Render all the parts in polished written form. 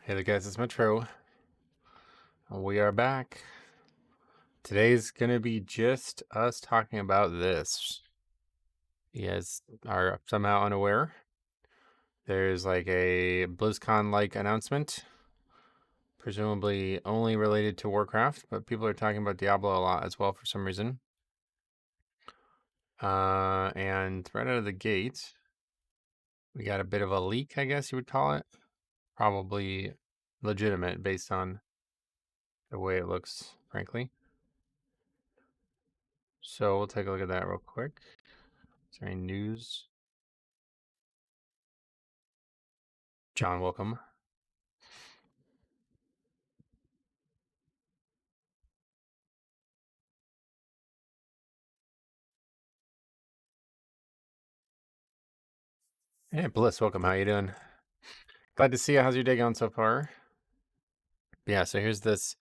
Hey there guys, it's Metro. We are back. Today's gonna be just us talking about this. You guys are somehow unaware. There's like a BlizzCon-like announcement, presumably only related to Warcraft, but people are talking about Diablo a lot as well for some reason. And right out of the gate, we got a bit of a leak, I guess you would call it. Probably legitimate based on the way it looks, frankly. So we'll take a look at that real quick. Is there any news? John, welcome. Hey, Bliss, welcome. How you doing? Glad to see you. How's your day going so far? Yeah, so here's this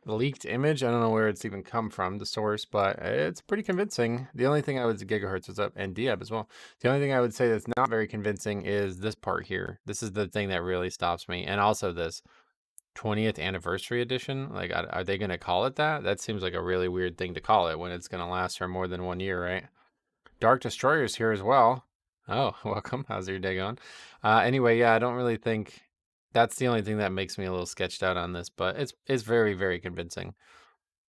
leaked image. I don't know where it's even come from, the source, but it's pretty convincing. The only thing I would gigahertz was up and Diab as well. The only thing I would say that's not very convincing is this part here. This is the thing that really stops me. And also this 20th anniversary edition. Like, are they going to call it that? That seems like a really weird thing to call it when it's going to last for more than 1 year, right? Dark Destroyer's here as well. Oh, welcome. How's your day going? Anyway, yeah, I don't really think that's the only thing that makes me a little sketched out on this, but it's very, very convincing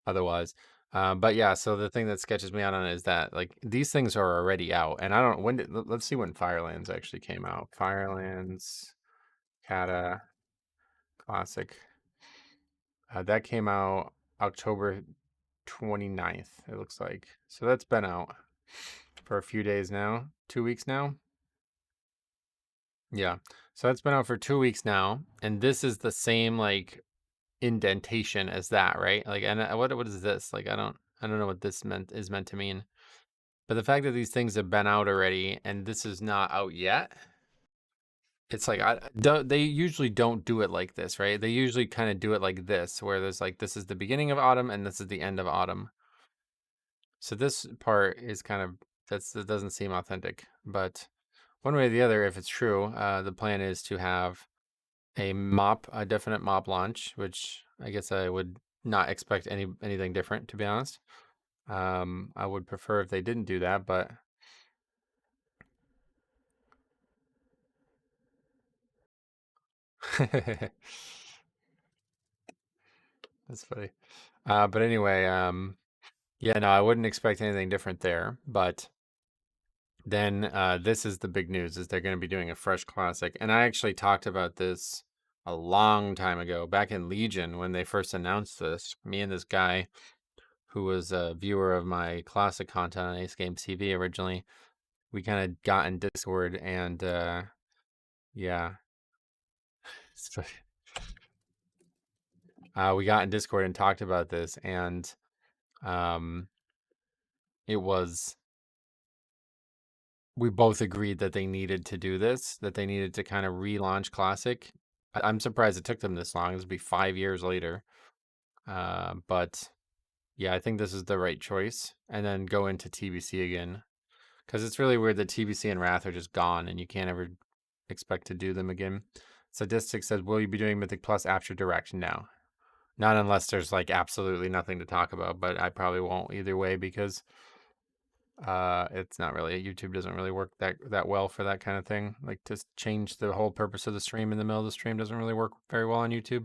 otherwise. But yeah, so the thing that sketches me out on it is that like these things are already out, and I don't let's see when Firelands actually came out. Firelands, Kata, Classic. That came out October 29th, it looks like. So that's been out for a few days now, 2 weeks now. Yeah. So that's been out for 2 weeks now, and this is the same like indentation as that, right? Like, and what is this? Like, I don't know what this is meant to mean. But the fact that these things have been out already and this is not out yet, it's like they usually don't do it like this, right? They usually kind of do it like this, where there's like this is the beginning of autumn and this is the end of autumn. So this part is kind of that doesn't seem authentic, but one way or the other, if it's true, the plan is to have a definite mop launch, which I guess I would not expect anything different, to be honest. I would prefer if they didn't do that, but that's funny. But anyway, yeah, no, I wouldn't expect anything different there. But then this is the big news: is they're going to be doing a fresh classic, and I actually talked about this a long time ago, back in Legion when they first announced this. Me and this guy who was a viewer of my classic content on Ace Games TV originally, we kind of got in Discord and yeah, we got in Discord and talked about this, and um, it was we both agreed that they needed to do this, that they needed to kind of relaunch Classic. I'm surprised it took them this long. This would be 5 years later, but yeah, I think this is the right choice, and then go into TBC again. Because it's really weird that TBC and Wrath are just gone, and you can't ever expect to do them again. Sadistic says, will you be doing Mythic Plus after Direct? No. Not unless there's like absolutely nothing to talk about, but I probably won't either way because it's not really, YouTube doesn't really work that well for that kind of thing. Like to change the whole purpose of the stream in the middle of the stream doesn't really work very well on YouTube.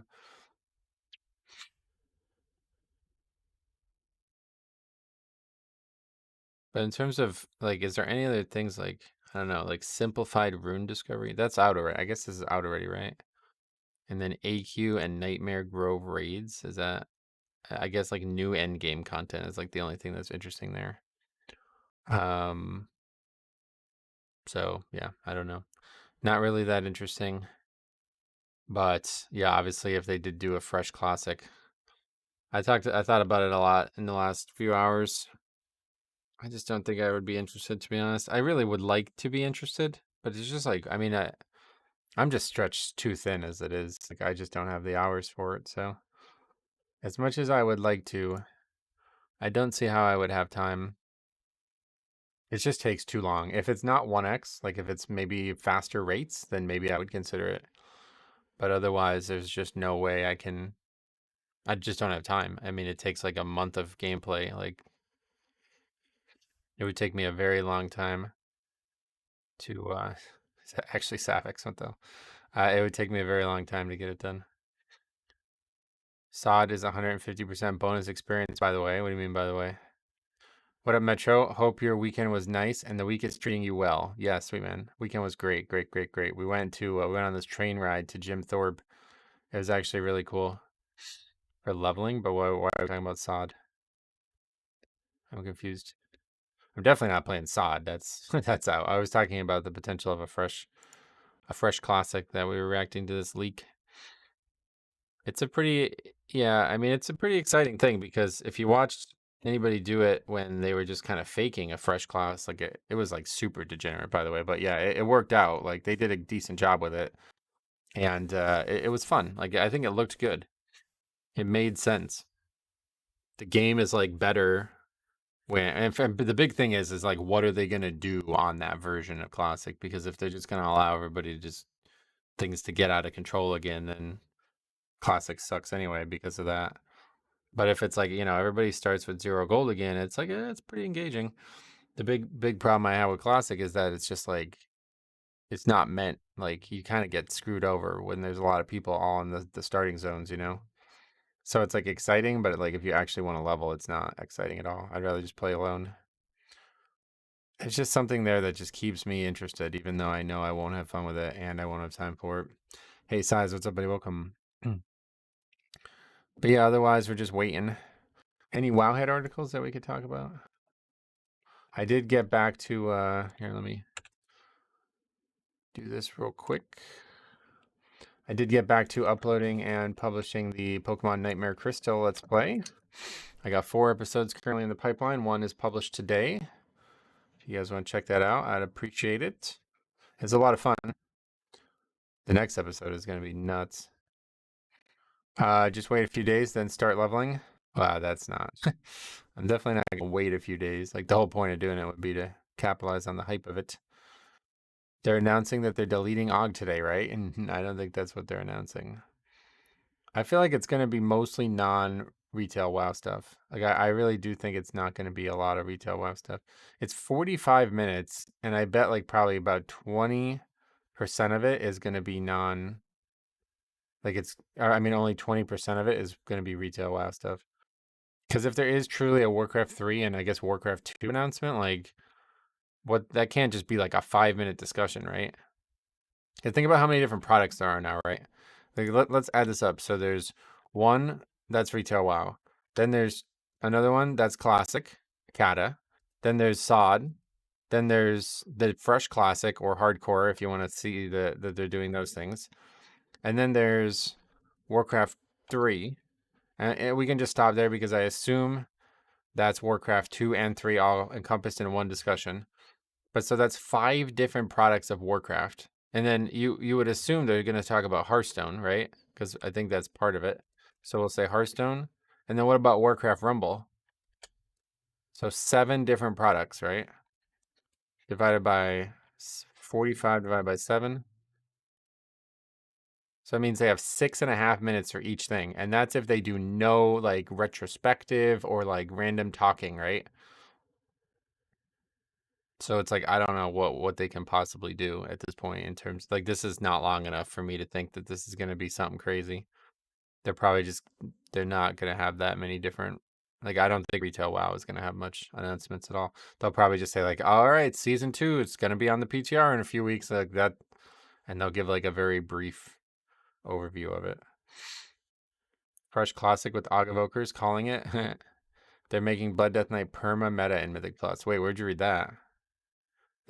But in terms of like, is there any other things like, I don't know, like simplified rune discovery? That's out already. I guess this is out already, right? And then AQ and Nightmare Grove raids. Is that, I guess like new end game content is like the only thing that's interesting there. So yeah, I don't know. Not really that interesting. But yeah, obviously if they did do a fresh classic, I thought about it a lot in the last few hours. I just don't think I would be interested, to be honest. I really would like to be interested, but it's just like, I mean, I'm just stretched too thin as it is. Like I just don't have the hours for it. So as much as I would like to, I don't see how I would have time. It just takes too long. If it's not 1x, like if it's maybe faster rates, then maybe I would consider it. But otherwise, there's just no way I can. I just don't have time. I mean, it takes like a month of gameplay. Like, it would take me a very long time to. Actually, Sapphic went though. It would take me a very long time to get it done. SOD is 150% bonus experience, by the way. What do you mean, by the way? What up, Metro? Hope your weekend was nice and the week is treating you well. Yeah, sweet man. Weekend was great, great, great, great. We went on this train ride to Jim Thorpe. It was actually really cool for leveling. But why are we talking about SOD? I'm confused. I'm definitely not playing SOD. That's that's out. I was talking about the potential of a fresh classic that we were reacting to this leak. It's a pretty, yeah, I mean, it's a pretty exciting thing because if you watched anybody do it when they were just kind of faking a fresh class, like it was like super degenerate, by the way. But yeah, it worked out. Like they did a decent job with it, and it was fun. Like I think it looked good. It made sense. The game is like better when, and the big thing is like, what are they gonna do on that version of Classic? Because if they're just gonna allow everybody to just things to get out of control again, then Classic sucks anyway because of that. But if it's like, everybody starts with 0 gold again, it's like, it's pretty engaging. The big problem I have with Classic is that it's just like, it's not meant, like, you kind of get screwed over when there's a lot of people all in the starting zones, So it's like exciting, but like if you actually want to level, it's not exciting at all. I'd rather just play alone. It's just something there that just keeps me interested, even though I know I won't have fun with it and I won't have time for it. Hey, Size, what's up, buddy? Welcome. But yeah, otherwise, we're just waiting. Any Wowhead articles that we could talk about? I did get back to, here, let me do this real quick. I did get back to uploading and publishing the Pokemon Nightmare Crystal Let's Play. I got 4 episodes currently in the pipeline. 1 is published today. If you guys want to check that out, I'd appreciate it. It's a lot of fun. The next episode is going to be nuts. Just wait a few days, then start leveling. Wow, that's not. I'm definitely not going to wait a few days. Like, the whole point of doing it would be to capitalize on the hype of it. They're announcing that they're deleting OG today, right? And I don't think that's what they're announcing. I feel like it's going to be mostly non-retail WoW stuff. Like, I really do think it's not going to be a lot of retail WoW stuff. It's 45 minutes, and I bet like probably about 20% of it is going to be only 20% of it is going to be retail WoW stuff. Because if there is truly a Warcraft 3 and I guess Warcraft 2 announcement, like, that can't just be like a 5-minute discussion, right? And think about how many different products there are now, right? Like, let's add this up. So there's one that's retail WoW. Then there's another one that's classic, Kata. Then there's SOD. Then there's the fresh classic or hardcore if you want to see that they're doing those things. And then there's Warcraft 3. And we can just stop there because I assume that's Warcraft 2 and 3 all encompassed in one discussion. But so that's 5 different products of Warcraft. And then you would assume they're going to talk about Hearthstone, right? Because I think that's part of it. So we'll say Hearthstone. And then what about Warcraft Rumble? So 7 different products, right? Divided by 45 divided by 7. So that means they have 6.5 minutes for each thing. And that's if they do no like retrospective or like random talking, right? So it's like I don't know what they can possibly do at this point in terms like this is not long enough for me to think that this is going to be something crazy. They're not going to have that many different like I don't think retail WoW is going to have much announcements at all. They'll probably just say like, "All right, season 2, it's going to be on the PTR in a few weeks," like that, and they'll give like a very brief overview of it. Fresh classic with Og Evokers calling it. They're making Blood Death Knight perma meta in Mythic Plus. Wait, where'd you read that?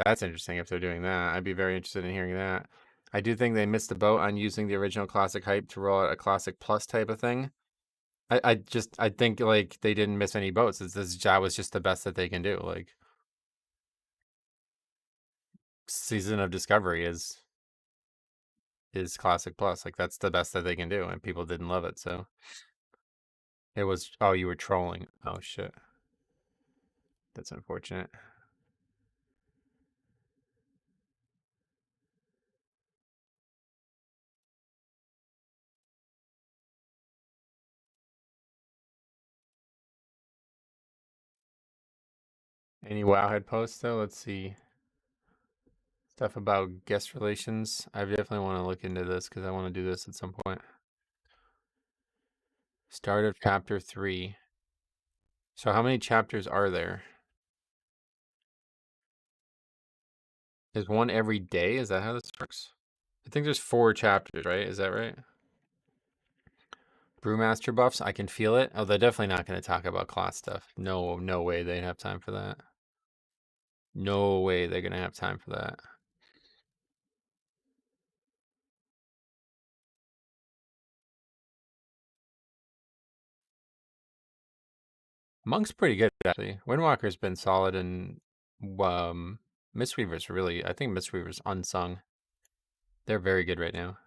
That's interesting if they're doing that. I'd be very interested in hearing that. I do think they missed the boat on using the original Classic hype to roll out a Classic Plus type of thing. I think like they didn't miss any boats. This job was just the best that they can do. Like Season of Discovery is Classic Plus. Like that's the best that they can do, and people didn't love it. So it was. Oh, you were trolling. Oh shit. That's unfortunate. Any Wowhead posts though? Let's see. Stuff about guest relations. I definitely want to look into this because I want to do this at some point. Start of chapter 3. So how many chapters are there? Is one every day? Is that how this works? I think there's 4 chapters, right? Is that right? Brewmaster buffs, I can feel it. Oh, they're definitely not going to talk about class stuff. No way they'd have time for that. No way they're going to have time for that. Monk's pretty good, actually. Windwalker's been solid, and Mistweaver's really, I think Mistweaver's unsung. They're very good right now.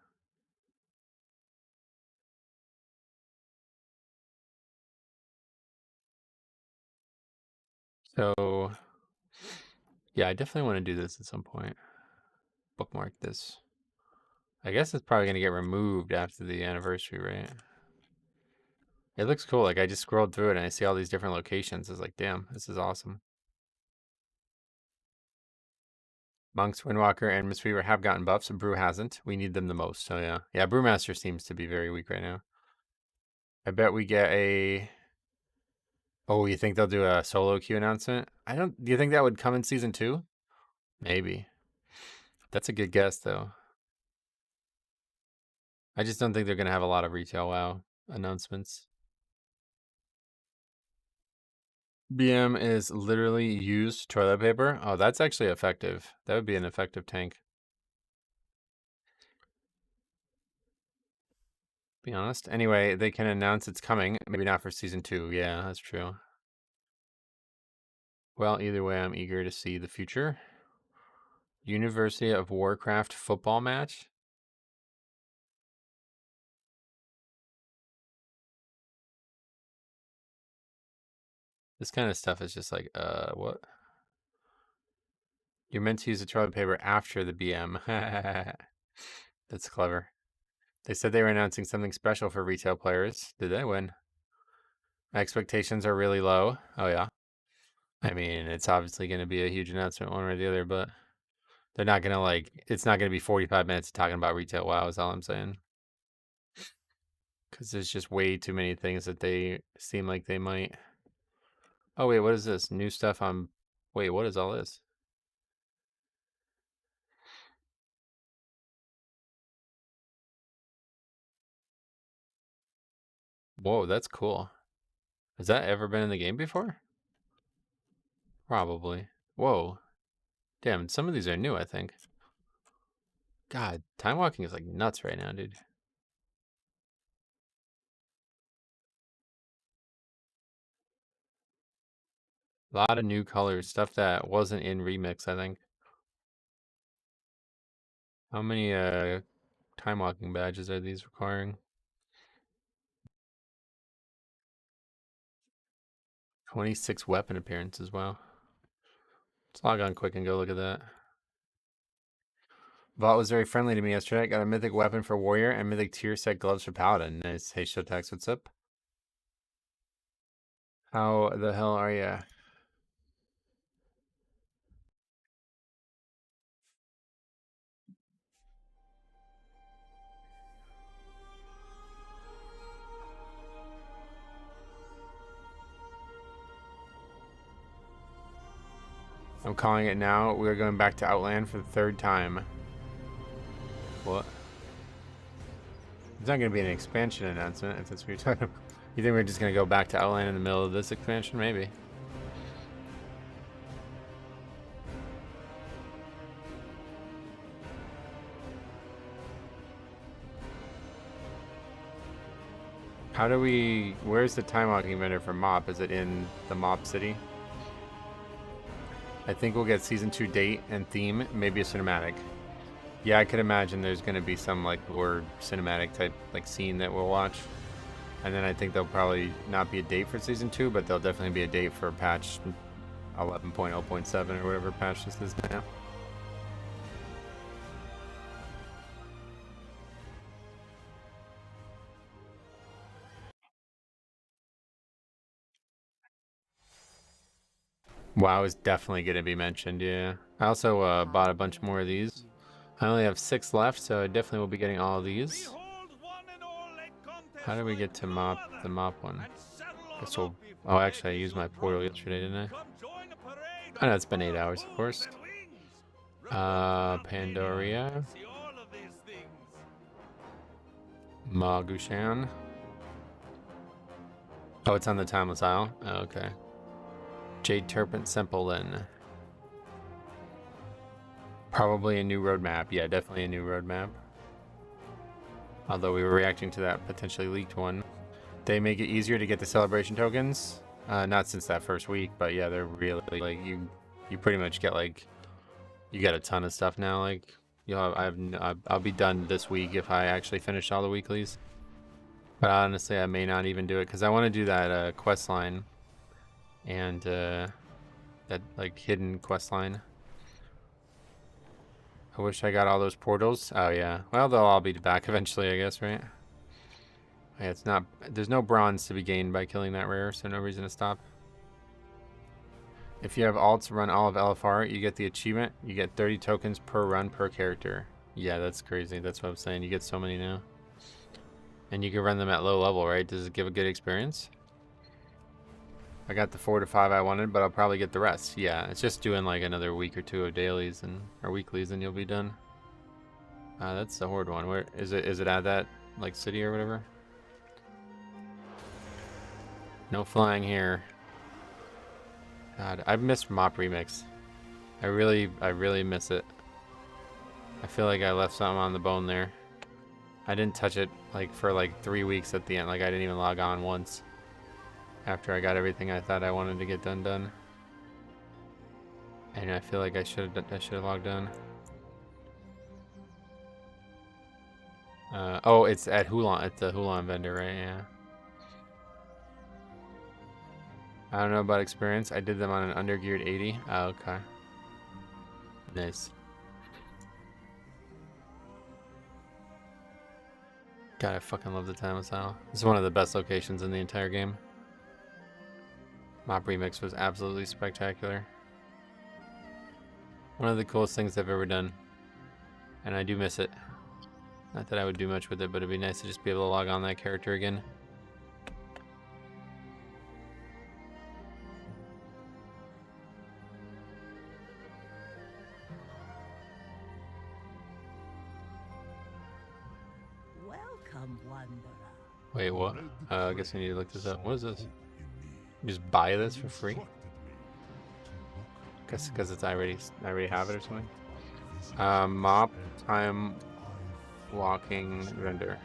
So, yeah, I definitely want to do this at some point. Bookmark this. I guess it's probably going to get removed after the anniversary, right? It looks cool. Like, I just scrolled through it and I see all these different locations. It's like, damn, this is awesome. Monks, Windwalker, and Mistweaver have gotten buffs, and Brew hasn't. We need them the most, so yeah. Yeah, Brewmaster seems to be very weak right now. I bet we get a... Oh, you think they'll do a solo queue announcement? Do you think that would come in season 2? Maybe. That's a good guess, though. I just don't think they're going to have a lot of retail WoW announcements. BM is literally used toilet paper. Oh, that's actually effective. That would be an effective tank. Be honest. Anyway, they can announce it's coming. Maybe not for season 2. Yeah, that's true. Well, either way, I'm eager to see the future. University of Warcraft football match. This kind of stuff is just like, what? You're meant to use the toilet paper after the BM. That's clever. They said they were announcing something special for retail players. Did they win? My expectations are really low. Oh, yeah. I mean, it's obviously going to be a huge announcement one way or the other, but they're not going to it's not going to be 45 minutes talking about retail WoW is all I'm saying. Because there's just way too many things that they seem like they might. Oh, wait, what is this? New stuff on... Wait, what is all this? Whoa, that's cool. Has that ever been in the game before? Probably. Whoa. Damn, some of these are new, I think. God, time walking is like nuts right now, dude. A lot of new colors, stuff that wasn't in Remix, I think. How many time walking badges are these requiring? 26 weapon appearances, wow. Let's log on quick and go look at that. Vault was very friendly to me yesterday. I got a mythic weapon for warrior and mythic tier set gloves for paladin. Nice. Hey, Showtax, what's up? How the hell are ya? I'm calling it now. We're going back to Outland for the 3rd time. What? It's not going to be an expansion announcement if that's what you're talking about. You think we're just going to go back to Outland in the middle of this expansion? Maybe. How do we... Where's the time walking vendor for Mop? Is it in the Mop city? I think we'll get season 2 date and theme, maybe a cinematic. Yeah, I could imagine there's going to be some like lore cinematic type like scene that we'll watch. And then I think there'll probably not be a date for season 2, but there'll definitely be a date for patch 11.0.7 or whatever patch this is now. WoW is definitely going to be mentioned, yeah. I also bought a bunch more of these. I only have 6 left, so I definitely will be getting all of these. How did we get to the mop one? Guess we'll, oh, actually, I used my portal yesterday, didn't I? I know it's been 8 hours, of course. Pandaria. Magushan. Oh, it's on the Timeless Isle? Oh, okay. Jade Turpent Simple then. Probably a new roadmap. Yeah, definitely a new roadmap. Although we were reacting to that potentially leaked one. They make it easier to get the celebration tokens. Not since that first week, but yeah, they're really like you pretty much get like you get a ton of stuff now. Like you'll have, I'll be done this week if I actually finish all the weeklies. But honestly, I may not even do it because I want to do that quest line and that like hidden quest line. I wish I got all those portals. Oh yeah, well they'll all be back eventually, I guess, right? Yeah, it's not. There's no bronze to be gained by killing that rare, so no reason to stop. If you have alts run all of LFR, you get the achievement. You get 30 tokens per run per character. Yeah, that's crazy. That's what I'm saying. You get so many now. And you can run them at low level, right? Does it give a good experience? I got the 4 to 5 I wanted, but I'll probably get the rest. Yeah, it's just doing like another week or 2 of dailies and or weeklies, and you'll be done. That's the Horde one. Where is it? Is it at that like city or whatever? No flying here. God, I've missed Mop Remix. I really miss it. I feel like I left something on the bone there. I didn't touch it like for like 3 weeks at the end. Like I didn't even log on once. After I got everything I thought I wanted to get done. And I feel like I should have logged on. Oh, it's at Hulan. It's the Hulan vendor, right? Yeah. I don't know about experience. I did them on an undergeared 80. Oh, okay. Nice. God, I fucking love the Timeless Isle. This is one of the best locations in the entire game. Mop Remix was absolutely spectacular. One of the coolest things I've ever done. And I do miss it. Not that I would do much with it, but it'd be nice to just be able to log on that character again. Welcome, wanderer. Wait, what? I guess I need to look this up. What is this? You just buy this for free? Guess because I already have it or something. Mop time walking vendor.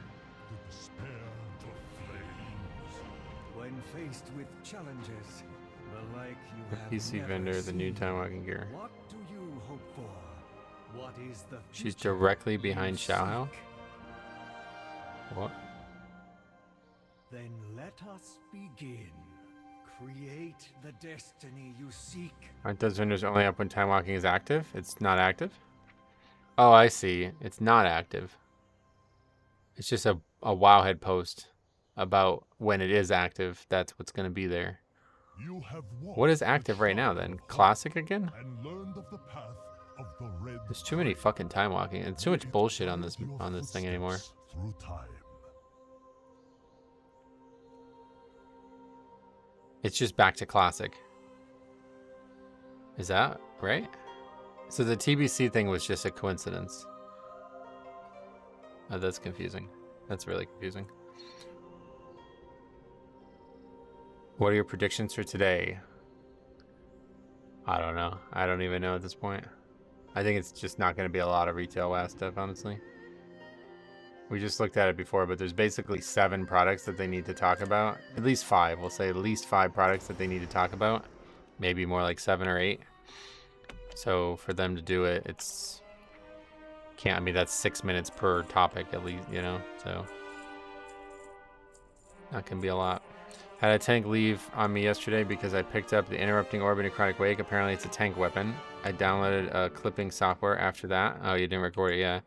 When faced with challenges, the like you The have PC never vendor, the new seen. time walking gear. What do you hope for? What is the She's future directly you behind Xiaohao. seek? What? Then let us begin. Create the destiny you seek. Aren't those vendors only up when time walking is active? It's not active? Oh, I see. It's not active. It's just a Wowhead post about when it is active. That's what's going to be there. What is active right now then? Classic again? There's too many fucking time walking. It's too much bullshit on this thing anymore. It's just back to classic. Is that right? So the TBC thing was just a coincidence. Oh, that's confusing. That's really confusing. What are your predictions for today? I don't know. I don't even know at this point. I think it's just not going to be a lot of retail WoW stuff, honestly. We just looked at it before, but there's basically 7 products that they need to talk about. At least 5. We'll say at least 5 products that they need to talk about. Maybe more like 7 or 8. So for them to do it, it's... I mean, that's 6 minutes per topic at least, you know? So that can be a lot. Had a tank leave on me yesterday because I picked up the Interrupting Orb and Necrotic Wake. Apparently it's a tank weapon. I downloaded clipping software after that. Oh, you didn't record it? Yeah.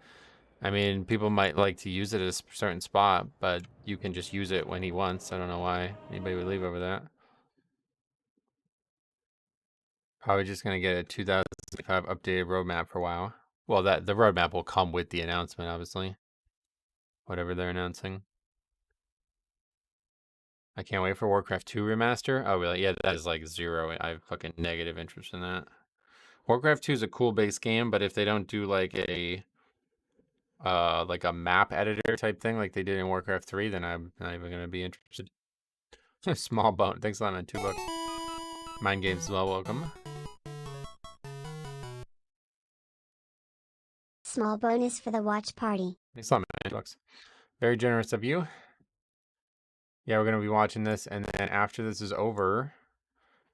I mean, people might like to use it at a certain spot, but you can just use it when he wants. I don't know why anybody would leave over that. Probably just gonna get a 2065 updated roadmap for WoW. Well, the roadmap will come with the announcement, obviously. Whatever they're announcing. I can't wait for Warcraft 2 remaster. Oh, really? Yeah, that is like zero. I have fucking negative interest in that. Warcraft 2 is a cool base game, but if they don't do like a map editor type thing like they did in Warcraft 3, then I'm not even gonna be interested. Small bone. Thanks a lot, man. $2. Mind games as well. Welcome. Small bonus for the watch party. Thanks a lot, man. $2. Very generous of you. Yeah, we're gonna be watching this, and then after this is over,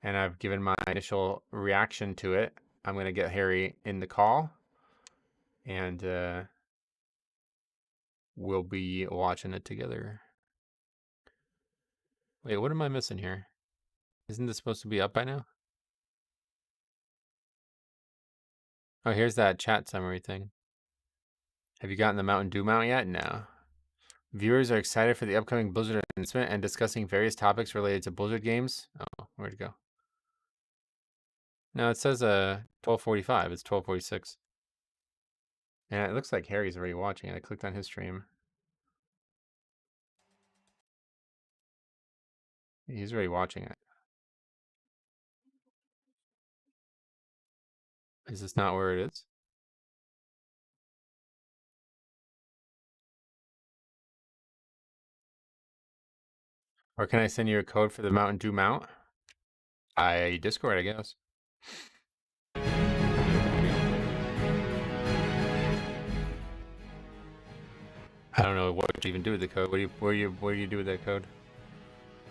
and I've given my initial reaction to it, I'm gonna get Harry in the call, and we'll be watching it together. Wait, what am I missing here? Isn't this supposed to be up by now? Oh, here's that chat summary thing. Have you gotten the Mountain Dew mount yet? No. Viewers are excited for the upcoming Blizzard announcement and discussing various topics related to Blizzard games. Oh, where'd it go? No, it says 12:45. It's 12:46. And it looks like Harry's already watching it. I clicked on his stream. He's already watching it. Is this not where it is? Or can I send you a code for the Mountain Dew mount? Discord, I guess. I don't know what to even do with the code. What do you do with that code?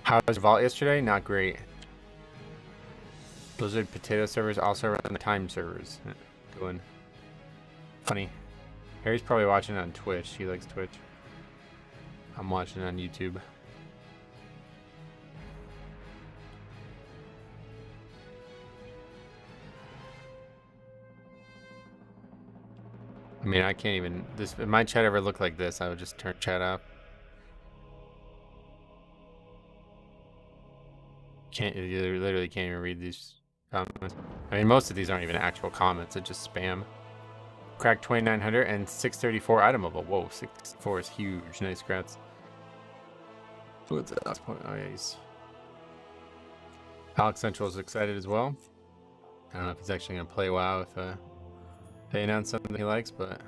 How was Vault yesterday? Not great. Blizzard potato servers also run the time servers. Going funny. Harry's probably watching it on Twitch. He likes Twitch. I'm watching it on YouTube. I mean, I can't even. If my chat ever looked like this, I would just turn chat off. You literally can't even read these comments. I mean, most of these aren't even actual comments. It's just spam. Crack 2900 and 634 item level. Whoa, 634 is huge. Nice, congrats. What's that last point? Oh, yeah, Alex Central is excited as well. I don't know if he's actually going to play WoW if they announce something he likes, but...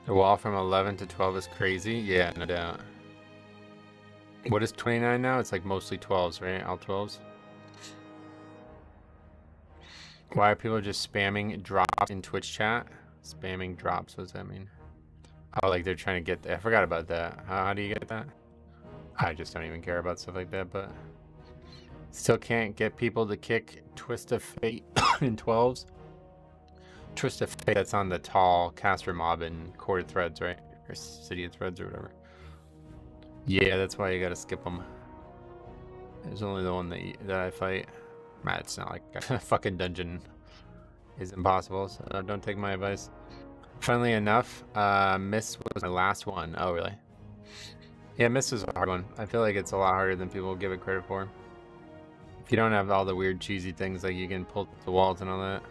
The wall from 11 to 12 is crazy. Yeah, no doubt. What is 29 now? It's like mostly 12s, right? All 12s. Why are people just spamming drops in Twitch chat? Spamming drops, what does that mean? Oh, like they're trying to get... I forgot about that. How do you get that? I just don't even care about stuff like that, but... Still can't get people to kick Twist of Fate in 12s. Twist of Fate, that's on the tall caster mob in Corded Threads, right? Or City of Threads or whatever. Yeah, that's why you gotta skip them. There's only the one that I fight. Man, it's not like a fucking dungeon is impossible, so don't take my advice. Funnily enough, Miss was my last one. Oh, really? Yeah, Miss was a hard one. I feel like it's a lot harder than people give it credit for. If you don't have all the weird cheesy things like you can pull the walls and all that,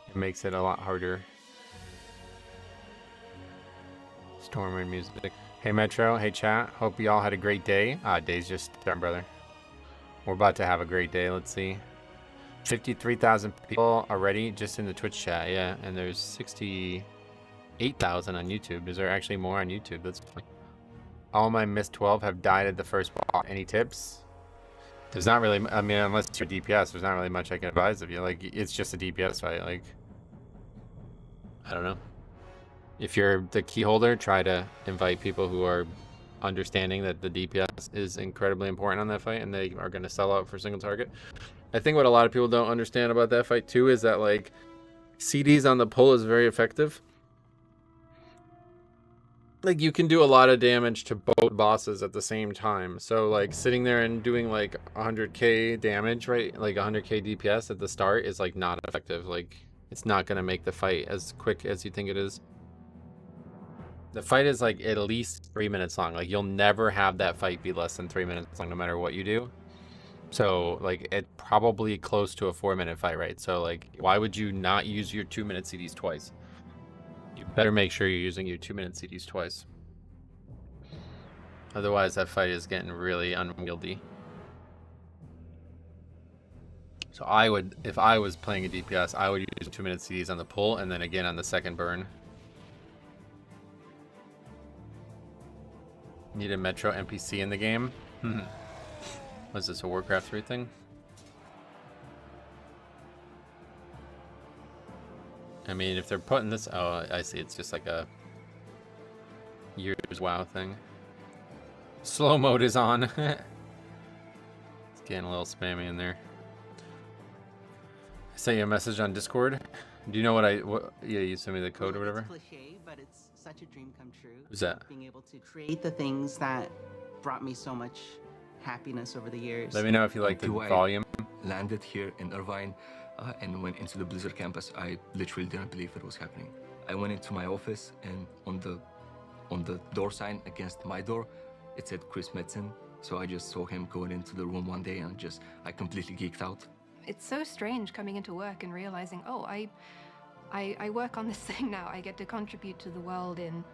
it makes it a lot harder. Storm music. Hey Metro, hey chat. Hope you all had a great day. Day's just starting, brother. We're about to have a great day. Let's see. 53,000 people already just in the Twitch chat, yeah. And there's 68,000 on YouTube. Is there actually more on YouTube? That's funny. All my Miss 12 have died at the first ball. Any tips? There's not really, I mean, unless you're DPS, there's not really much I can advise of you. Like, it's just a DPS fight. Like, I don't know. If you're the key holder, try to invite people who are understanding that the DPS is incredibly important on that fight and they are going to sell out for single target. I think what a lot of people don't understand about that fight too is that like CDs on the pull is very effective. like you can do a lot of damage to both bosses at the same time. So like sitting there and doing like 100k damage, right? Like 100k DPS at the start is like not effective. Like it's not gonna make the fight as quick as you think it is. The fight is like at least 3 minutes long. Like you'll never have that fight be less than 3 minutes long, no matter what you do. So like it's probably close to a 4-minute fight, right? So like why would you not use your 2-minute CDs twice? You better make sure you're using your 2-minute CDs twice. Otherwise, that fight is getting really unwieldy. So I would, if I was playing a DPS, I would use 2-minute CDs on the pull and then again on the second burn. Need a Metro NPC in the game? Was this a Warcraft 3 thing? I mean, if they're putting this... Oh, I see. It's just like a years WoW thing. Slow mode is on. It's getting a little spammy in there. I sent you a message on Discord. Do you know what yeah, you sent me the code or whatever? It's cliche, but it's such a dream come true. Who's that? Being able to create the things that brought me so much happiness over the years. Let me know if you like the volume. Landed here in Irvine and went into the Blizzard campus. I literally didn't believe it was happening. I went into my office and on the door sign against my door, it said Chris Metzen. So I just saw him going into the room one day and I completely geeked out. It's so strange coming into work and realizing, oh, I work on this thing now. I get to contribute to the world in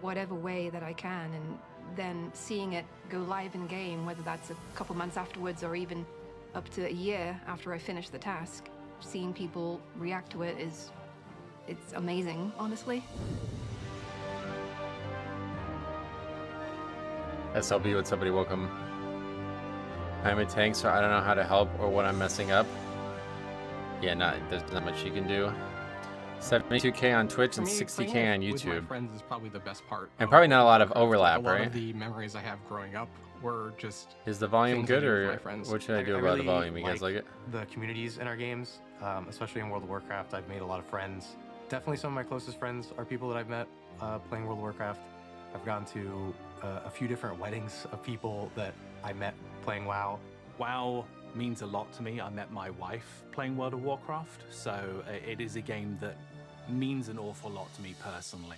whatever way that I can, and then seeing it go live in game, whether that's a couple months afterwards or even up to a year after I finish the task, seeing people react to it it's amazing, honestly. SLB, what's up, buddy? Welcome. I'm a tank, so I don't know how to help or what I'm messing up. Yeah, there's not much you can do. 72k on Twitch and 60k on YouTube. With my friends is probably the best part. And probably not a lot of overlap, a lot right? Of the memories I have growing up were just. Is the volume good, or friends. what should I do about the volume? You guys like it? The communities in our games, especially in World of Warcraft, I've made a lot of friends. Definitely some of my closest friends are people that I've met playing World of Warcraft. I've gone to a few different weddings of people that I met playing WoW. WoW means a lot to me. I met my wife playing World of Warcraft, so it is a game that means an awful lot to me personally.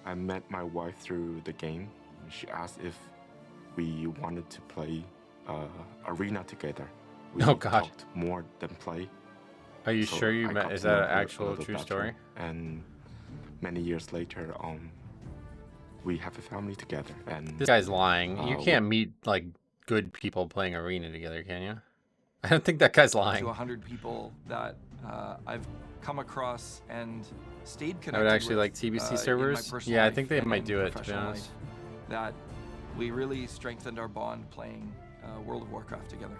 I met my wife through the game. She asked if we wanted to play arena together. We talked more than play. Are you sure you met? Is that an actual true story? And many years later, we have a family together. And this guy's lying. You can't meet like good people playing arena together, can you? I don't think that guy's lying. To 100 people that I've come across and stayed connected. I would actually with, like TBC servers. Yeah, I think they might do it, to be honest. That we really strengthened our bond playing World of Warcraft together.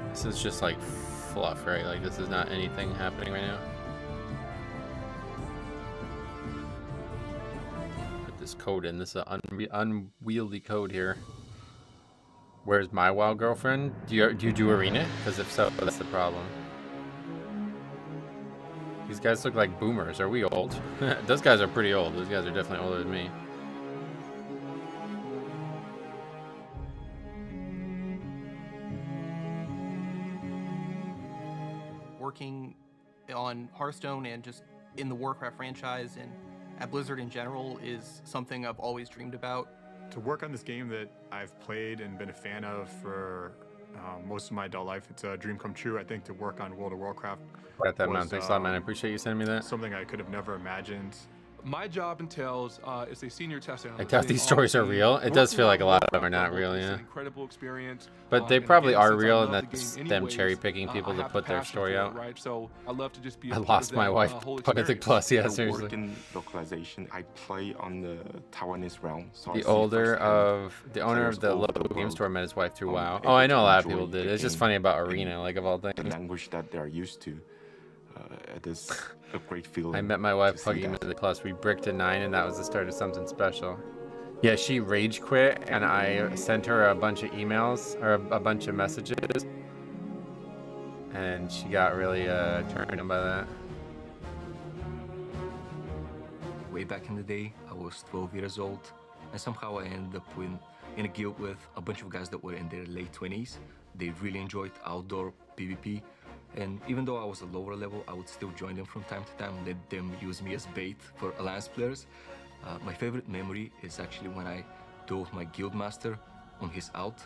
This is just like fluff, right? Like this is not anything happening right now. Put this code in. This is an unwieldy code here. Where's my WoW girlfriend? Do you do arena? Because if so, that's the problem. These guys look like boomers. Are we old? Those guys are pretty old. Those guys are definitely older than me. Working on Hearthstone and just in the Warcraft franchise and at Blizzard in general is something I've always dreamed about. To work on this game that I've played and been a fan of for most of my adult life, it's a dream come true. I think to work on World of Warcraft. Got that, man. Thanks a lot, man. I appreciate you sending me that. Something I could have never imagined. My job entails as a senior test analyst. I doubt these stories are real. It does feel like a lot of them are not real, yeah. Incredible experience. But they probably are real, and that's them cherry picking people to put their story out. Right, so I love to just be. I lost my wife. Mythic Plus, yeah, seriously. I work in localization. I play on the Taiwanese realm. So the owner of the local game store met his wife through WoW. Oh, I know a lot of people did. It's just funny about arena, like of all things. The language that they're used to. It is a great feeling. I met my wife plugging into the class. We bricked a 9, and that was the start of something special. Yeah, she rage quit, and I sent her a bunch of emails or a bunch of messages, and she got really turned on by that. Way back in the day, I was 12 years old, and somehow I ended up in a guild with a bunch of guys that were in their late 20s. They really enjoyed outdoor PvP, and even though I was a lower level, I would still join them from time to time, let them use me as bait for alliance players. My favorite memory is actually when I dueled my guild master on his out.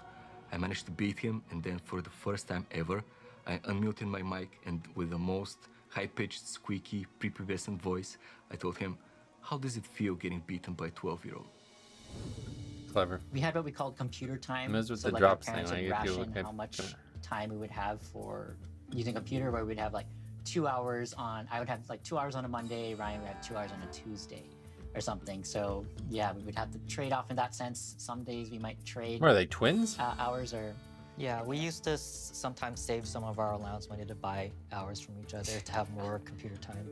I managed to beat him, and then for the first time ever, I unmuted my mic, and with the most high-pitched, squeaky, prepubescent voice, I told him, "How does it feel getting beaten by a 12-year-old?" Clever. We had what we called computer time. That's what so the like drops our parents thing, would like, if you ration look at- how much time we would have for using a computer, where we'd have like 2 hours on, I would have like 2 hours on a Monday, Ryan would have 2 hours on a Tuesday or something. So yeah, we would have to trade off in that sense. Some days we might trade. What are they, twins? Hours or... Yeah, we used to sometimes save some of our allowance money to buy hours from each other to have more computer time.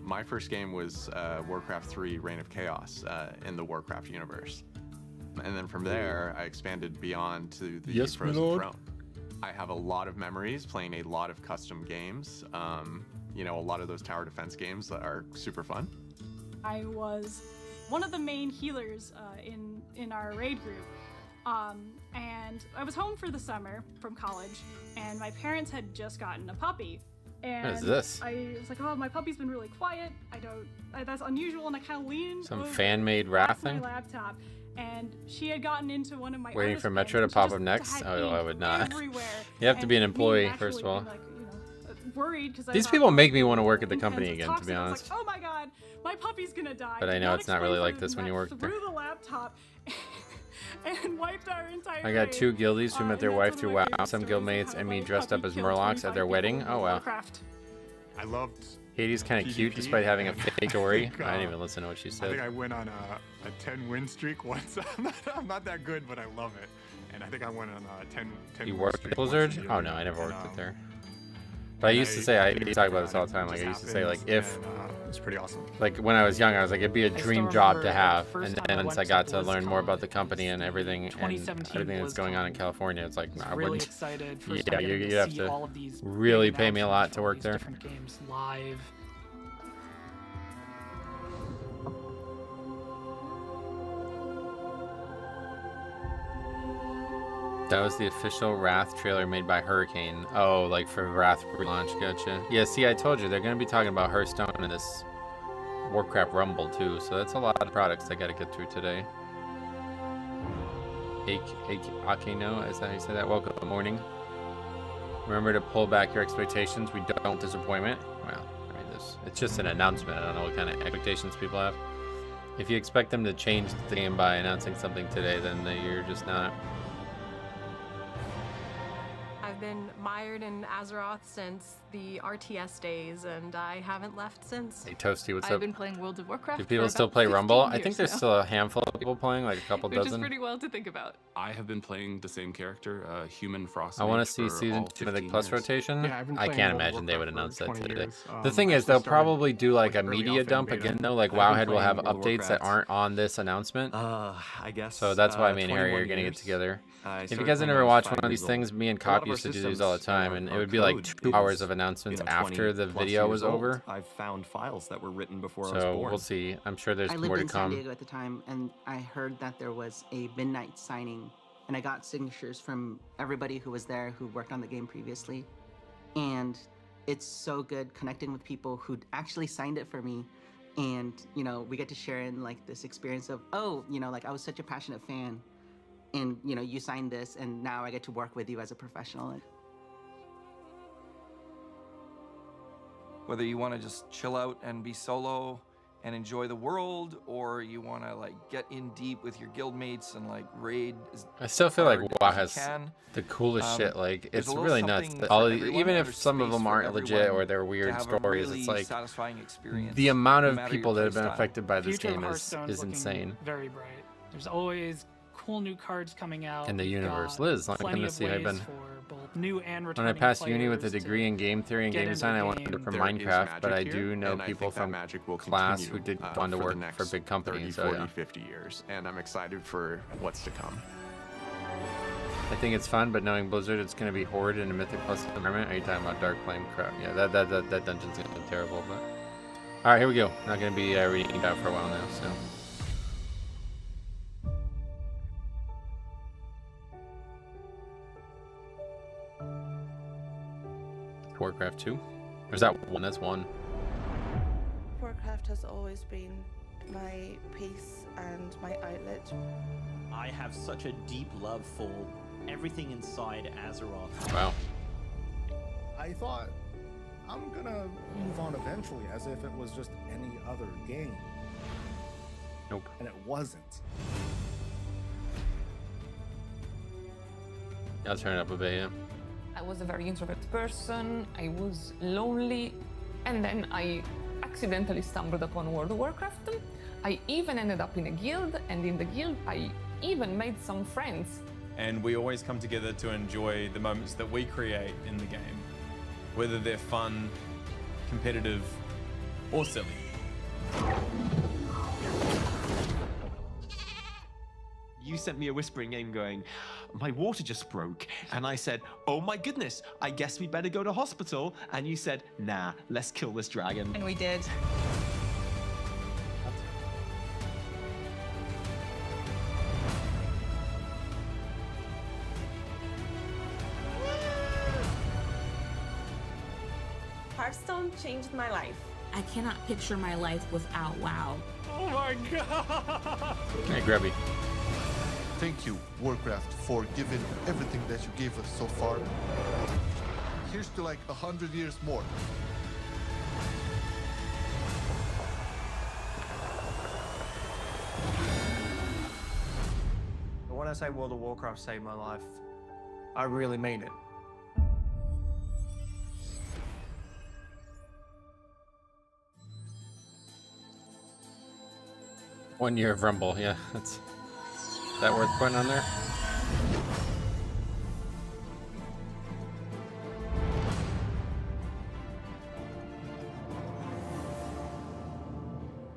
My first game was Warcraft 3 Reign of Chaos in the Warcraft universe. And then from there, I expanded beyond to the Yes, my Frozen lord. Throne. I have a lot of memories playing a lot of custom games. You know, a lot of those tower defense games that are super fun. I was one of the main healers in our raid group. And I was home for the summer from college, and my parents had just gotten a puppy. And What is this? I was like, oh, my puppy's been really quiet. That's unusual, and I kind of leaned Some over fan-made wrath past my thing? laptop, and she had gotten into one of my Waiting artist for pens, Metro to and she pop just up next? had Oh, I ink would not. everywhere. You have to be an And me employee, naturally first of all. being, like, worried because These people make me want to work at the company again, to be I was honest. like, oh my god, my puppy's gonna die. But I Did know not it's not explain really like further this than when you that. work there. Threw the laptop and wiped our entire I got two guildies who met their and wife that's through one of my WoW, favorite some stories, guildmates, is how and my me dressed up puppy as killed Murlocs 25 at their people wedding. in Oh wow. Warcraft. I loved Hades kind of cute PvP, despite having a and fake story. think, I didn't even listen to what she I think said. I went on a 10-win streak once. I'm not that good, but I love it. And I think I went on a 10 You win worked streak at once Blizzard? a year. Oh no, I never And, worked with her. But I used to say, I used to talk about this all the time, like I used to say, like, if, it's pretty awesome. like when I was young, I was like, it'd be a still dream job remember to the have. first And time then I once went I got to to learn more BlizzCon about the company and everything, and 2017 everything that's going on in California, it's like, I really wouldn't. excited. First Yeah, time getting you'd to have see to all of these really big pay me a lot announcements to from work these there. Different games live. That was the official Wrath trailer made by Hurricane. Oh, like for Wrath launch, gotcha. Yeah, see, I told you, they're going to be talking about Hearthstone in this Warcraft Rumble too, so that's a lot of products I got to get through today. Akeno, is that how you say that? Welcome, morning. Remember to pull back your expectations. We don't want disappointment. Well, I mean, it's just an announcement. I don't know what kind of expectations people have. If you expect them to change the game by announcing something today, then you're just not. I've been mired in Azeroth since the RTS days, and I haven't left since. Hey, Toasty, what's I've up? been playing World of Warcraft. Do people for still about play 15 Rumble? I years think there's now, still a handful of people playing, like a couple which dozen. is pretty wild to think about. I have been playing the same character, Human Frost. I want to see season 2 Mythic Plus rotation. Yeah, I've been I playing can't World of imagine they would Warcraft announce for that 20 today. years. The thing is, they'll probably do like a media alpha dump and beta. again though. Like I've WoW been Head will playing have World of updates that Warcraft. aren't on this announcement. I guess. So that's why me and Harry 21 are getting it years. together. I If you started guys have playing never when I was watched one 5 of these years things, old. me and A lot Cop of our used to do these all the systems time, and it are would be like code 2 hours is, of announcements 20 after the plus video years was old. over. I've found files that were written before I was So born. we'll see. I'm sure there's I more lived to in San come. Diego at the time, and I heard that there was a midnight signing, and I got signatures from everybody who was there who worked on the game previously. And it's so good connecting with people who actually signed it for me. And, you know, we get to share in like this experience of, oh, you know, like I was such a passionate fan, and, you know, you signed this, and now I get to work with you as a professional. Whether you want to just chill out and be solo and enjoy the world, or you want to like get in deep with your guildmates and like raid. I still feel like hard WoW as you has can. the coolest shit. Like, there's it's a little really nuts. something All for the, everyone, even and if there's some of space them for aren't legit everyone or they're to weird have a stories, really it's like satisfying experience, the amount no of matter people your that have been playstyle. affected by this Future of game Hearthstone is looking insane. very bright. There's always cool new cards coming out. In the We've universe. got Liz, I'm plenty gonna of see. I've ways been. for both new and When I returning passed uni with a players to degree in game theory and get game into design, I the wanted to game. for There is Minecraft, but I magic do here, know and I people think that from magic will class continue, who did for want to the work next for big 30, companies. So 40, yeah. 50 years, and I'm excited for what's to come. I think it's fun, but knowing Blizzard, it's going to be Horde in a Mythic Plus environment. Are you talking about Dark Flame crap? Yeah, that dungeon's going to be terrible. But all right, here we go. Not going to be reading it out for a while now. So Warcraft 2. Or is that one? That's one. Warcraft has always been my peace and my outlet. I have such a deep love for everything inside Azeroth. Wow. I thought, I'm gonna move on eventually, as if it was just any other game. Nope. And it wasn't. I'll turn it up a bit, yeah. I was a very introverted person, I was lonely, and then I accidentally stumbled upon World of Warcraft. I even ended up in a guild, and in the guild I even made some friends. And we always come together to enjoy the moments that we create in the game, whether they're fun, competitive, or silly. You sent me a whispering name going, my water just broke. And I said, oh my goodness, I guess we better go to hospital. And you said, nah, let's kill this dragon. And we did. Hearthstone changed my life. I cannot picture my life without WoW. Oh my god! Hey, Grubby. Thank you, Warcraft, for giving everything that you gave us so far. Here's to like 100 years more. When I say World of Warcraft saved my life, I really mean it. One year of Rumble, yeah. Is that worth putting on there?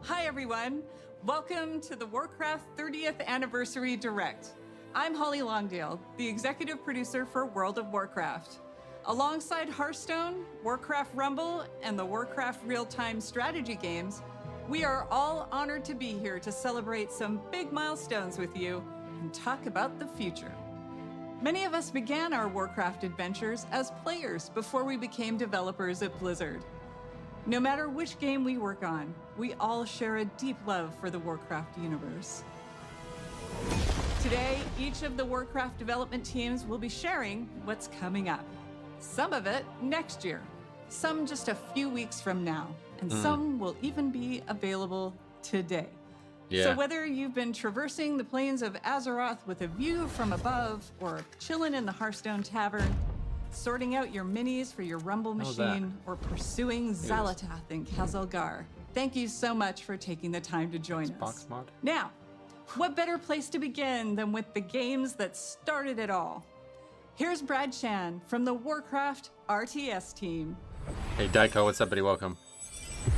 Hi everyone, welcome to the Warcraft 30th Anniversary Direct. I'm Holly Longdale, the executive producer for World of Warcraft. Alongside Hearthstone, Warcraft Rumble, and the Warcraft real-time strategy games, we are all honored to be here to celebrate some big milestones with you and talk about the future. Many of us began our Warcraft adventures as players before we became developers at Blizzard. No matter which game we work on, we all share a deep love for the Warcraft universe. Today, each of the Warcraft development teams will be sharing what's coming up. Some of it next year, some just a few weeks from now, and some will even be available today. Yeah. So whether you've been traversing the plains of Azeroth with a view from above, or chilling in the Hearthstone Tavern, sorting out your minis for your Rumble How's that? machine, or pursuing Xalatath in Kazalgar, thank you so much for taking the time to join us. Box mod? Now, what better place to begin than with the games that started it all? Here's Brad Chan from the Warcraft RTS team. Hey, Daiko, what's up, buddy? Welcome.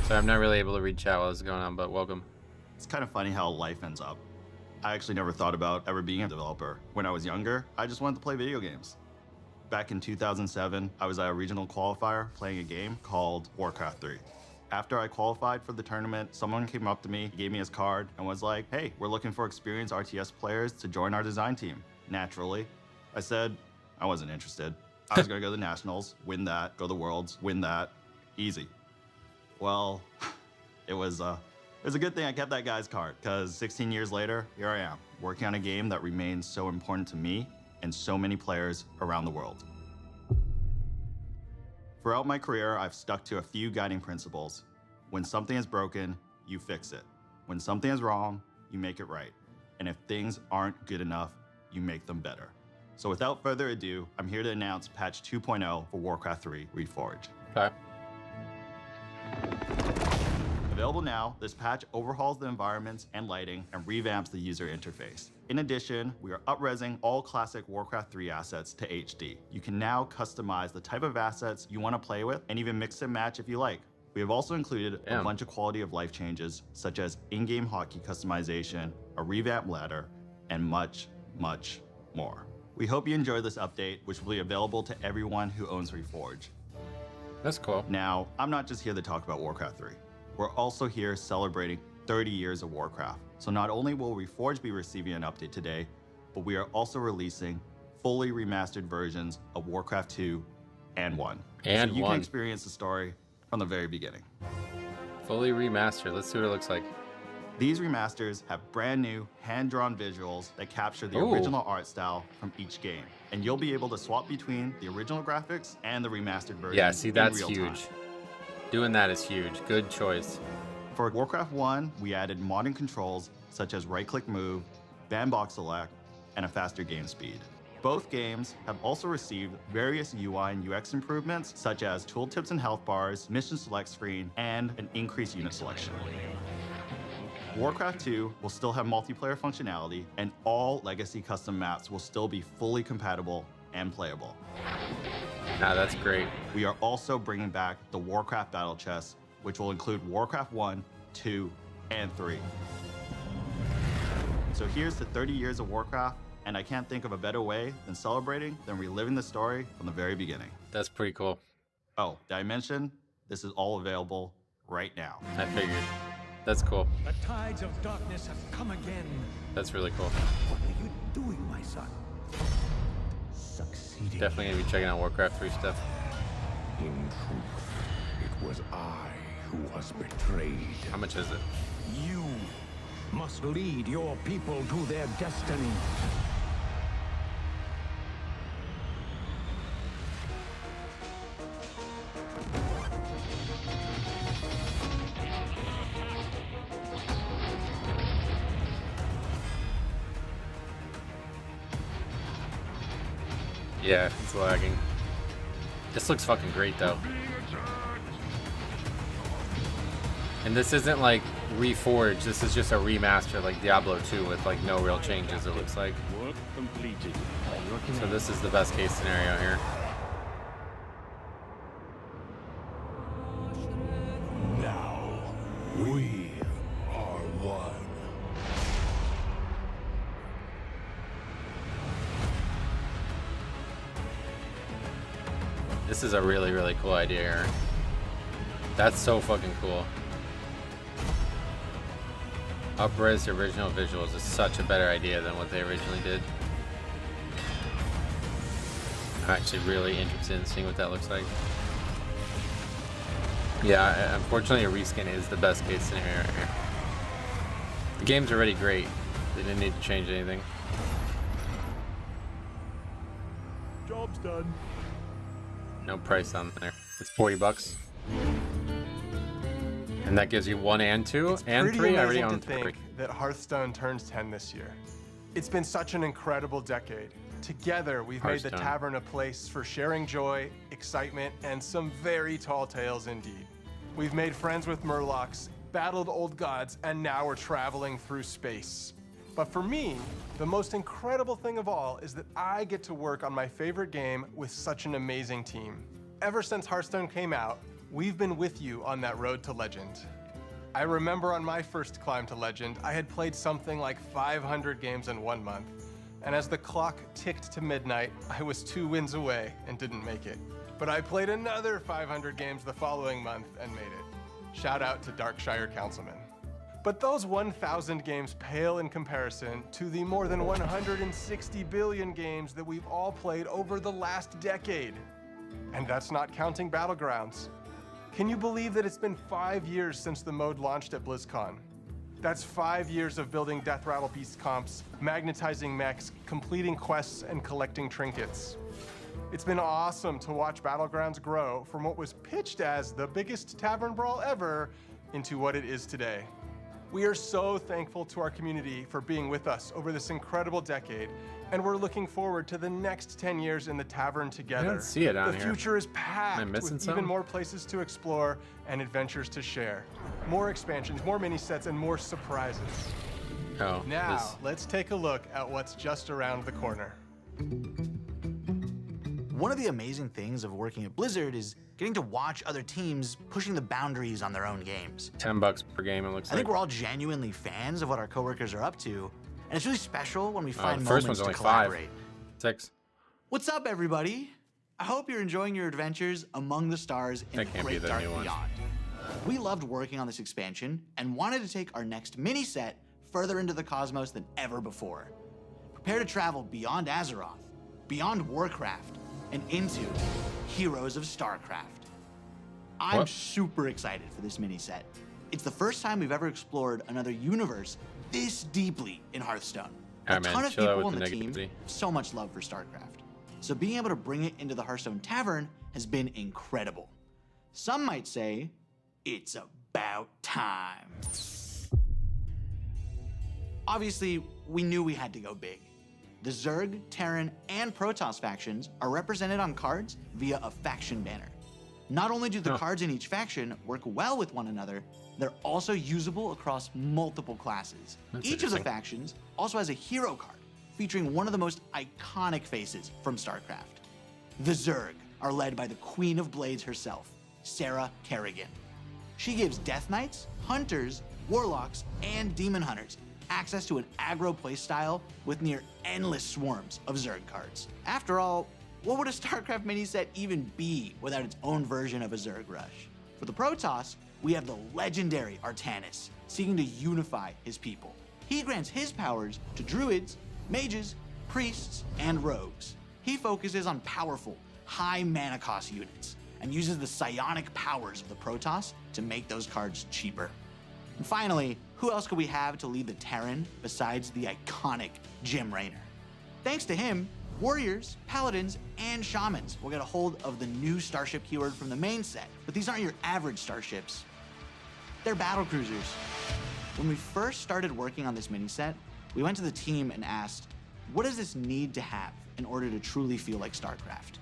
So I'm not really able to read chat while this is going on, but welcome. It's kind of funny how life ends up. I actually never thought about ever being a developer. When I was younger, I just wanted to play video games. Back in 2007, I was at a regional qualifier playing a game called Warcraft 3. After I qualified for the tournament, someone came up to me, gave me his card, and was like, hey, we're looking for experienced RTS players to join our design team. Naturally, I said I wasn't interested. I was gonna go to the Nationals, win that, go to the Worlds, win that, easy. Well, it was a good thing I kept that guy's card, because 16 years later, here I am, working on a game that remains so important to me and so many players around the world. Throughout my career, I've stuck to a few guiding principles. When something is broken, you fix it. When something is wrong, you make it right. And if things aren't good enough, you make them better. So without further ado, I'm here to announce patch 2.0 for Warcraft 3 Reforge. Okay. Available now, this patch overhauls the environments and lighting and revamps the user interface. In addition, we are up-resing all classic Warcraft 3 assets to HD. You can now customize the type of assets you want to play with and even mix and match if you like. We have also included a bunch of quality of life changes, such as in-game hotkey customization, a revamped ladder, and much, much more. We hope you enjoy this update, which will be available to everyone who owns Reforge. That's cool. Now, I'm not just here to talk about Warcraft 3. We're also here celebrating 30 years of Warcraft. So not only will Reforge be receiving an update today, but we are also releasing fully remastered versions of Warcraft 2 and 1. And so you 1. can experience the story from the very beginning. Fully remastered. Let's see what it looks like. These remasters have brand new hand-drawn visuals that capture the Ooh. original art style from each game. And you'll be able to swap between the original graphics and the remastered version. Yeah, see, that's in real huge. time. Doing that is huge. Good choice. For Warcraft 1, we added modern controls such as right-click move, bandbox select, and a faster game speed. Both games have also received various UI and UX improvements such as tooltips and health bars, mission select screen, and an increased unit selection. Warcraft 2 will still have multiplayer functionality, and all legacy custom maps will still be fully compatible and playable. Nah, that's great. We are also bringing back the Warcraft Battle Chest, which will include Warcraft 1, 2, and 3. So here's to 30 years of Warcraft, and I can't think of a better way than celebrating than reliving the story from the very beginning. That's pretty cool. Oh, did I mention this is all available right now? I figured. That's cool. The tides of darkness have come again. That's really cool. What are you doing, my son? Succeeding. Definitely gonna be checking out Warcraft 3 stuff. In truth, it was I who was betrayed. How much is it? You must lead your people to their destiny. Yeah, it's lagging. This looks fucking great though. And this isn't like reforged, this is just a remaster like Diablo 2 with like no real changes, it looks like. Work completed. So this is the best case scenario here. Now, we are one. This is a really, really cool idea here. That's so fucking cool. Up-res the original visuals is such a better idea than what they originally did. I'm actually really interested in seeing what that looks like. Yeah, unfortunately a reskin is the best case scenario right here. The game's already great. They didn't need to change anything. Job's done. No price on there. It's $40. And that gives you 1 and 2 and 3. I already own 3. Think that Hearthstone turns 10 this year. It's been such an incredible decade. Together, we've made the tavern a place for sharing joy, excitement, and some very tall tales indeed. We've made friends with Murlocs, battled old gods, and now we're traveling through space. But for me, the most incredible thing of all is that I get to work on my favorite game with such an amazing team. Ever since Hearthstone came out, we've been with you on that road to legend. I remember on my first climb to legend, I had played something like 500 games in 1 month. And as the clock ticked to midnight, I was 2 wins away and didn't make it. But I played another 500 games the following month and made it. Shout out to Darkshire Councilman. But those 1,000 games pale in comparison to the more than 160 billion games that we've all played over the last decade. And that's not counting Battlegrounds. Can you believe that it's been 5 years since the mode launched at BlizzCon? That's 5 years of building Death Rattle Beast comps, magnetizing mechs, completing quests, and collecting trinkets. It's been awesome to watch Battlegrounds grow from what was pitched as the biggest tavern brawl ever into what it is today. We are so thankful to our community for being with us over this incredible decade, and we're looking forward to the next 10 years in the tavern together. I don't see it down The here. future is packed Am I missing with something? even more places to explore and adventures to share. More expansions, more mini sets, and more surprises. Oh, Now, let's take a look at what's just around the corner. One of the amazing things of working at Blizzard is getting to watch other teams pushing the boundaries on their own games. $10 per game, it looks I like. think we're all genuinely fans of what our coworkers are up to, and it's really special when we find the first moments one's to only $5. collaborate. 6. What's up, everybody? I hope you're enjoying your adventures among the stars in That the can't be Great the Dark new one. Beyond. We loved working on this expansion and wanted to take our next mini set further into the cosmos than ever before. Prepare to travel beyond Azeroth, beyond Warcraft, and into Heroes of Starcraft. I'm super excited for this mini set. It's the first time we've ever explored another universe this deeply in Hearthstone. A ton of people on the team have so much love for StarCraft. So being able to bring it into the Hearthstone Tavern has been incredible. Some might say, it's about time. Obviously, we knew we had to go big. The Zerg, Terran, and Protoss factions are represented on cards via a faction banner. Not only do the cards in each faction work well with one another, they're also usable across multiple classes. Each of the factions also has a hero card featuring one of the most iconic faces from StarCraft. The Zerg are led by the Queen of Blades herself, Sarah Kerrigan. She gives Death Knights, Hunters, Warlocks, and Demon Hunters access to an aggro playstyle with near endless swarms of Zerg cards. After all, what would a StarCraft mini set even be without its own version of a Zerg rush? For the Protoss, we have the legendary Artanis, seeking to unify his people. He grants his powers to druids, mages, priests, and rogues. He focuses on powerful, high mana cost units, and uses the psionic powers of the Protoss to make those cards cheaper. And finally, who else could we have to lead the Terran besides the iconic Jim Raynor? Thanks to him, warriors, paladins, and shamans will get a hold of the new starship keyword from the main set, but these aren't your average starships. They're battle cruisers. When we first started working on this mini set, we went to the team and asked, what does this need to have in order to truly feel like StarCraft?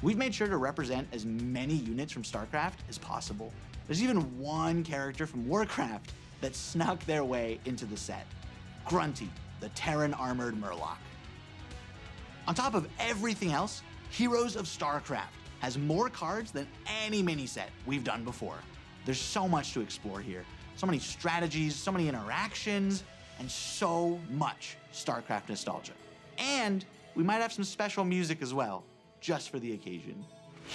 We've made sure to represent as many units from StarCraft as possible. There's even one character from Warcraft that snuck their way into the set. Grunty, the Terran armored Murloc. On top of everything else, Heroes of Starcraft has more cards than any mini set we've done before. There's so much to explore here. So many strategies, so many interactions, and so much StarCraft nostalgia. And we might have some special music as well, just for the occasion.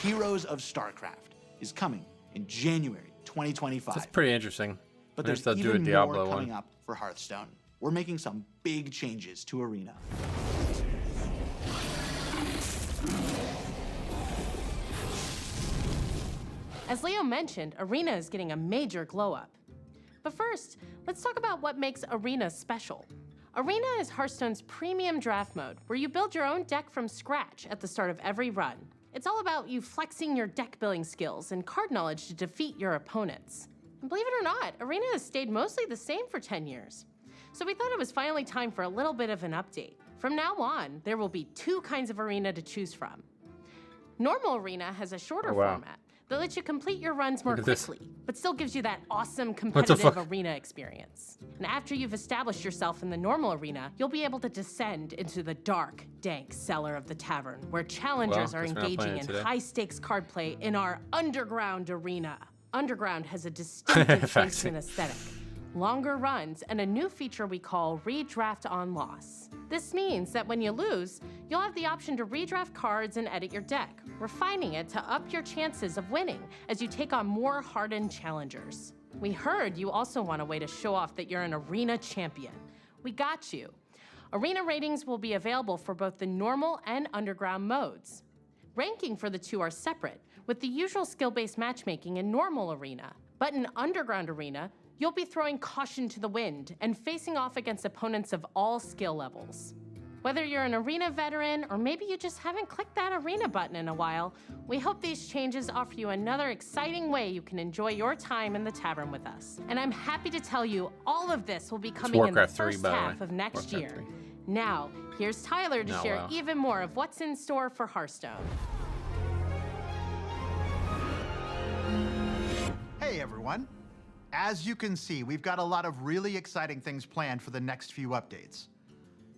Heroes of Starcraft is coming in January 2025. That's pretty interesting. But there's even more coming up for Hearthstone. We're making some big changes to Arena. As Leo mentioned, Arena is getting a major glow up. But first, let's talk about what makes Arena special. Arena is Hearthstone's premium draft mode, where you build your own deck from scratch at the start of every run. It's all about you flexing your deck building skills and card knowledge to defeat your opponents. And believe it or not, Arena has stayed mostly the same for 10 years. So we thought it was finally time for a little bit of an update. From now on, there will be 2 kinds of Arena to choose from. Normal Arena has a shorter format that lets you complete your runs more quickly, but still gives you that awesome competitive arena experience. And after you've established yourself in the normal arena, you'll be able to descend into the dark, dank cellar of the tavern, where challengers are engaging in high-stakes card play in our underground arena. Underground has a distinctive face and aesthetic, longer runs, and a new feature we call redraft on loss. This means that when you lose, you'll have the option to redraft cards and edit your deck, refining it to up your chances of winning as you take on more hardened challengers. We heard you also want a way to show off that you're an arena champion. We got you. Arena ratings will be available for both the normal and underground modes. Ranking for the 2 are separate, with the usual skill-based matchmaking in normal arena. But in underground arena, you'll be throwing caution to the wind and facing off against opponents of all skill levels. Whether you're an arena veteran or maybe you just haven't clicked that arena button in a while, we hope these changes offer you another exciting way you can enjoy your time in the tavern with us. And I'm happy to tell you all of this will be coming in the first half of next year. Now, here's Tyler to share even more of what's in store for Hearthstone. Hey everyone. As you can see, we've got a lot of really exciting things planned for the next few updates.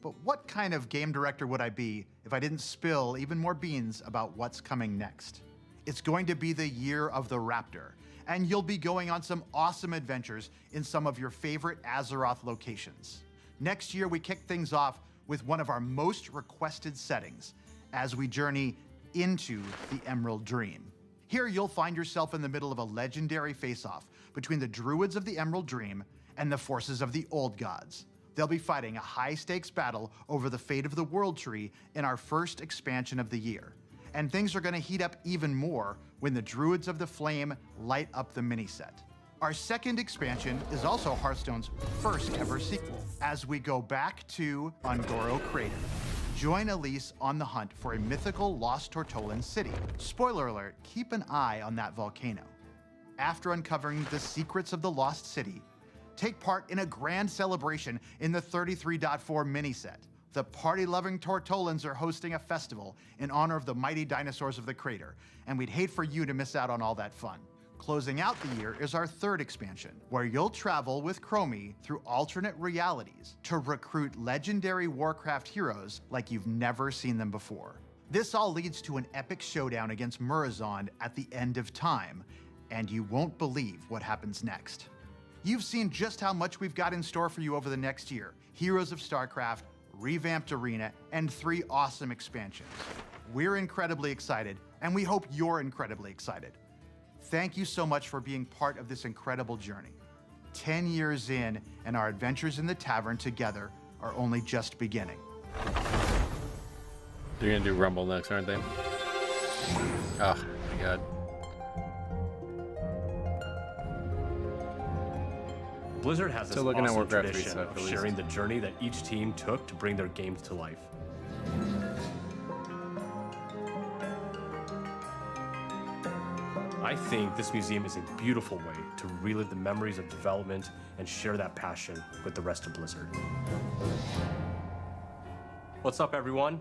But what kind of game director would I be if I didn't spill even more beans about what's coming next? It's going to be the year of the Raptor, and you'll be going on some awesome adventures in some of your favorite Azeroth locations. Next year, we kick things off with one of our most requested settings as we journey into the Emerald Dream. Here you'll find yourself in the middle of a legendary face-off between the Druids of the Emerald Dream and the forces of the Old Gods. They'll be fighting a high-stakes battle over the fate of the World Tree in our first expansion of the year. And things are gonna heat up even more when the Druids of the Flame light up the mini-set. Our second expansion is also Hearthstone's first ever sequel, as we go back to Ungoro Crater. Join Elise on the hunt for a mythical lost Tortolan city. Spoiler alert, keep an eye on that volcano. After uncovering the secrets of the lost city, take part in a grand celebration in the 33.4 mini-set. The party-loving Tortolans are hosting a festival in honor of the mighty dinosaurs of the crater, and we'd hate for you to miss out on all that fun. Closing out the year is our third expansion, where you'll travel with Chromie through alternate realities to recruit legendary Warcraft heroes like you've never seen them before. This all leads to an epic showdown against Murazond at the end of time, and you won't believe what happens next. You've seen just how much we've got in store for you over the next year. Heroes of Starcraft, revamped arena, and 3 awesome expansions. We're incredibly excited, and we hope you're incredibly excited. Thank you so much for being part of this incredible journey. 10 years in, and our adventures in the tavern together are only just beginning. They're gonna do Rumble next, aren't they? Oh my god. Blizzard has this Still looking at awesome Warcraft tradition 30th, of sharing the journey that each team took to bring their games to life. I think this museum is a beautiful way to relive the memories of development and share that passion with the rest of Blizzard. What's up, everyone?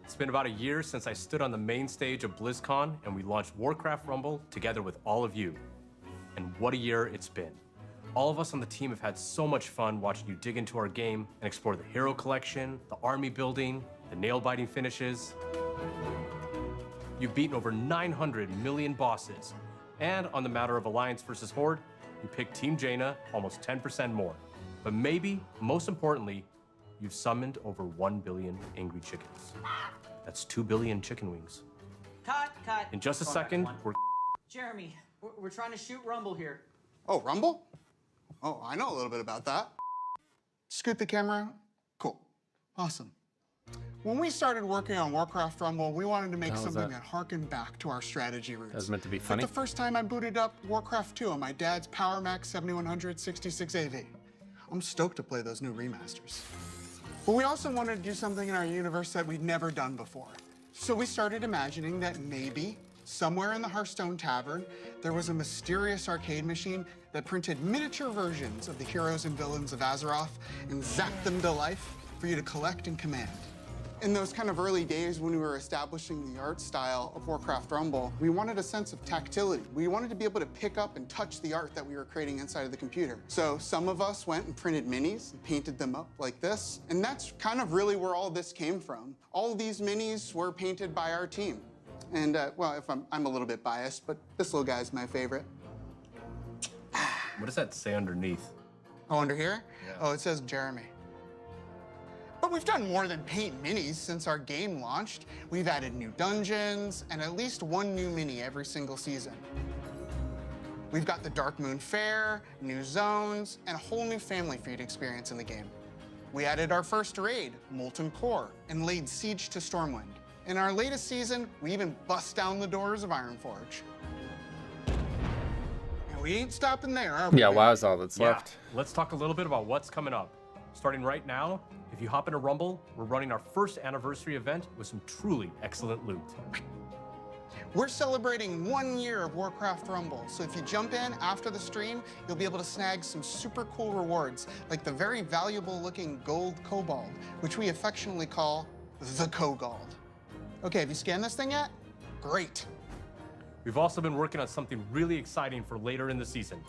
It's been about a year since I stood on the main stage of BlizzCon and we launched Warcraft Rumble together with all of you. And what a year it's been. All of us on the team have had so much fun watching you dig into our game and explore the hero collection, the army building, the nail-biting finishes. You've beaten over 900 million bosses. And on the matter of Alliance versus Horde, you picked Team Jaina almost 10% more. But maybe, most importantly, you've summoned over 1 billion angry chickens. That's 2 billion chicken wings. Cut. In just a second, we're... Jeremy, we're trying to shoot Rumble here. Oh, Rumble? Oh, I know a little bit about that. Scoot the camera. Cool. Awesome. When we started working on Warcraft Rumble, we wanted to make something that harkened back to our strategy roots. That was meant to be funny. Like the first time I booted up Warcraft 2 on my dad's Power Max 7100 66 AV. I'm stoked to play those new remasters. But we also wanted to do something in our universe that we'd never done before. So we started imagining that maybe, somewhere in the Hearthstone Tavern, there was a mysterious arcade machine that printed miniature versions of the heroes and villains of Azeroth and zapped them to life for you to collect and command. In those kind of early days when we were establishing the art style of Warcraft Rumble, we wanted a sense of tactility. We wanted to be able to pick up and touch the art that we were creating inside of the computer. So some of us went and printed minis and painted them up like this. And that's kind of really where all this came from. All of these minis were painted by our team. And well, if I'm a little bit biased, but this little guy's my favorite. What does that say underneath? Oh, under here? Yeah. Oh, it says Jeremy. But we've done more than paint minis since our game launched. We've added new dungeons and at least 1 new mini every single season. We've got the Dark Moon Fair, new zones, and a whole new family for you to experience in the game. We added our first raid, Molten Core, and laid siege to Stormwind. In our latest season, we even bust down the doors of Ironforge. And we ain't stopping there, are we? Yeah, wow, is all that's left. Let's talk a little bit about what's coming up. Starting right now, if you hop into Rumble, we're running our first anniversary event with some truly excellent loot. We're celebrating 1 year of Warcraft Rumble, so if you jump in after the stream, you'll be able to snag some super cool rewards, like the very valuable looking gold kobold, which we affectionately call the Kogold. Okay, have you scanned this thing yet? Great. We've also been working on something really exciting for later in the season.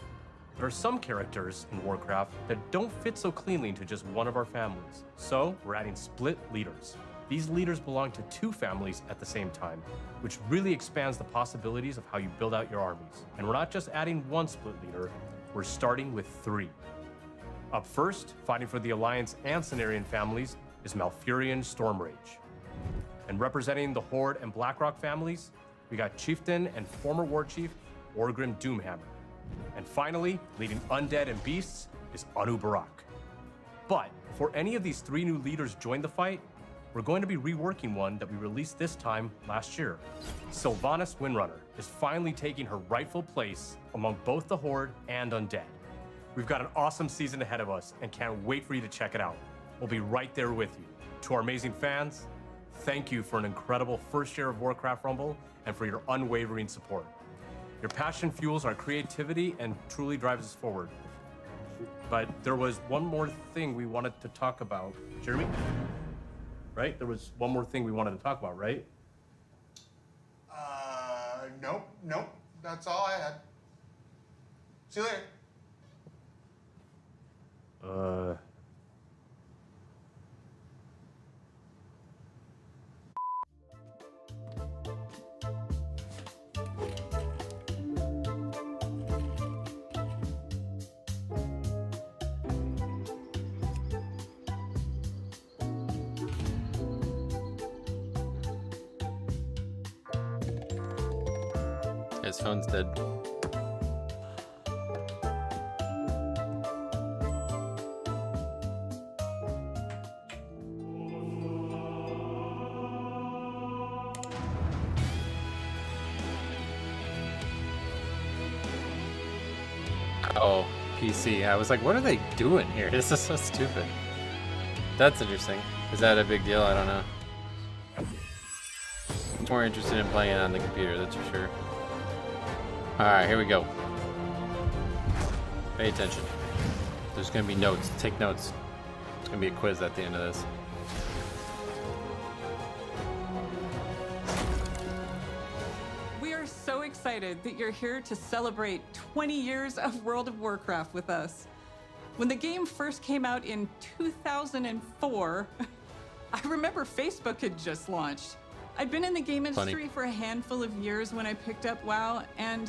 There are some characters in Warcraft that don't fit so cleanly into just one of our families. So we're adding split leaders. These leaders belong to 2 families at the same time, which really expands the possibilities of how you build out your armies. And we're not just adding 1 split leader, we're starting with 3. Up first, fighting for the Alliance and Cenarian families, is Malfurion Stormrage. And representing the Horde and Blackrock families, we got Chieftain and former War Chief Orgrim Doomhammer. And finally, leading Undead and Beasts is Anu Barak. But before any of these 3 new leaders join the fight, we're going to be reworking one that we released this time last year. Sylvanas Windrunner is finally taking her rightful place among both the Horde and Undead. We've got an awesome season ahead of us and can't wait for you to check it out. We'll be right there with you. To our amazing fans, thank you for an incredible first year of Warcraft Rumble and for your unwavering support. Your passion fuels our creativity and truly drives us forward. But there was one more thing we wanted to talk about. Jeremy? Right? There was one more thing we wanted to talk about, right? Nope. That's all I had. See you later. His phone's dead. Oh, PC. I was like, what are they doing here? This is so stupid. That's interesting. Is that a big deal? I don't know. I'm more interested in playing it on the computer, that's for sure. Alright, here we go. Pay attention. There's gonna be notes. Take notes. It's gonna be a quiz at the end of this. We are so excited that you're here to celebrate 20 years of World of Warcraft with us. When the game first came out in 2004, I remember Facebook had just launched. I'd been in the game industry for a handful of years when I picked up WoW, and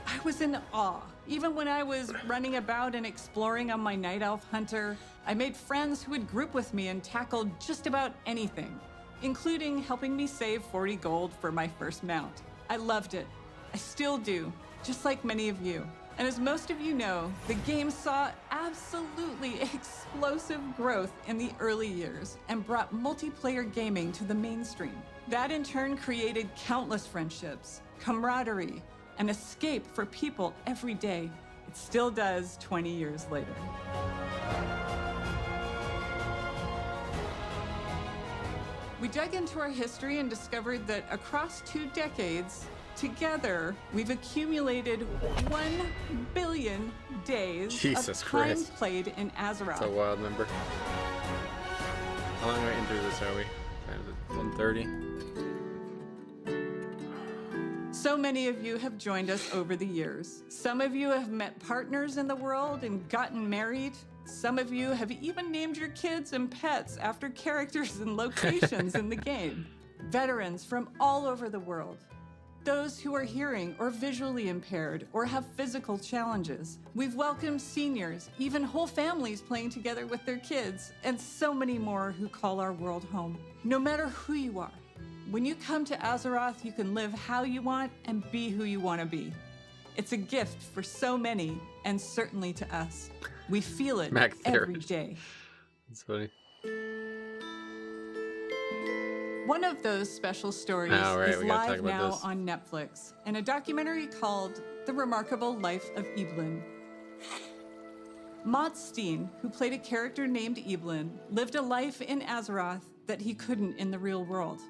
I was in awe. Even when I was running about and exploring on my Night Elf Hunter, I made friends who would group with me and tackle just about anything, including helping me save 40 gold for my first mount. I loved it. I still do, just like many of you. And as most of you know, the game saw absolutely explosive growth in the early years and brought multiplayer gaming to the mainstream. That in turn created countless friendships, camaraderie, and escape for people every day. It still does 20 years later. We dug into our history and discovered that across 2 decades, together, we've accumulated 1 billion days of time played in Azeroth. That's a wild number. How long into this are we? Time is it 1:30? So many of you have joined us over the years. Some of you have met partners in the world and gotten married. Some of you have even named your kids and pets after characters and locations in the game. Veterans from all over the world. Those who are hearing or visually impaired or have physical challenges. We've welcomed seniors, even whole families playing together with their kids, and so many more who call our world home. No matter who you are, when you come to Azeroth, you can live how you want and be who you want to be. It's a gift for so many, and certainly to us. We feel it every day. That's funny. One of those special stories is live now on Netflix, in a documentary called The Remarkable Life of Evelyn. Mott Steen, who played a character named Evelyn, lived a life in Azeroth that he couldn't in the real world.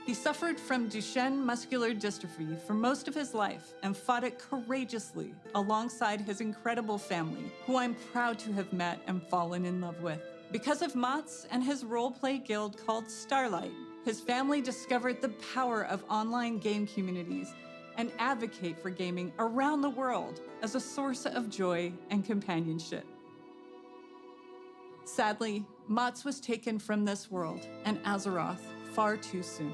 He suffered from Duchenne muscular dystrophy for most of his life and fought it courageously alongside his incredible family, who I'm proud to have met and fallen in love with. Because of Mott's and his role-play guild called Starlight, his family discovered the power of online game communities and advocate for gaming around the world as a source of joy and companionship. Sadly, Mott's was taken from this world and Azeroth far too soon.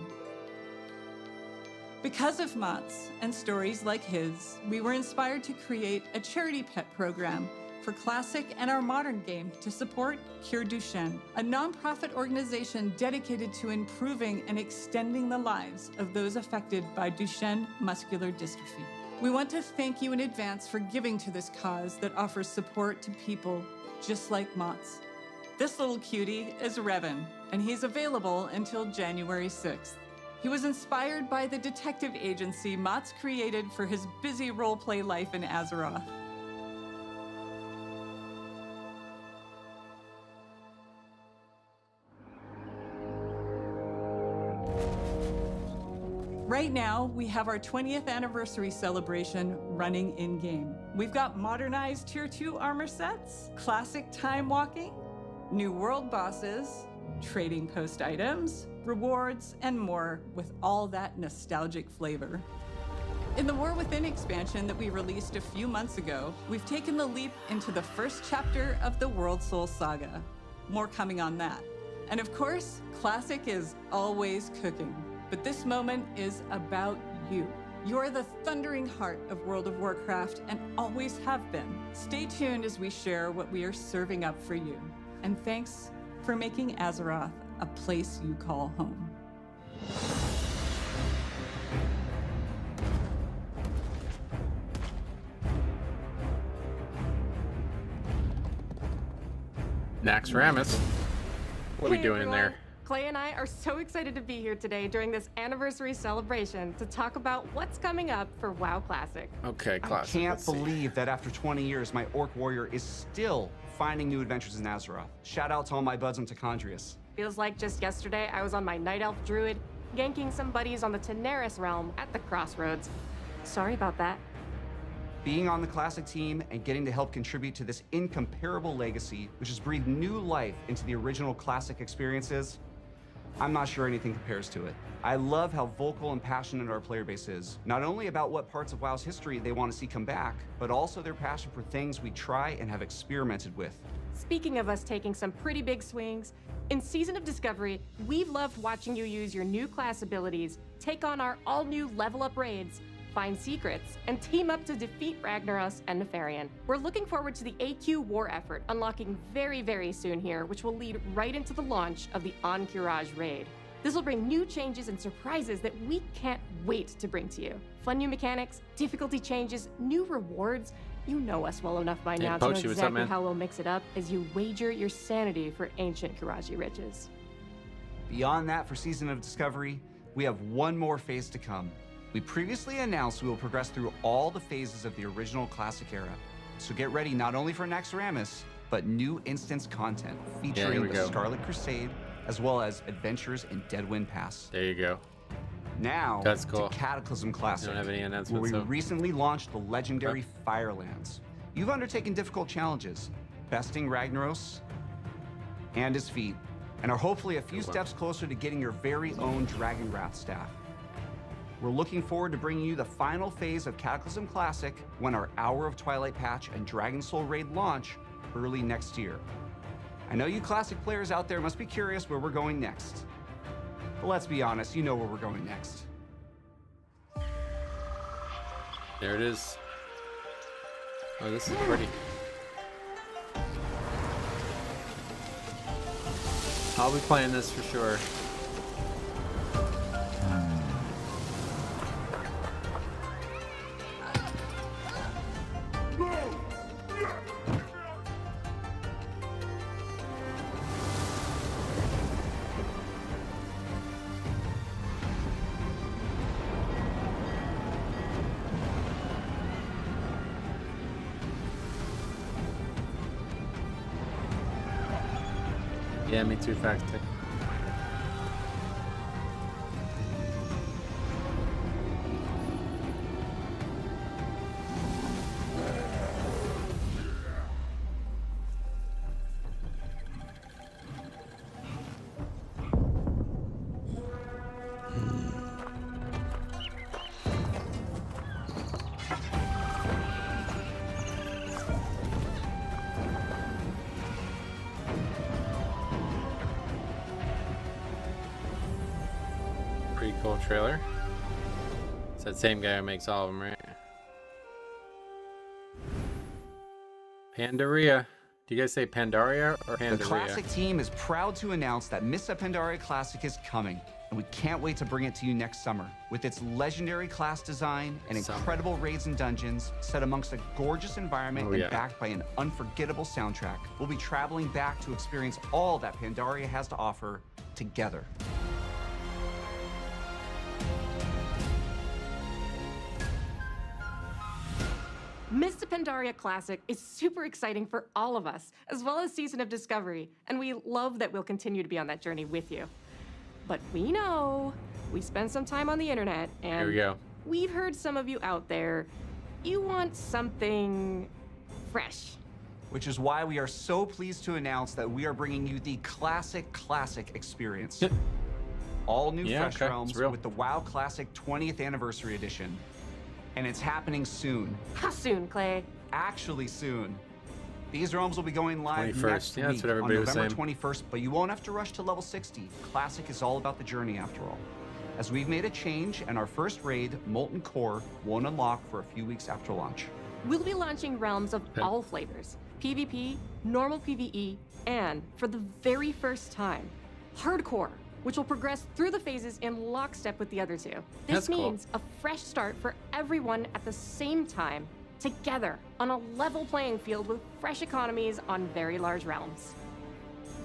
Because of Mott's and stories like his, we were inspired to create a charity pet program for Classic and our modern game to support Cure Duchenne, a nonprofit organization dedicated to improving and extending the lives of those affected by Duchenne muscular dystrophy. We want to thank you in advance for giving to this cause that offers support to people just like Mott's. This little cutie is Revan, and he's available until January 6th. He was inspired by the detective agency Mott's created for his busy roleplay life in Azeroth. Right now, we have our 20th anniversary celebration running in-game. We've got modernized Tier 2 armor sets, classic time walking, new world bosses, trading post items, rewards, and more with all that nostalgic flavor. In the War Within expansion that we released a few months ago, we've taken the leap into the first chapter of the World Soul Saga. More coming on that. And of course, Classic is always cooking. But this moment is about you. You're the thundering heart of World of Warcraft and always have been. Stay tuned as we share what we are serving up for you. And thanks for making Azeroth a place you call home. Naxxramas. What are we doing in there? Clay and I are so excited to be here today during this anniversary celebration to talk about what's coming up for WoW Classic. Okay, Classic. I can't believe that after 20 years, my Orc Warrior is still finding new adventures in Azeroth. Shout out to all my buds in Tacondrius. Feels like just yesterday I was on my Night Elf Druid, ganking some buddies on the Teneris realm at the Crossroads. Sorry about that. Being on the Classic team and getting to help contribute to this incomparable legacy, which has breathed new life into the original Classic experiences, I'm not sure anything compares to it. I love how vocal and passionate our player base is, not only about what parts of WoW's history they want to see come back, but also their passion for things we try and have experimented with. Speaking of us taking some pretty big swings, in Season of Discovery, we've loved watching you use your new class abilities, take on our all-new level-up raids, find secrets, and team up to defeat Ragnaros and Nefarian. We're looking forward to the AQ war effort unlocking very, very soon here, which will lead right into the launch of the Encourage raid. This will bring new changes and surprises that we can't wait to bring to you. Fun new mechanics, difficulty changes, new rewards. You know us well enough by now to know exactly how we'll mix it up as you wager your sanity for ancient Kiraji riches. Beyond that, for Season of Discovery, we have one more phase to come. We previously announced we will progress through all the phases of the original Classic era. So get ready not only for Naxxramas, but new instance content featuring the Scarlet Crusade, as well as adventures in Deadwind Pass. There you go. Now, that's cool. To Cataclysm Classic, don't have any announcements, where we recently launched the legendary Firelands. You've undertaken difficult challenges, besting Ragnaros and his feet, and are hopefully a few steps closer to getting your very own Dragon Wrath staff. We're looking forward to bringing you the final phase of Cataclysm Classic when our Hour of Twilight patch and Dragon Soul raid launch early next year. I know you Classic players out there must be curious where we're going next. But let's be honest, you know where we're going next. There it is. Oh, this is pretty. I'll be playing this for sure. Yeah, me too, fact check. Pretty cool trailer. It's that same guy who makes all of them, right? Pandaria. Do you guys say Pandaria or Pandaria? The Classic team is proud to announce that Mr. Pandaria Classic is coming, and we can't wait to bring it to you next summer. With its legendary class design and incredible raids and dungeons, set amongst a gorgeous environment and backed by an unforgettable soundtrack, we'll be traveling back to experience all that Pandaria has to offer together. Mr. Pandaria Classic is super exciting for all of us, as well as Season of Discovery, and we love that we'll continue to be on that journey with you. But we know, we spend some time on the internet, and here we go. We've heard some of you out there, you want something fresh. Which is why we are so pleased to announce that we are bringing you the Classic experience. All new Fresh Realms with the WoW Classic 20th Anniversary Edition. And it's happening soon. How soon, Clay? Actually soon. These realms will be going live 21st. next week That's what everybody on was November saying. 21st, but you won't have to rush to level 60. Classic is all about the journey after all. As we've made a change, and our first raid, Molten Core, won't unlock for a few weeks after launch. We'll be launching realms of all flavors. PvP, normal PvE, and for the very first time, Hardcore, which will progress through the phases in lockstep with the other two. This means a fresh start for everyone at the same time, together, on a level playing field with fresh economies on very large realms.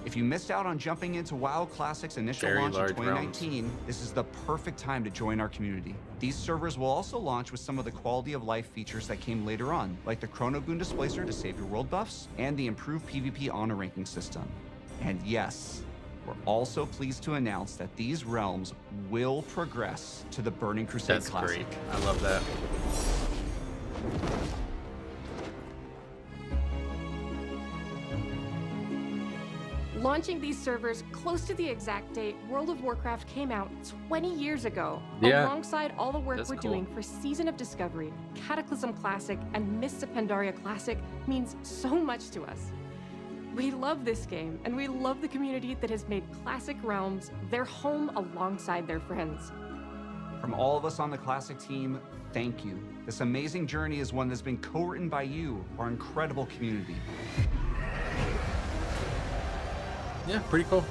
If you missed out on jumping into WoW Classic's initial launch in 2019, this is the perfect time to join our community. These servers will also launch with some of the quality of life features that came later on, like the Chrono Boon Displacer to save your world buffs, and the improved PvP honor ranking system. And yes, we're also pleased to announce that these realms will progress to the Burning Crusade Classic. Great. I love that. Launching these servers close to the exact date World of Warcraft came out 20 years ago, alongside all the work we're doing for Season of Discovery, Cataclysm Classic, and Mists of Pandaria Classic means so much to us. We love this game, and we love the community that has made Classic Realms their home alongside their friends. From all of us on the Classic team, thank you. This amazing journey is one that's been co-written by you, our incredible community. Yeah, pretty cool.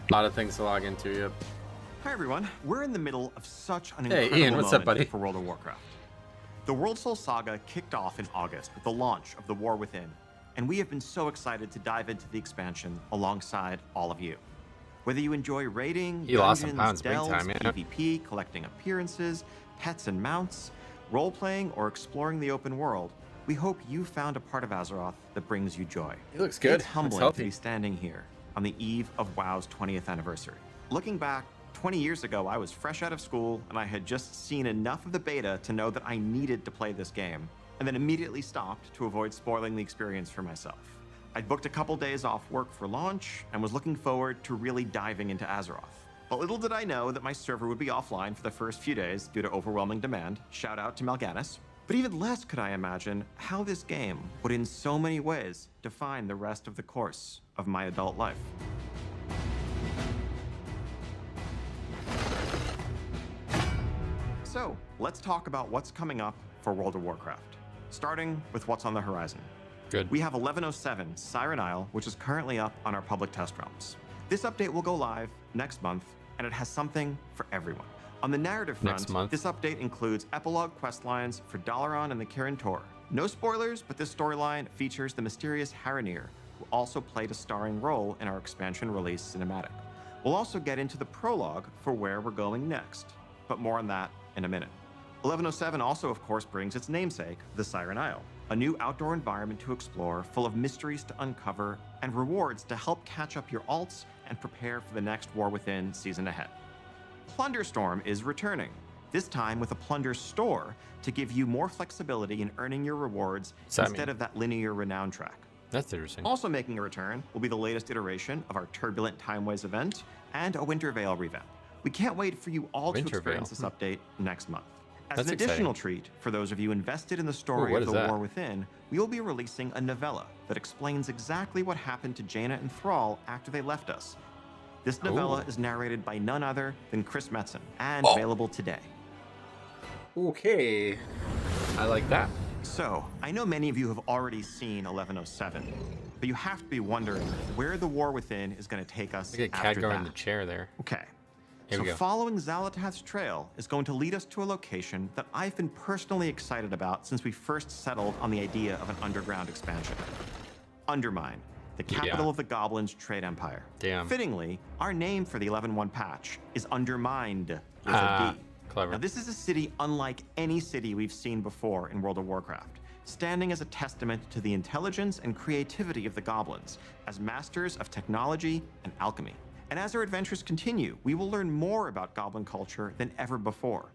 A lot of things to log into, yep. Hi everyone, we're in the middle of such an Hey, incredible Ian, what's up, moment buddy? for World of Warcraft. The World Soul Saga kicked off in August with the launch of The War Within, and we have been so excited to dive into the expansion alongside all of you. Whether you enjoy raiding, He lost some dungeons, pounds big delves, time, yeah. PvP, collecting appearances, pets and mounts, role-playing, or exploring the open world, we hope you found a part of Azeroth that brings you joy. He looks good. It's humbling Looks to healthy. be standing here on the eve of WoW's 20th anniversary. Looking back, 20 years ago, I was fresh out of school, and I had just seen enough of the beta to know that I needed to play this game, and then immediately stopped to avoid spoiling the experience for myself. I'd booked a couple days off work for launch, and was looking forward to really diving into Azeroth. But little did I know that my server would be offline for the first few days due to overwhelming demand. Shout out to Mal'Ganis. But even less could I imagine how this game would in so many ways define the rest of the course of my adult life. So, let's talk about what's coming up for World of Warcraft, starting with what's on the horizon. Good. We have 1107 Siren Isle, which is currently up on our public test realms. This update will go live next month, and it has something for everyone. On the narrative Next front, month. this update includes epilogue quest lines for Dalaran and the Kirin Tor. No spoilers, but this storyline features the mysterious Haranir, who also played a starring role in our expansion release cinematic. We'll also get into the prologue for where we're going next, but more on that in a minute. 1107 also, of course, brings its namesake, the Siren Isle, a new outdoor environment to explore, full of mysteries to uncover, and rewards to help catch up your alts and prepare for the next War Within season ahead. Plunderstorm is returning, this time with a plunder store to give you more flexibility in earning your rewards instead of that linear renown track. That's interesting. Also making a return will be the latest iteration of our Turbulent Timeways event and a Winter Veil revamp. We can't wait for you all to Winter experience Veil. this update next month. As That's an additional exciting. treat for those of you invested in the story Ooh, what of is the that? War Within, we will be releasing a novella that explains exactly what happened to Jaina and Thrall after they left us. This novella Ooh. is narrated by none other than Chris Metzen and Oh. available today. Okay. I like that. So, I know many of you have already seen 1107, but you have to be wondering where the War Within is going to take us Look at after Khadgar that. in the chair there. Okay. Here So we go. following Xal'atath's trail is going to lead us to a location that I've been personally excited about since we first settled on the idea of an underground expansion. Undermine, the capital of the Goblins' trade empire. Damn. Fittingly, our name for the 11.1 patch is Undermined with a D. Clever. Now, this is a city unlike any city we've seen before in World of Warcraft, standing as a testament to the intelligence and creativity of the Goblins as masters of technology and alchemy. And as our adventures continue, we will learn more about Goblin culture than ever before.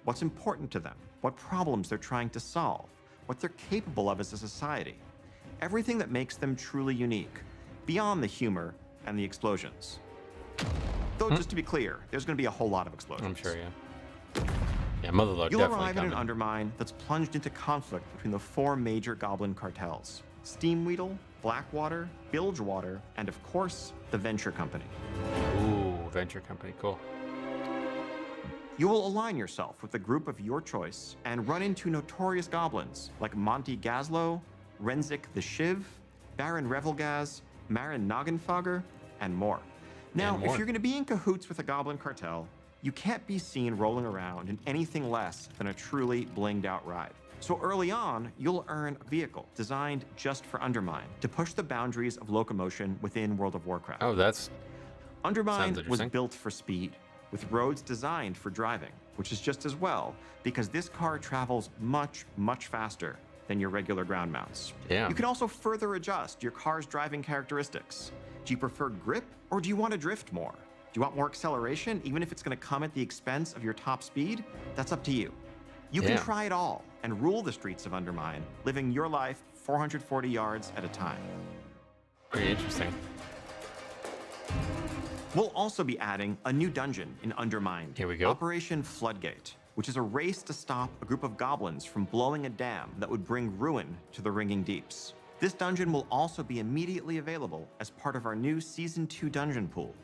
What's important to them, what problems they're trying to solve, what they're capable of as a society. Everything that makes them truly unique, beyond the humor and the explosions. Though, just to be clear, there's going to be a whole lot of explosions. I'm sure, yeah. Yeah, Motherlode You'll definitely arrive at coming. an Undermine that's plunged into conflict between the 4 major Goblin cartels: Steamweedle, Blackwater, Bilgewater, and of course, the Venture Company. Ooh, Venture Company, cool. You will align yourself with a group of your choice and run into notorious goblins like Monty Gazlo, Renzik the Shiv, Baron Revelgaz, Marin Noggenfogger, and more. Now, if you're going to be in cahoots with a Goblin cartel, you can't be seen rolling around in anything less than a truly blinged out ride. So early on, you'll earn a vehicle designed just for Undermine to push the boundaries of locomotion within World of Warcraft. Oh, that's... Undermine sounds was interesting. built for speed, with roads designed for driving, which is just as well, because this car travels much, much faster than your regular ground mounts. Damn. You can also further adjust your car's driving characteristics. Do you prefer grip, or do you want to drift more? Do you want more acceleration, even if it's going to come at the expense of your top speed? That's up to you. You can Damn. try it all and rule the streets of Undermine, living your life 440 yards at a time. Very interesting. We'll also be adding a new dungeon in Undermine. Here we go. Operation Floodgate, which is a race to stop a group of goblins from blowing a dam that would bring ruin to the Ringing Deeps. This dungeon will also be immediately available as part of our new Season 2 dungeon pool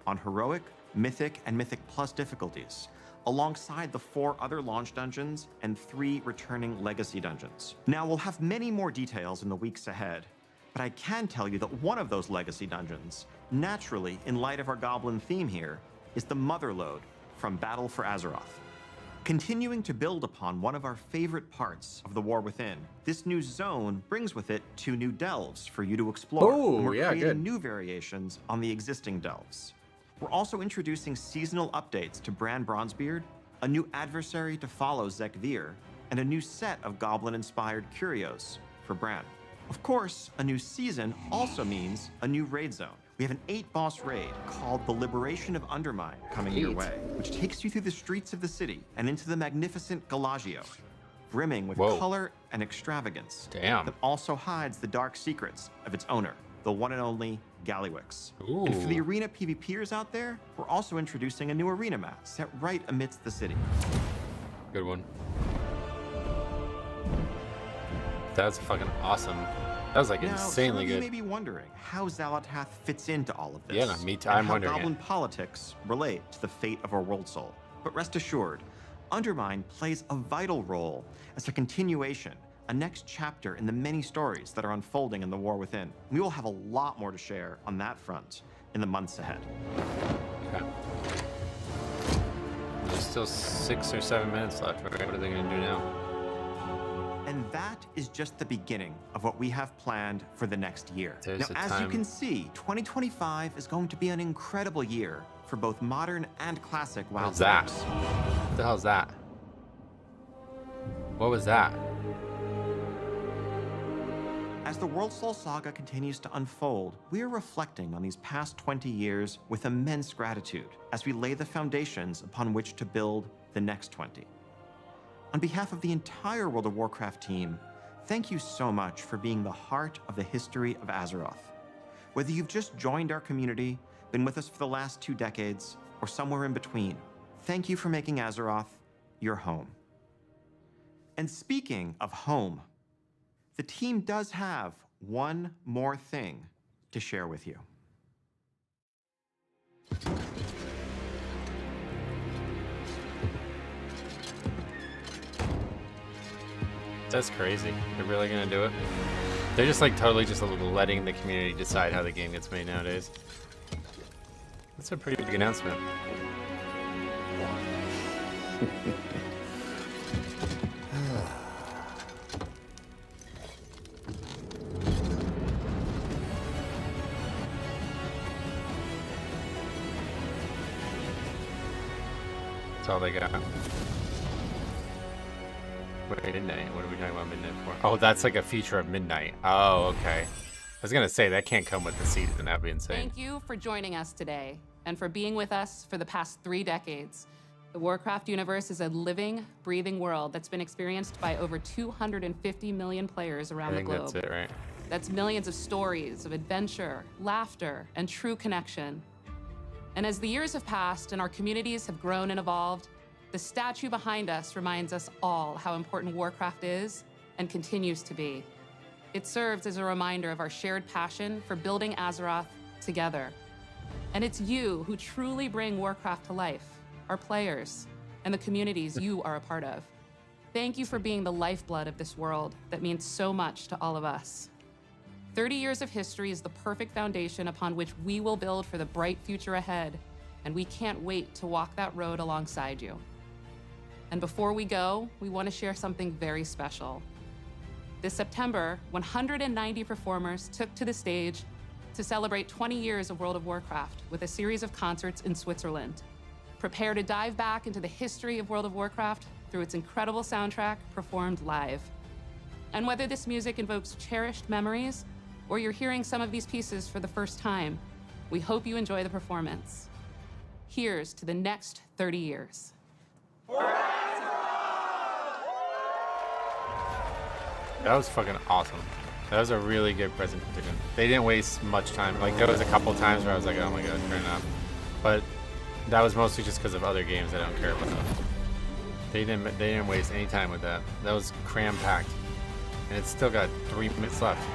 on Heroic, Mythic, and Mythic Plus difficulties, alongside the 4 other launch dungeons and 3 returning legacy dungeons. Now, we'll have many more details in the weeks ahead, but I can tell you that one of those legacy dungeons, naturally, in light of our goblin theme here, is the Motherlode from Battle for Azeroth. Continuing to build upon one of our favorite parts of the War Within, this new zone brings with it 2 new delves for you to explore. Oh, and we're yeah, creating good. new variations on the existing delves. We're also introducing seasonal updates to Bran Bronzebeard, a new adversary to follow Zek Veer, and a new set of goblin-inspired curios for Bran. Of course, a new season also means a new raid zone. We have an 8-boss raid called the Liberation of Undermine coming your 8? way, which takes you through the streets of the city and into the magnificent Galagio, brimming with Whoa. color and extravagance. Damn. That also hides the dark secrets of its owner, the one and only Gallywix. Ooh. And for the arena PvPers out there, we're also introducing a new arena map set right amidst the city. Good one. That's fucking awesome. That was like Now, insanely some of you good. may be wondering how Xal'atath fits into all of this. Yeah, no, me too. and I'm how wondering it. Goblin politics relate to the fate of our world soul. But rest assured, Undermine plays a vital role as a continuation, a next chapter in the many stories that are unfolding in the War Within. We will have a lot more to share on that front in the months ahead. Okay. There's still 6 or 7 minutes left, right? What are they gonna do now? And that is just the beginning of what we have planned for the next year. There's now, a as you time- can see, 2025 is going to be an incredible year for both modern and classic WoW What's that? players. What the hell is that? What was that? As the World Soul Saga continues to unfold, we are reflecting on these past 20 years with immense gratitude as we lay the foundations upon which to build the next 20. On behalf of the entire World of Warcraft team, thank you so much for being the heart of the history of Azeroth. Whether you've just joined our community, been with us for the last 2 decades, or somewhere in between, thank you for making Azeroth your home. And speaking of home, the team does have one more thing to share with you. That's crazy. They're really gonna do it? They're just like totally just letting the community decide how the game gets made nowadays. That's a pretty big announcement. That's all they got. Wait, midnight? What are we talking about midnight for? Oh, that's like a feature of midnight. Oh, okay. I was gonna say, that can't come with the season. That'd be insane. Thank you for joining us today, and for being with us for the past 3 decades. The Warcraft universe is a living, breathing world that's been experienced by over 250 million players around the globe. That's it, right? That's millions of stories of adventure, laughter, and true connection. And as the years have passed and our communities have grown and evolved, the statue behind us reminds us all how important Warcraft is and continues to be. It serves as a reminder of our shared passion for building Azeroth together. And it's you who truly bring Warcraft to life, our players, and the communities you are a part of. Thank you for being the lifeblood of this world that means so much to all of us. 30 years of history is the perfect foundation upon which we will build for the bright future ahead, and we can't wait to walk that road alongside you. And before we go, we want to share something very special. This September, 190 performers took to the stage to celebrate 20 years of World of Warcraft with a series of concerts in Switzerland. Prepare to dive back into the history of World of Warcraft through its incredible soundtrack performed live. And whether this music invokes cherished memories or you're hearing some of these pieces for the first time, we hope you enjoy the performance. Here's to the next 30 years. That was fucking awesome. That was a really good presentation. They didn't waste much time. Like, there was a couple times where I was like, oh my god, turn it up. But that was mostly just because of other games I don't care about. They didn't waste any time with that. That was cram-packed. And it's still got 3 minutes left.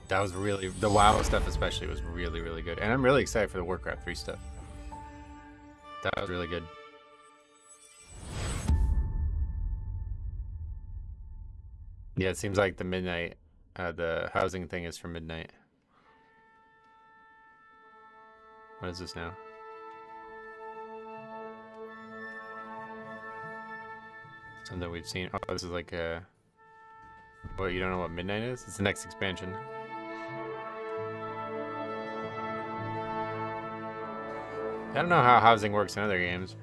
That was really, the WoW stuff especially was really, really good. And I'm really excited for the Warcraft 3 stuff. That was really good. Yeah, it seems like the midnight, the housing thing is for midnight. What is this now? Something we've seen. Oh, this is like a... What, you don't know what midnight is? It's the next expansion. I don't know how housing works in other games.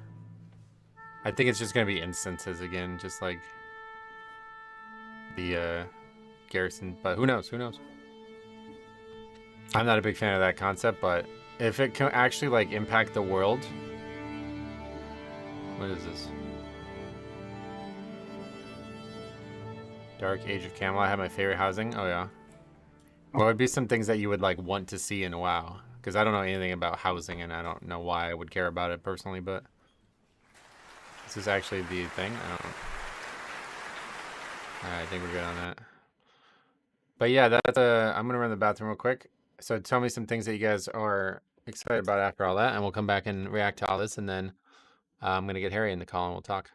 I think it's just going to be instances again, just like the garrison, but who knows? Who knows? I'm not a big fan of that concept, but if it can actually like impact the world. What is this? Dark Age of Camelot. I have my favorite housing. Oh yeah. What would be some things that you would like want to see in WoW? Because I don't know anything about housing, and I don't know why I would care about it personally. But this is actually the thing. I think we're good on that. But yeah, that's I'm gonna run to the bathroom real quick. So tell me some things that you guys are excited about after all that, and we'll come back and react to all this, and then I'm gonna get Harry in the call and we'll talk.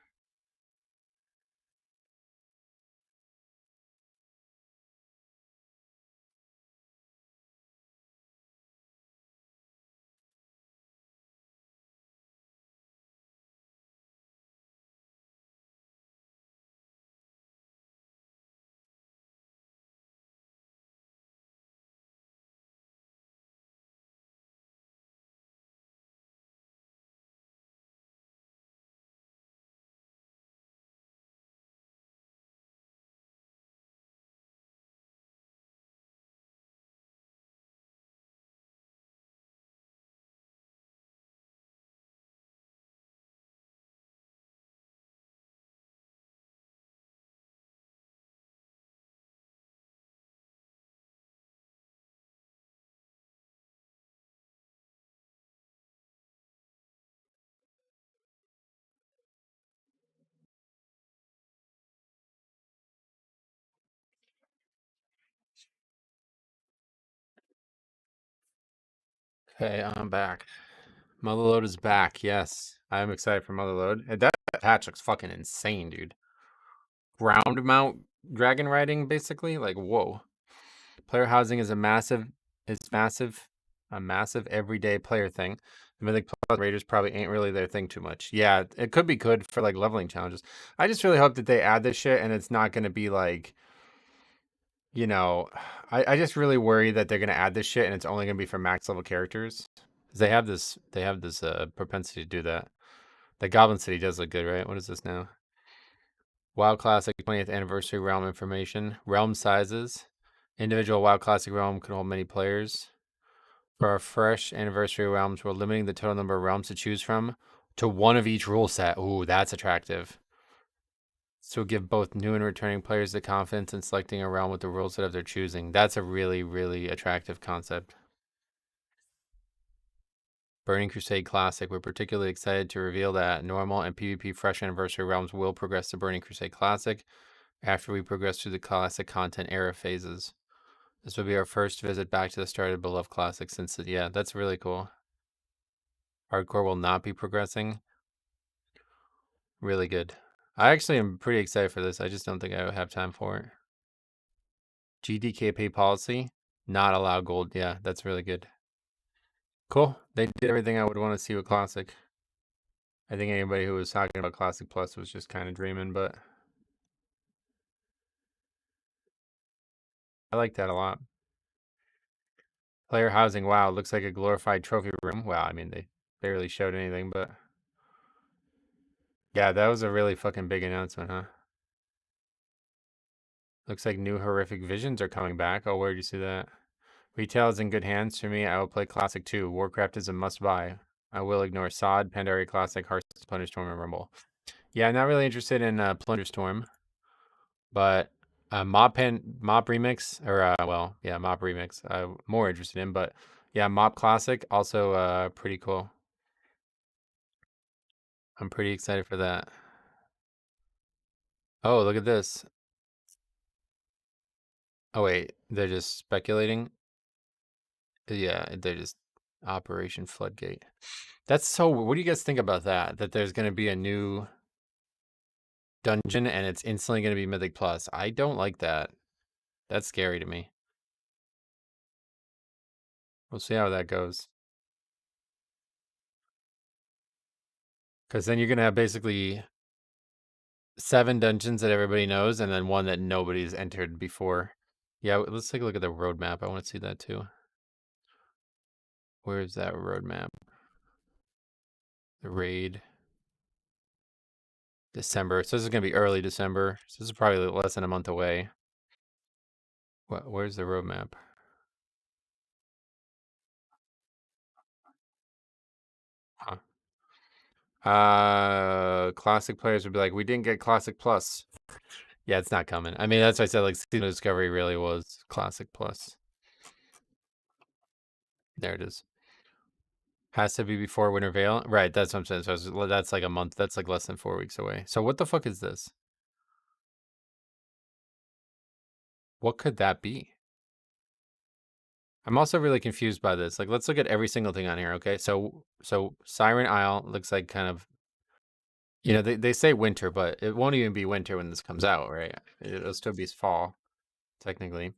Okay, I'm back. Motherload is back. Yes, I'm excited for Motherload. And that patch looks fucking insane, dude. ground mount dragon riding, basically. Like, whoa. Player housing is a massive everyday player thing. The Mythic Plus Raiders probably ain't really their thing too much. Yeah, it could be good for like leveling challenges. I just really hope that they add this shit and it's not going to be like, you know, I just really worry that they're going to add this shit and it's only going to be for max level characters. They have this propensity to do that. The Goblin City does look good, right? What is this now? WoW Classic 20th Anniversary Realm information. Realm sizes. Individual WoW Classic realm could hold many players. For our fresh anniversary realms, we're limiting the total number of realms to choose from to one of each rule set. Ooh, that's attractive. So give both new and returning players the confidence in selecting a realm with the rule set of their choosing. That's a really, really attractive concept. Burning Crusade Classic. We're particularly excited to reveal that normal and PvP fresh anniversary realms will progress to Burning Crusade Classic after we progress through the Classic content era phases. This will be our first visit back to the start of Beloved Classic since, yeah, that's really cool. Hardcore will not be progressing. Really good. I actually am pretty excited for this. I just don't think I would have time for it. GDKP policy, not allow gold. Yeah, that's really good. Cool. They did everything I would want to see with Classic. I think anybody who was talking about Classic Plus was just kind of dreaming, but I like that a lot. Player housing. Wow, looks like a glorified trophy room. Wow, I mean, they barely showed anything, but yeah, that was a really fucking big announcement, huh? Looks like new horrific visions are coming back. Oh, where did you see that? Retail is in good hands. For me, I will play Classic 2. Warcraft is a must-buy. I will ignore Sod, Pandaria Classic, Hearthstone, Plunderstorm, and Rumble. Yeah, I'm not really interested in Plunderstorm, but Mob Remix, or well, yeah, Mob Remix. I'm more interested in, but yeah, Mob Classic also pretty cool. I'm pretty excited for that. Oh, look at this. Oh wait, they're just speculating. Yeah, they're just Operation Floodgate. That's so. What do you guys think about that? That there's going to be a new dungeon and it's instantly going to be Mythic Plus. I don't like that. That's scary to me. We'll see how that goes. Because then you're going to have basically 7 dungeons that everybody knows and then one that nobody's entered before. Yeah, let's take a look at the roadmap. I want to see that too. Where is that roadmap? The raid. December. So this is going to be early December. So this is probably less than a month away. Where's the roadmap? Huh. Classic players would be like, we didn't get Classic Plus. Yeah, it's not coming. I mean, that's why I said, like, Season of Discovery really was Classic Plus. There it is. Has to be before Winter Veil. Right, that's what I'm saying. So that's like a month. That's like less than 4 weeks away. So what the fuck is this? What could that be? I'm also really confused by this. Like, let's look at every single thing on here, okay? So Siren Isle looks like kind of, you know, they say winter, but it won't even be winter when this comes out, right? It'll still be fall, technically.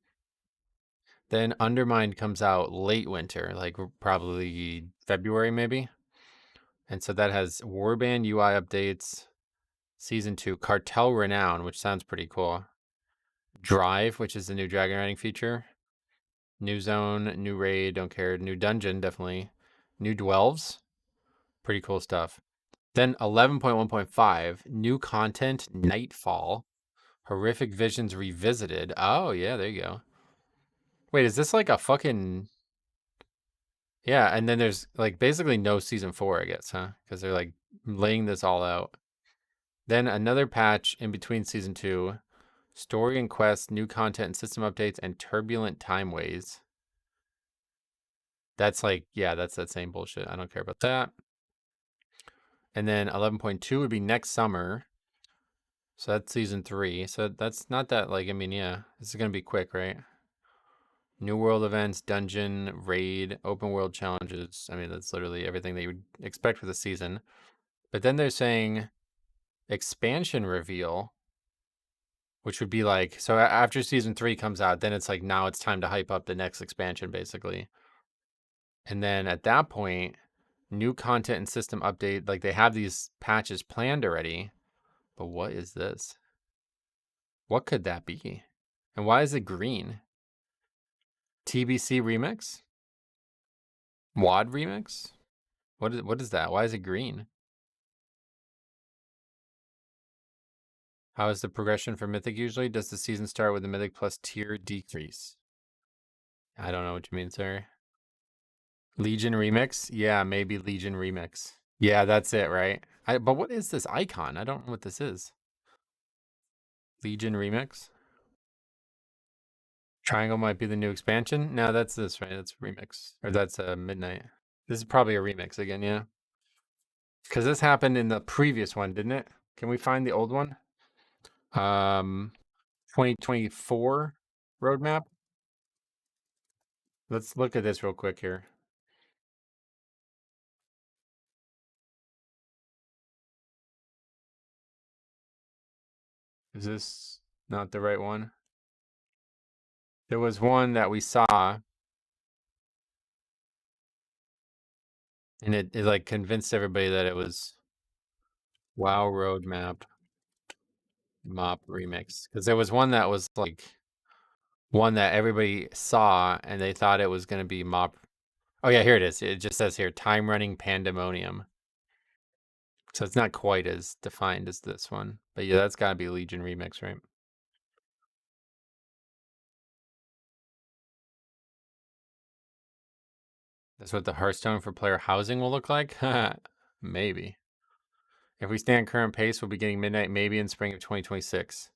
Then Undermine comes out late winter, like probably February maybe. And so that has Warband UI updates, Season 2, Cartel Renown, which sounds pretty cool. Drive, which is the new dragon riding feature. New zone, new raid, don't care. New dungeon, definitely. New dwells, pretty cool stuff. Then 11.1.5, new content, Nightfall. Horrific Visions Revisited. Oh, yeah, there you go. Wait, is this like a fucking... Yeah, and then there's like basically no Season 4, I guess, huh? Because they're like laying this all out. Then another patch in between Season 2. Story and quests, new content and system updates, and turbulent timeways. That's like, yeah, that's that same bullshit. I don't care about that. And then 11.2 would be next summer. So that's Season 3. So that's not that, like, I mean, yeah, this is going to be quick, right? New world events, dungeon, raid, open world challenges. I mean, that's literally everything that you would expect for the season. But then they're saying expansion reveal. which would be like, so after season 3 comes out, then it's like, now it's time to hype up the next expansion, basically. And then at that point, new content and system update, like they have these patches planned already. But what is this? What could that be? And why is it green? TBC remix? WAD remix? What is that? Why is it green? How is the progression for Mythic usually? Does the season start with the Mythic plus tier decrease? I don't know what you mean, sir. Legion remix? Yeah, maybe Legion remix. Yeah, that's it, right? But what is this icon? I don't know what this is. Legion remix? Triangle might be the new expansion. No, that's this, right? That's remix. Or that's Midnight. This is probably a remix again, yeah. Because this happened in the previous one, didn't it? Can we find the old one? 2024 roadmap. Let's look at this real quick here. Is this not the right one? There was one that we saw. And it like convinced everybody that it was WoW roadmap mop remix. Because there was one that was like one that everybody saw and they thought it was going to be mop. Oh yeah, here it is. It just says here, time running pandemonium. So it's not quite as defined as this one. But yeah, that's got to be Legion remix, right? That's what the Hearthstone for player housing will look like? Maybe. If we stay on current pace, we'll be getting Midnight maybe in spring of 2026.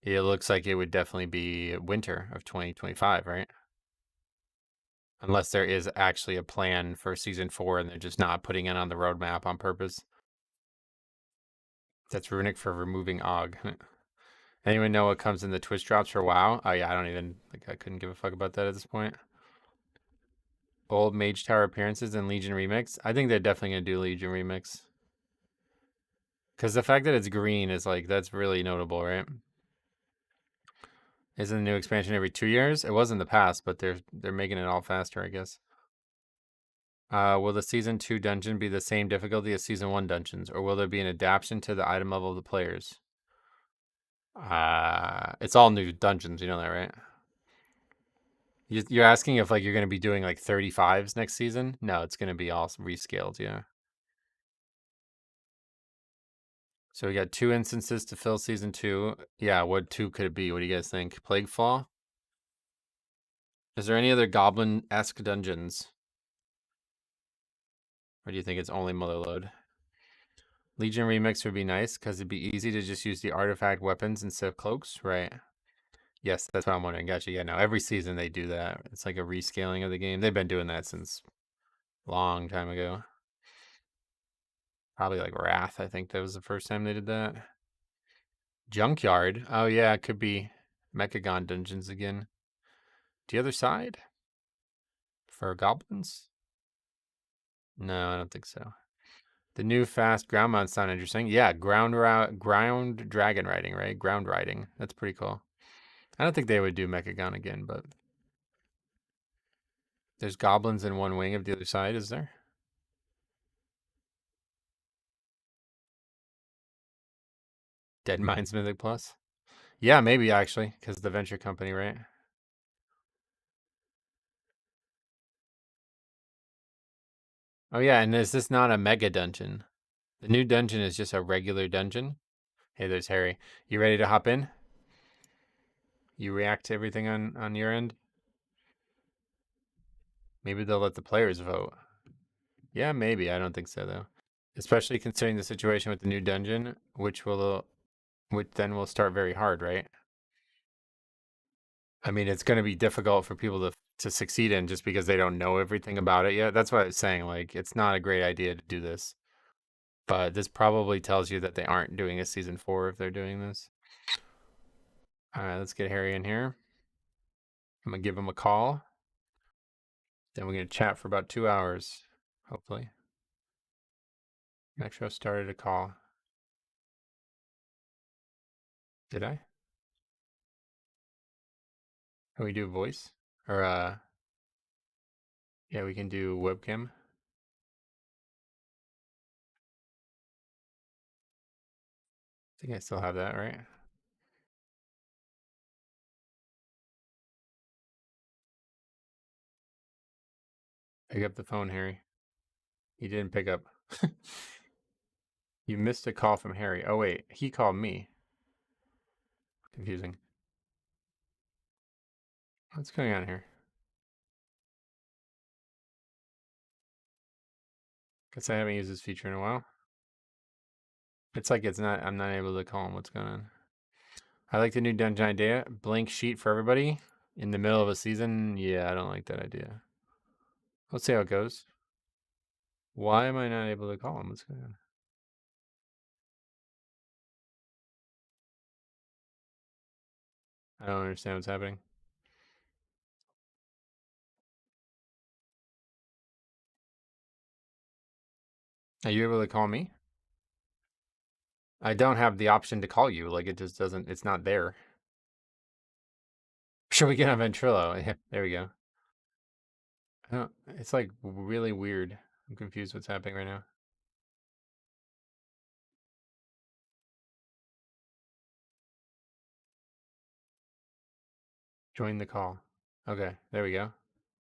It looks like it would definitely be winter of 2025, right? Unless there is actually a plan for season 4 and they're just not putting it on the roadmap on purpose. That's runic for removing Og. Anyone know what comes in the Twitch drops for WoW? Oh yeah, I don't even, like, I couldn't give a fuck about that at this point. Old Mage Tower appearances and Legion remix. I think they're definitely going to do Legion remix. Because the fact that it's green is like, that's really notable, right? Isn't the new expansion every 2 years? It was in the past, but they're making it all faster, I guess. Will the season 2 dungeon be the same difficulty as season 1 dungeons, or will there be an adaptation to the item level of the players? It's all new dungeons, you know that, right? You're asking if like you're going to be doing like 35s next season? No, it's going to be all rescaled, yeah. So we got 2 instances to fill season 2. Yeah, what 2 could it be? What do you guys think? Plaguefall? Is there any other goblin-esque dungeons? Or do you think it's only Motherlode? Legion remix would be nice because it'd be easy to just use the artifact weapons instead of cloaks, right? Yes, that's what I'm wondering. Gotcha. Yeah, no, every season they do that. It's like a rescaling of the game. They've been doing that since a long time ago. Probably like Wrath, I think that was the first time they did that. Junkyard. Oh yeah, it could be Mechagon dungeons again. The other side? For goblins? No, I don't think so. The new fast ground mount sound interesting. Yeah, ground dragon riding, right? Ground riding. That's pretty cool. I don't think they would do Mechagon again, but there's goblins in one wing of the other side, is there? Dead Minds Mythic Plus? Yeah, maybe actually, because the venture company, right? Oh yeah, and is this not a mega dungeon? The new dungeon is just a regular dungeon. Hey, there's Harry. You ready to hop in? You react to everything on your end? Maybe they'll let the players vote. Yeah, maybe. I don't think so, though. Especially considering the situation with the new dungeon, which then will start very hard, right? I mean, it's going to be difficult for people to succeed in just because they don't know everything about it yet. That's what I was saying. Like, it's not a great idea to do this. But this probably tells you that they aren't doing a season 4 if they're doing this. All right, let's get Harry in here. I'm going to give him a call. Then we're going to chat for about 2 hours, hopefully. Make sure I started a call. Did I? Can we do voice? Or, yeah, we can do webcam. I think I still have that, right? Pick up the phone, Harry. He didn't pick up. You missed a call from Harry. Oh, wait. He called me. Confusing. What's going on here? Guess I haven't used this feature in a while. It's like I'm not able to call him. What's going on? I like the new dungeon idea. Blank sheet for everybody in the middle of a season. Yeah, I don't like that idea. Let's see how it goes. Why am I not able to call him? What's going on? I don't understand what's happening. Are you able to call me? I don't have the option to call you. Like, it just doesn't, it's not there. Should we get on Ventrilo? Yeah, there we go. It's like really weird. I'm confused what's happening right now. Join the call. Okay, there we go.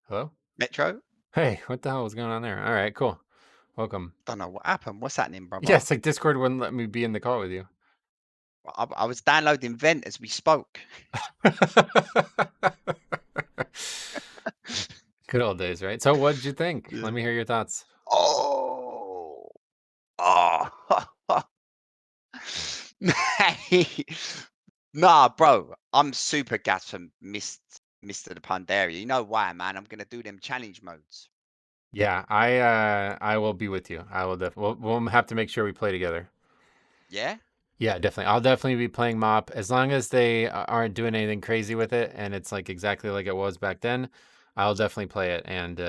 Hello? Metro? Hey, what the hell was going on there? All right, cool. Welcome. Don't know what happened. What's happening, brother? Yeah, it's like Discord wouldn't let me be in the call with you. I was downloading Vent as we spoke. Good old days, right? So what did you think? Yeah. Let me hear your thoughts. Nah, bro. I'm super gassed from Mr. the Pandaria. You know why, man? I'm gonna do them challenge modes. Yeah, I will be with you. I will definitely. We'll have to make sure we play together. Yeah. Yeah, definitely. I'll definitely be playing MOP as long as they aren't doing anything crazy with it and it's like exactly like it was back then. I'll definitely play it and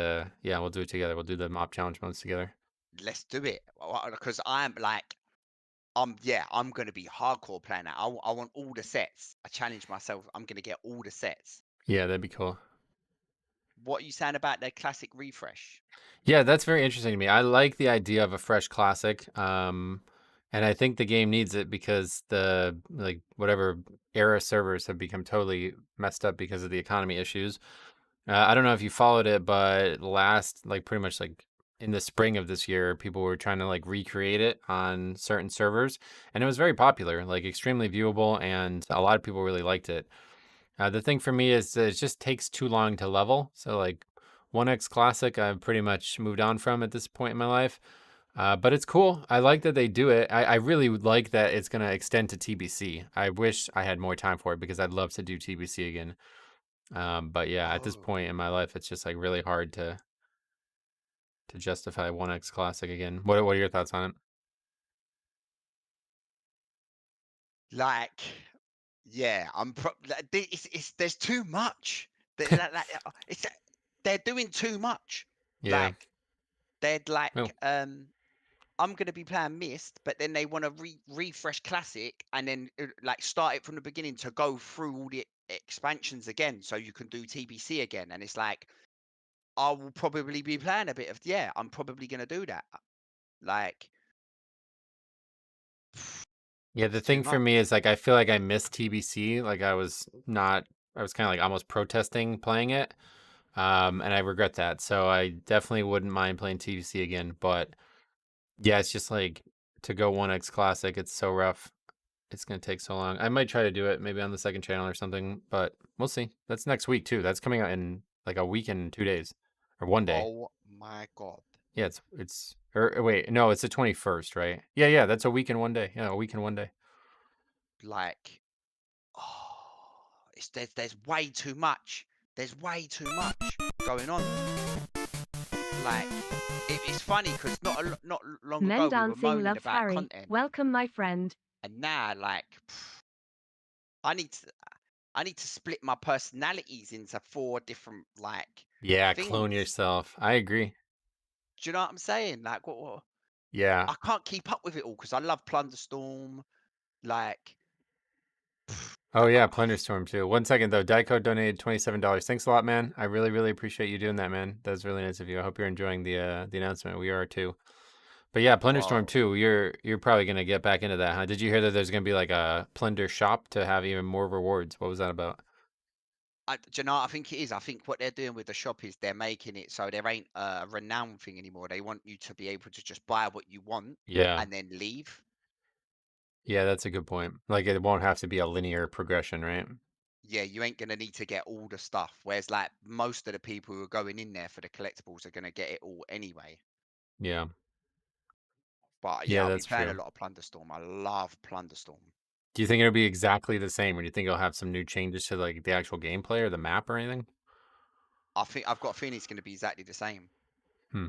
yeah, we'll do it together. We'll do the MOP challenge modes together. Let's do it because I'm like, I'm gonna be hardcore playing that. I want all the sets. I challenge myself. I'm gonna get all the sets. Yeah, that'd be cool. What are you saying about the classic refresh? Yeah, that's very interesting to me. I like the idea of a fresh classic. And I think the game needs it because the whatever era servers have become totally messed up because of the economy issues. I don't know if you followed it, but pretty much in the spring of this year, people were trying to recreate it on certain servers, and it was very popular, extremely viewable, and a lot of people really liked it. The thing for me is that it just takes too long to level. So 1X Classic, I've pretty much moved on from at this point in my life. But it's cool. I like that they do it. I really would like that it's going to extend to TBC. I wish I had more time for it because I'd love to do TBC again. But yeah, at this point in my life, it's just really hard to justify 1X Classic again. What are your thoughts on it? Yeah, there's too much. They're doing too much. Yeah. I'm gonna be playing Mist, but then they want to refresh Classic and then start it from the beginning to go through all the expansions again, so you can do TBC again. And it's like, I will probably be playing a bit of I'm probably gonna do that. Yeah, the thing for me is I feel like I missed TBC. I was kind of almost protesting playing it. And I regret that. So I definitely wouldn't mind playing TBC again. But yeah, it's just to go 1X Classic, it's so rough. It's going to take so long. I might try to do it maybe on the second channel or something, but we'll see. That's next week too. That's coming out in a week and 2 days or 1 day. Oh my God. Yeah, wait, no, it's the 21st, right? Yeah, that's a week and 1 day. Yeah, a week and 1 day. There's way too much. There's way too much going on. It's funny because not long Men ago dancing we were moaning love about Harry. content. Welcome, my friend. And now, I need to split my personalities into 4 different Yeah, things. Clone yourself. I agree. Do you know what I'm saying? What? Yeah. I can't keep up with it all because I love Plunderstorm. Oh yeah, Plunderstorm too. 1 second though. Daiko donated $27. Thanks a lot, man. I really, really appreciate you doing that, man. That was really nice of you. I hope you're enjoying the announcement. We are too. But yeah, Plunderstorm Whoa. too. You're probably gonna get back into that, huh? Did you hear that there's gonna be like a plunder shop to have even more rewards? What was that about? Do you know what I think it is? I think what they're doing with the shop is they're making it so there ain't a renown thing anymore. They want you to be able to just buy what you want Yeah. and then leave. Yeah, that's a good point. Like it won't have to be a linear progression, right? Yeah, you ain't gonna need to get all the stuff. Whereas like most of the people who are going in there for the collectibles are gonna get it all anyway. Yeah. But yeah, Yeah, I've been that's playing a true. lot of Plunderstorm. I love Plunderstorm. Do you think it'll be exactly the same, or do you think it'll have some new changes to like the actual gameplay or the map or anything? I think I've got a feeling it's gonna be exactly the same.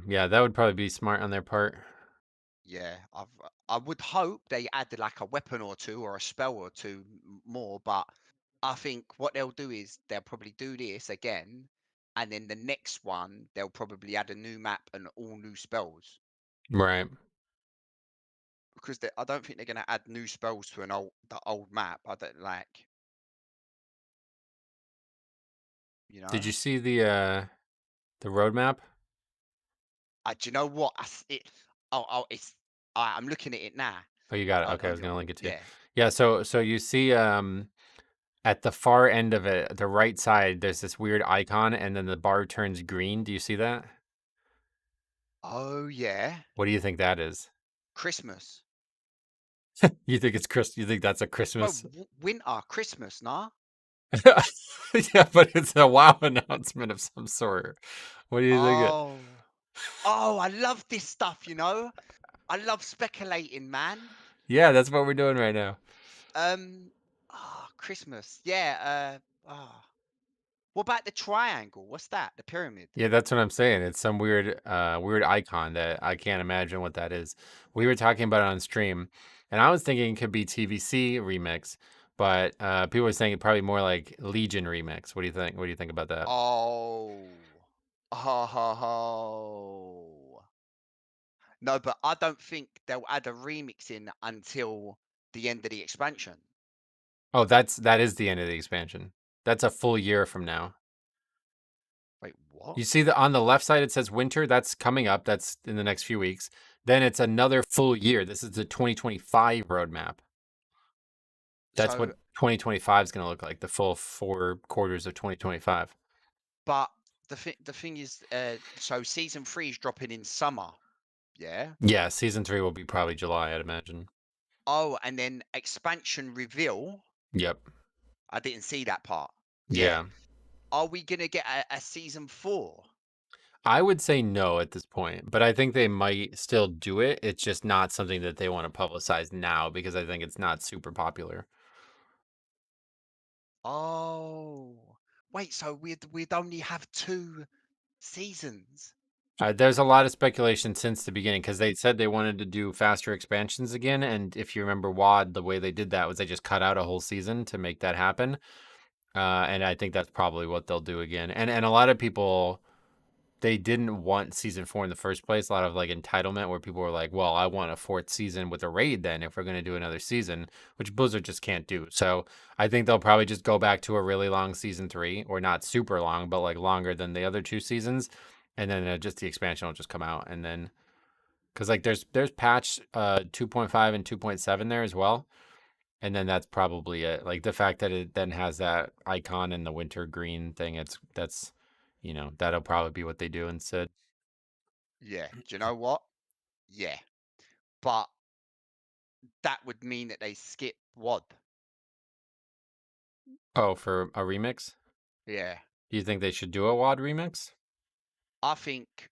Yeah, that would probably be smart on their part. Yeah, I would hope they add like a weapon or two or a spell or two more, but I think what they'll do is they'll probably do this again, and then the next one they'll probably add a new map and all new spells. Right. Because I don't think they're gonna add new spells to the old map. I don't like, you know. Did you see the roadmap? Do you know what? It's. I'm looking at it now. Oh, you got it. Hold Okay, I on, was gonna link it to you. yeah. Yeah, so you see at the far end of it, the right side, there's this weird icon, and then the bar turns green. Do you see that? Oh yeah. What do you think that is? Christmas. You think it's Chris? You think that's a Bro, Christmas? winter, Christmas, nah? Yeah, but it's a WoW announcement of some sort. What do you think? Oh. Oh, I love this stuff, you know? I love speculating, man. Yeah, that's what we're doing right now. Christmas. Yeah, what about the triangle? What's that? The pyramid? Yeah, that's what I'm saying. It's some weird icon that I can't imagine what that is. We were talking about it on stream, and I was thinking it could be TVC remix, but people were saying it probably more like Legion remix. What do you think? What do you think about that? Oh. Oh. No, but I don't think they'll add a remix in until the end of the expansion. Oh, that is the end of the expansion. That's a full year from now. Wait, what? You see on the left side it says winter. That's coming up. That's in the next few weeks. Then it's another full year. This is the 2025 roadmap. That's what 2025 is going to look like. The full 4 quarters of 2025. But the thing is, so season 3 is dropping in summer. Yeah. Yeah, season 3 will be probably July, I'd imagine. Oh, and then expansion reveal. Yep. I didn't see that part. Yeah. Are we gonna get a season 4? I would say no at this point, but I think they might still do it. It's just not something that they want to publicize now because I think it's not super popular. Oh, wait. So we'd only have 2 seasons. There's a lot of speculation since the beginning because they said they wanted to do faster expansions again. And if you remember WoD, the way they did that was they just cut out a whole season to make that happen. And I think that's probably what they'll do again. And a lot of people, they didn't want season 4 in the first place. A lot of like entitlement where people were like, well, I want a 4th season with a raid then if we're going to do another season, which Blizzard just can't do. So I think they'll probably just go back to a really long season 3, or not super long, but like longer than the other 2 seasons. And then just the expansion will just come out. And then, because like there's patch 2.5 and 2.7 there as well. And then that's probably it. Like the fact that it then has that icon and the winter green thing, that's, you know, that'll probably be what they do instead. Yeah. Do you know what? Yeah. But that would mean that they skip WoD. Oh, for a remix? Yeah. Do you think they should do a WoD remix? I think,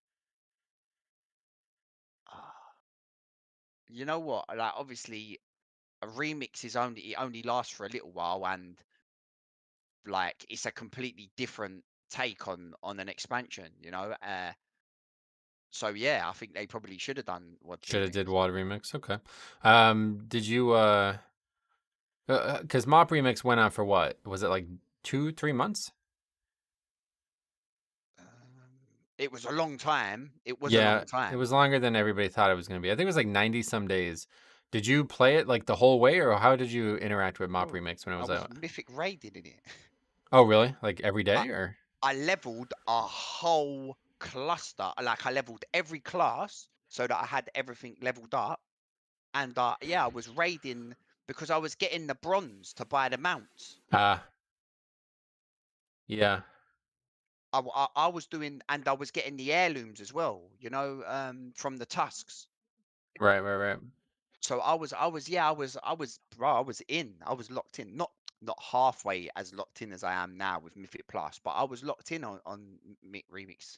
you know what? Like obviously, a remix is only lasts for a little while, and like it's a completely different take on an expansion. You know. So yeah, I think they probably should have done WoD. Should have did WoD remix. Okay. Did you because Mop remix went on for what? Was it like 2-3 months? It was a long time. It was Yeah, a long time. it was longer than everybody thought it was going to be. I think it was like 90 some days Did you play it like the whole way, or how did you interact with Mop Oh, Remix when it I was was out? mythic raiding in it. Oh, really? Like every I, day, or? I leveled a whole cluster. Like I leveled every class so that I had everything leveled up. And yeah, I was raiding because I was getting the bronze to buy the mounts. Yeah. I was doing, and I was getting the heirlooms as well, you know, from the tusks. Right. So I was bro, I was in. I was locked in. Not halfway as locked in as I am now with Mythic Plus, but I was locked in on Remix.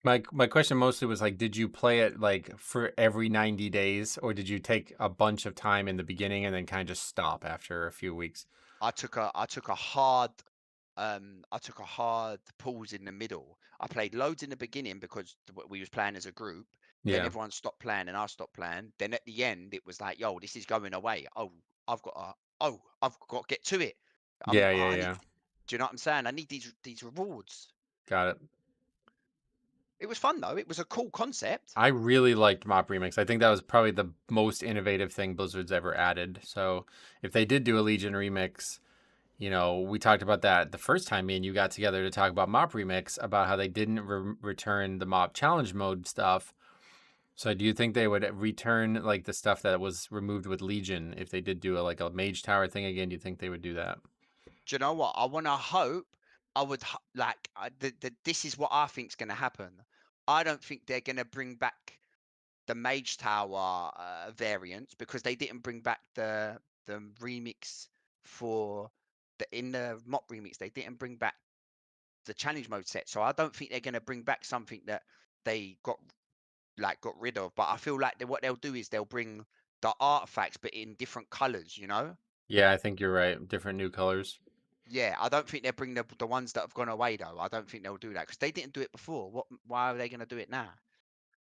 My question mostly was like, did you play it like for every 90 days, or did you take a bunch of time in the beginning and then kind of just stop after a few weeks? I took a hard pause in the middle. I played loads in the beginning because we was playing as a group. Then Yeah. everyone stopped playing and I stopped playing. Then at the end, it was like, yo, this is going away. I've got to get to it. Yeah. Do you know what I'm saying? I need these rewards. Got it. It was fun though. It was a cool concept. I really liked Mop Remix. I think that was probably the most innovative thing Blizzard's ever added. So if they did do a Legion remix, you know, we talked about that the first time me and you got together to talk about Mop Remix, about how they didn't return the Mop Challenge mode stuff. So do you think they would return like the stuff that was removed with Legion if they did do like a Mage Tower thing again? Do you think they would do that? Do you know what? I want to hope. I would like this is what I think is going to happen. I don't think they're going to bring back the Mage Tower variants because they didn't bring back the remix for in the Mop remix. They didn't bring back the challenge mode set, so I don't think they're going to bring back something that they got rid of. But I feel like what they'll do is they'll bring the artifacts, but in different colors. You know? Yeah, I think you're right. Different new colors. Yeah, I don't think they'll bring the ones that have gone away though. I don't think they'll do that because they didn't do it before. Why are they going to do it now?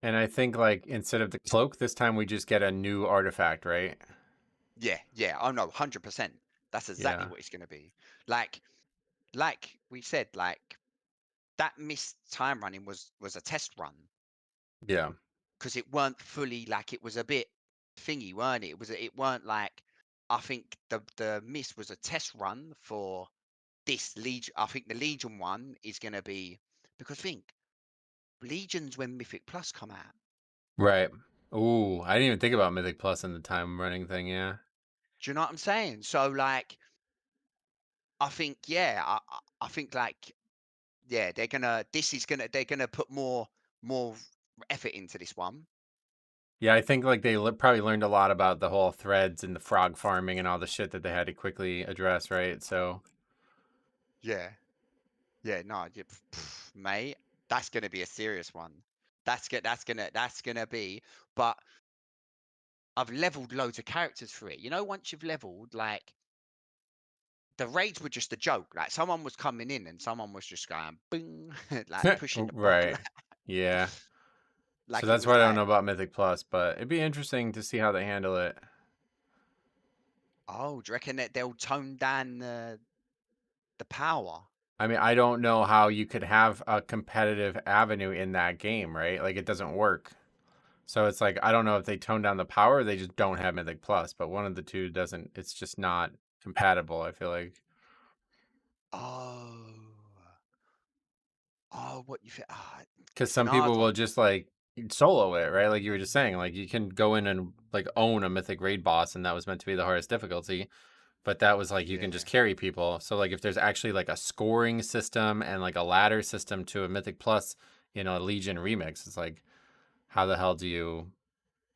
And I think like instead of the cloak, this time we just get a new artifact, right? Yeah. Oh no, 100%. That's exactly what it's going to be. Like we said, like that missed time running was a test run. Yeah. Because it weren't fully like it was a bit thingy, weren't it? It weren't like I think the miss was a test run for this Legion. I think the Legion one is going to be because think Legion's when Mythic Plus come out. Right. Ooh, I didn't even think about Mythic Plus and the time running thing. Yeah. Do you know what I'm saying? So like, I think I think like they're gonna put more effort into this one. Yeah, I think like they probably learned a lot about the whole threads and the frog farming and all the shit that they had to quickly address, right? So. Yeah, no, mate, that's gonna be a serious one. That's gonna be. But I've leveled loads of characters for it. You know, once you've leveled, like the raids were just a joke. Like someone was coming in and someone was just going bing, like pushing the button. Right. Yeah. Like So it that's was why I don't like, know about Mythic Plus, but it'd be interesting to see how they handle it. oh, do you reckon that they'll tone down the power? I mean, I don't know how you could have a competitive avenue in that game, right? Like it doesn't work. So it's like I don't know if they tone down the power or they just don't have Mythic Plus, but one of the two doesn't. It's just not compatible, I feel like. Oh, what you feel? Because It's an some hard people will one. just like solo it, right? Like you were just saying, like you can go in and like own a mythic raid boss, and that was meant to be the hardest difficulty. But that was like you can just carry people. So like if there's actually like a scoring system and like a ladder system to a Mythic Plus, you know, a Legion remix, it's like how the hell do you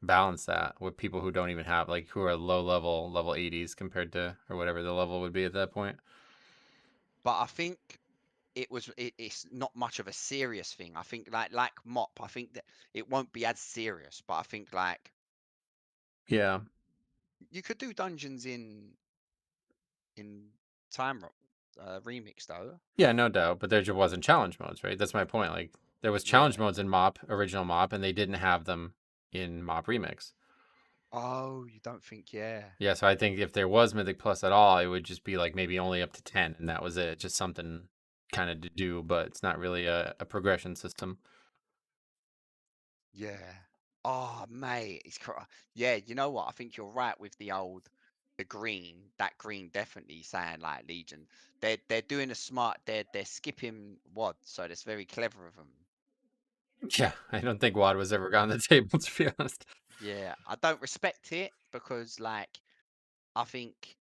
balance that with people who don't even have like who are level 80s compared to or whatever the level would be at that point? But I think it's not much of a serious thing. I think like Mop, I think that it won't be as serious, but I think like Yeah. You could do dungeons in Time Remix though. Yeah, no doubt. But there just wasn't challenge modes, right? That's my point. Like there was challenge modes in Mop, original Mop, and they didn't have them in Mop Remix. Oh, you don't think, yeah. Yeah, so I think if there was Mythic Plus at all, it would just be like maybe only up to 10, and that was it. Just something kind of to do, but it's not really a progression system. Yeah. Oh, mate, yeah. You know what? I think you're right with the green. That green definitely saying like Legion. They're doing a smart. They're skipping WOD, so that's very clever of them. Yeah, I don't think WOD was ever on the table, to be honest. Yeah, I don't respect it because like I think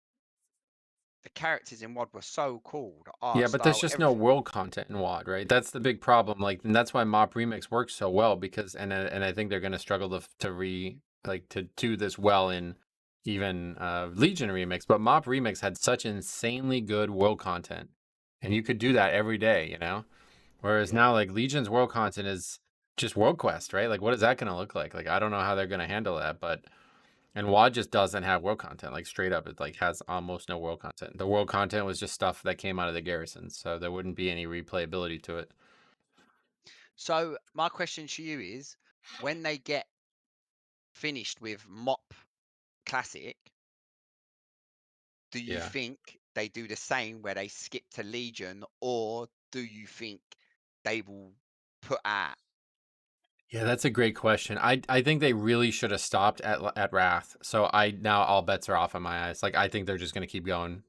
the characters in WOD were so cool. The art Yeah, but there's style, just no everything. world content in WoD, right? That's the big problem. Like, and that's why Mop Remix works so well because, and I think they're gonna struggle to do this well in even Legion Remix. But Mop Remix had such insanely good world content, and you could do that every day, you know. Whereas now, like Legion's world content is just World Quest, right? Like, what is that gonna look like? Like, I don't know how they're gonna handle that, but. And WoD just doesn't have world content. Like straight up, it like has almost no world content. The world content was just stuff that came out of the garrison, so there wouldn't be any replayability to it. So my question to you is, when they get finished with Mop Classic, do you Yeah. think they do the same where they skip to Legion, or do you think they will put out? Yeah, that's a great question. I think they really should have stopped at Wrath. So now all bets are off in my eyes. Like I think they're just gonna keep going.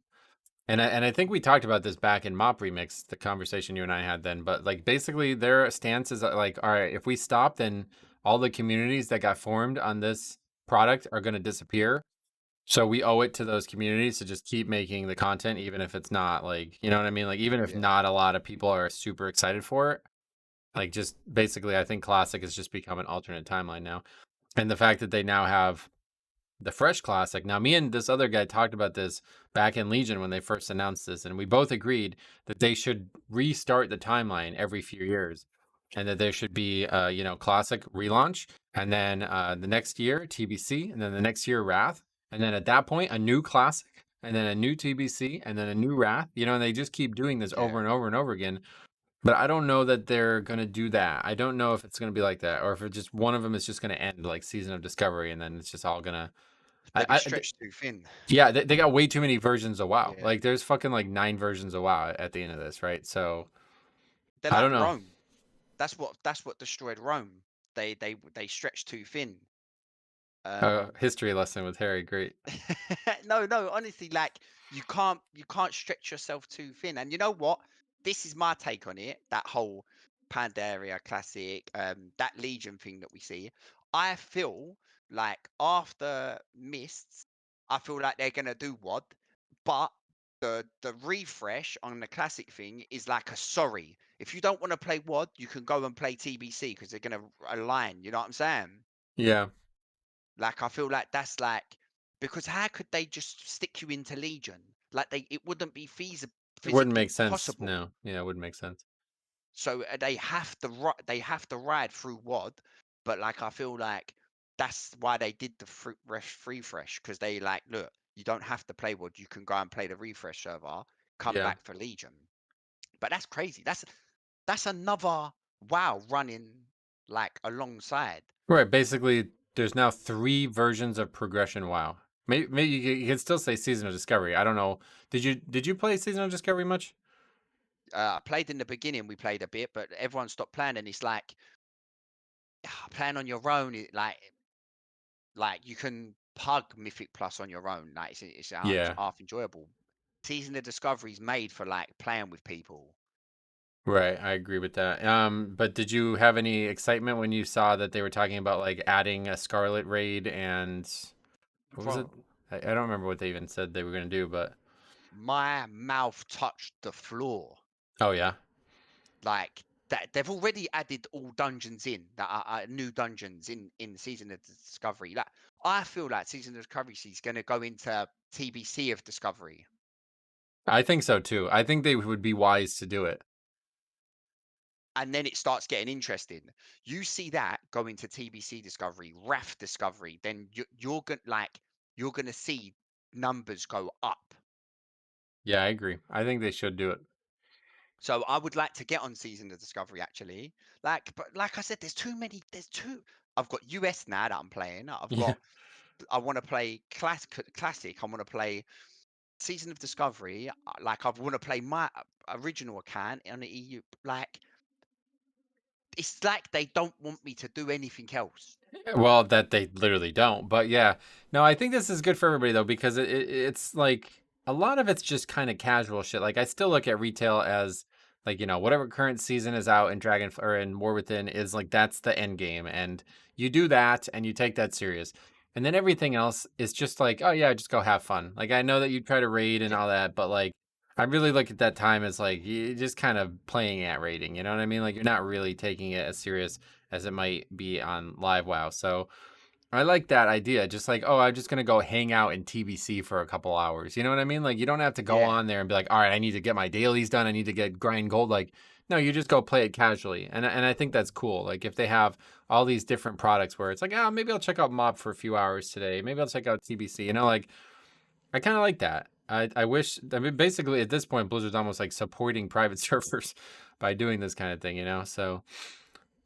And I think we talked about this back in Mop Remix, the conversation you and I had then. But like basically their stance is like, all right, if we stop, then all the communities that got formed on this product are gonna disappear. So we owe it to those communities to just keep making the content, even if it's not like, you know what I mean? Like even if not a lot of people are super excited for it, like just basically I think Classic has just become an alternate timeline now. And the fact that they now have the Fresh Classic. Now, me and this other guy talked about this back in Legion when they first announced this, and we both agreed that they should restart the timeline every few years, and that there should be, Classic relaunch, and then the next year TBC, and then the next year Wrath, and then at that point a new Classic, and then a new TBC, and then a new Wrath. You know, and they just keep doing this over and over and over again. But I don't know that they're gonna do that. I don't know if it's gonna be like that, or if it just one of them is just gonna end like Season of Discovery, and then it's just all gonna. They'd be stretched too thin. Yeah, they got way too many versions of WoW. Yeah. Like there's fucking like 9 versions of WoW at the end of this, right? So They're I like don't know. Rome. That's what destroyed Rome. They stretched too thin. History lesson with Harry, great. No, honestly, like you can't stretch yourself too thin. And you know what? This is my take on it. That whole Pandaria classic, that Legion thing that we see. I feel like after Mists, I feel like they're gonna do WOD, but the refresh on the classic thing is like a sorry. If you don't want to play WOD, you can go and play TBC because they're gonna align. You know what I'm saying? Yeah. Like I feel like that's like, because how could they just stick you into Legion? Like it wouldn't be It physically wouldn't make sense. possible. No. Yeah, it wouldn't make sense. So they have to ride through WOD, but like I feel like that's why they did the refresh, because they like, look, you don't have to play WOD, you can go and play the refresh server, come Yeah. back for Legion. But that's crazy. That's another WoW running like alongside. Right. Basically, there's now 3 versions of progression WoW. Maybe you can still say Season of Discovery. I don't know. Did you play Season of Discovery much? I played in the beginning, we played a bit, but everyone stopped playing, and it's like playing on your own. Like you can pug Mythic Plus on your own. Like it's Yeah. half enjoyable. Season of Discovery is made for like playing with people. Right, I agree with that. But did you have any excitement when you saw that they were talking about like adding a Scarlet raid and what was it? I don't remember what they even said they were going to do, but My mouth touched the floor. oh yeah. Like that, they've already added all dungeons in that are new dungeons in Season of Discovery. Like I feel like Season of Discovery is going to go into TBC of Discovery. I think so too. I think they would be wise to do it. And then it starts getting interesting. You see that go into TBC Discovery, Wrath Discovery, then you're gonna see numbers go up. Yeah, I agree. I think they should do it. So I would like to get on Season of Discovery actually. But like I said, there's too many. I've got US now that I'm playing. I want to play classic. I want to play Season of Discovery. Like I want to play my original account on the EU. Like it's like they don't want me to do anything else. Well, that they literally don't. But yeah, no, I think this is good for everybody though, because it's like a lot of it's just kind of casual shit. Like I still look at retail as like, whatever current season is out in Dragon or in War Within is like that's the end game. And you do that and you take that serious. And then everything else is just like, oh yeah, just go have fun. Like I know that you try to raid and all that, but like I really look at that time as like you just kind of playing at raiding, you know what I mean? Like you're not really taking it as serious as it might be on live WoW. So I like that idea. Just like, oh, I'm just gonna go hang out in TBC for a couple hours. You know what I mean? Like you don't have to go on there and be like, all right, I need to get my dailies done. I need to get grind gold. Like, no, you just go play it casually. And I think that's cool. Like if they have all these different products where it's like, oh, maybe I'll check out Mob for a few hours today. Maybe I'll check out TBC. Like I kind of like that. I wish, I mean, basically at this point, Blizzard's almost like supporting private servers by doing this kind of thing. So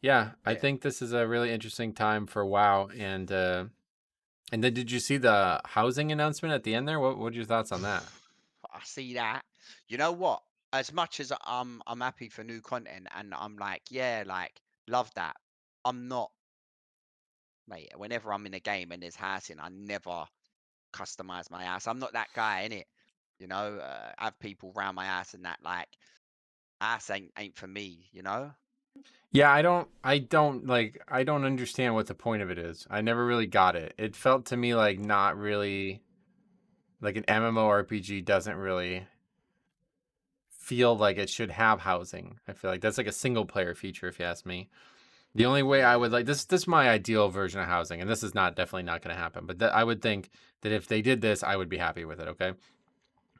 yeah, I think this is a really interesting time for WoW. And then did you see the housing announcement at the end there? What are your thoughts on that? I see that. You know what? As much as I'm happy for new content and I'm like, yeah, like love that. I'm not, mate. Whenever I'm in a game and there's housing, I never customize my house. I'm not that guy, innit? Have people around my house and that like house ain't for me, Yeah, I don't understand what the point of it is. I never really got it. It felt to me like not really like an MMORPG doesn't really feel like it should have housing. I feel like that's like a single player feature if you ask me. The only way I would like this is my ideal version of housing, and this is definitely not going to happen, but I would think that if they did this, I would be happy with it, okay?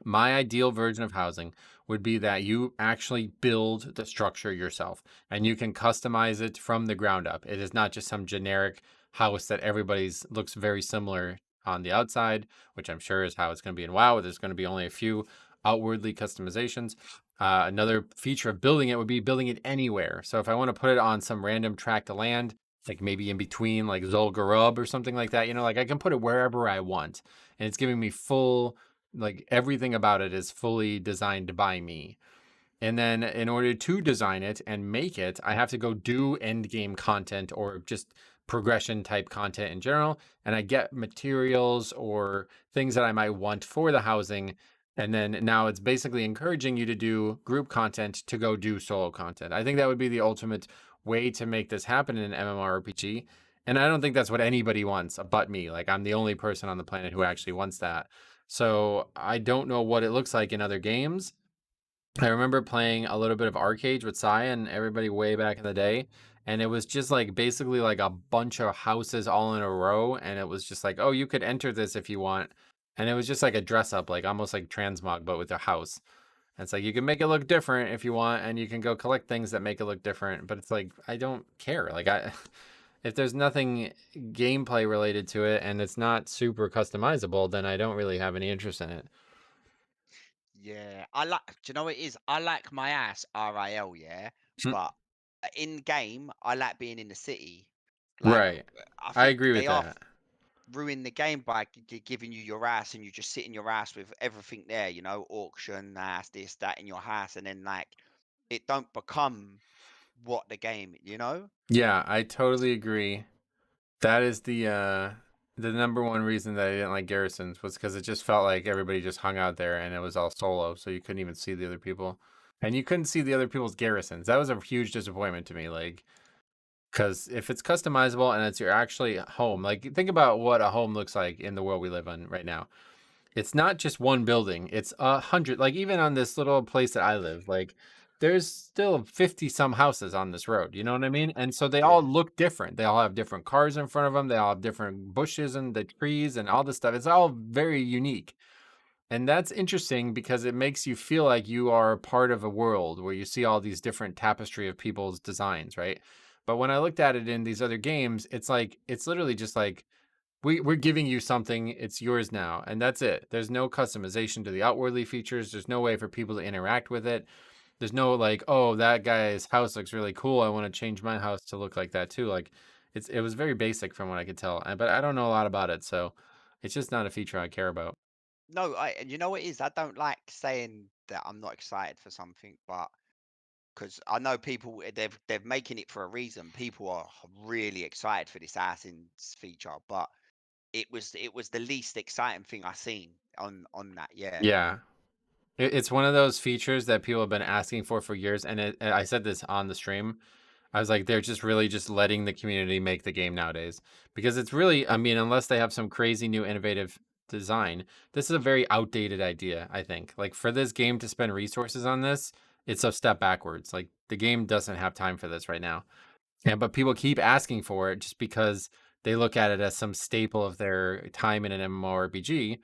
My ideal version of housing would be that you actually build the structure yourself and you can customize it from the ground up. It is not just some generic house that everybody's looks very similar on the outside, which I'm sure is how it's going to be in WoW. There's going to be only a few outwardly customizations. Another feature of building it would be building it anywhere. So if I want to put it on some random tract of land, like maybe in between like Zul'Gurub or something like that, like I can put it wherever I want. And it's giving me full, like everything about it is fully designed by me. And then in order to design it and make it, I have to go do end game content or just progression type content in general. And I get materials or things that I might want for the housing. And then now it's basically encouraging you to do group content to go do solo content. I think that would be the ultimate way to make this happen in an MMORPG. And I don't think that's what anybody wants but me. Like I'm the only person on the planet who actually wants that. So I don't know what it looks like in other games. I remember playing a little bit of Arcade with Sai and everybody way back in the day. And it was just like basically like a bunch of houses all in a row. And it was just like, oh, you could enter this if you want. And it was just like a dress up, like almost like Transmog, but with a house. And it's like you can make it look different if you want, and you can go collect things that make it look different. But it's like I don't care. Like if there's nothing gameplay related to it and it's not super customizable, then I don't really have any interest in it. Yeah, do you know what it is? I like my ass RIL, yeah, but in game, I like being in the city. Like, right. I agree with that. Ruin the game by giving you your ass and you just sit in your ass with everything there, auction, ass, this, that in your house, and then like it don't become what the game, Yeah, I totally agree. That is the number one reason that I didn't like Garrisons was because it just felt like everybody just hung out there and it was all solo, so you couldn't even see the other people. And you couldn't see the other people's garrisons. That was a huge disappointment to me. Like, because if it's customizable and it's your actually home, like think about what a home looks like in the world we live in right now. It's not just one building. It's 100. Like even on this little place that I live, like there's still 50 some houses on this road. You know what I mean? And so they all look different. They all have different cars in front of them. They all have different bushes and the trees and all this stuff. It's all very unique. And that's interesting because it makes you feel like you are part of a world where you see all these different tapestry of people's designs, right? But when I looked at it in these other games, it's like it's literally just like we're giving you something, it's yours now, and that's it. There's no customization to the outwardly features. There's no way for people to interact with it. There's no like, oh, that guy's house looks really cool. I want to change my house to look like that too. Like it was very basic from what I could tell. But I don't know a lot about it, so it's just not a feature I care about. No, and you know what it is? I don't like saying that I'm not excited for something, but because I know people they're making it for a reason. People are really excited for this Assassins feature, but it was the least exciting thing I seen on that. Yeah. Yeah. It's one of those features that people have been asking for years, and I said this on the stream. I was like, they're just really just letting the community make the game nowadays, because it's really, I mean, unless they have some crazy new innovative design, this is a very outdated idea, I think. Like, for this game to spend resources on this, it's a step backwards. Like, the game doesn't have time for this right now. But people keep asking for it just because they look at it as some staple of their time in an MMORPG.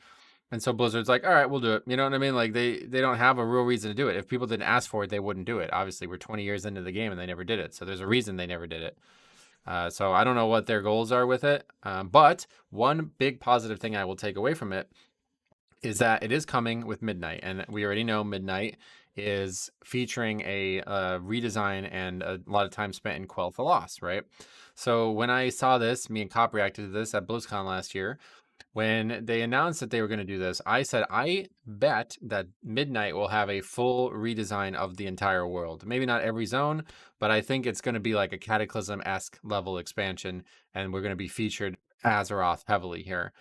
And so Blizzard's like, all right, we'll do it. You know what I mean? Like, they don't have a real reason to do it. If people didn't ask for it, they wouldn't do it. Obviously, we're 20 years into the game and they never did it. So there's a reason they never did it. So I don't know what their goals are with it. But one big positive thing I will take away from it is that it is coming with Midnight. And we already know Midnight is featuring a redesign and a lot of time spent in Quell the Loss, right? So when I saw this, me and Cop reacted to this at BlizzCon last year. When they announced that they were going to do this, I said, I bet that Midnight will have a full redesign of the entire world. Maybe not every zone, but I think it's going to be like a Cataclysm-esque level expansion, and we're going to be featured Azeroth heavily here.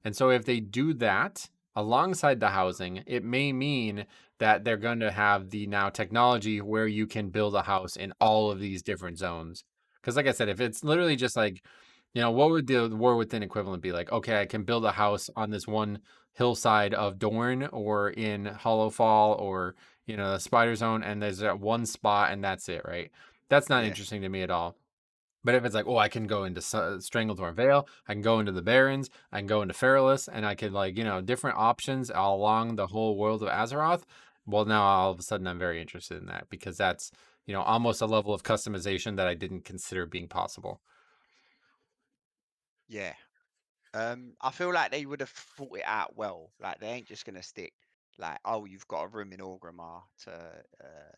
And so if they do that alongside the housing, it may mean that they're going to have the now technology where you can build a house in all of these different zones. Because like I said, if it's literally just like, you know, what would the War Within equivalent be like? Okay, I can build a house on this one hillside of Dorne or in Hollowfall or, you know, the Spider Zone, and there's that one spot and that's it, right? That's not interesting to me at all. But if it's like, oh, I can go into Stranglethorn Vale, I can go into the Barrens, I can go into Feralus, and I could, like, you know, different options all along the whole world of Azeroth, well, now all of a sudden I'm very interested in that, because that's, you know, almost a level of customization that I didn't consider being possible. Yeah. I feel like they would have thought it out well. Like, they ain't just gonna stick like, oh, you've got a room in Orgrimmar to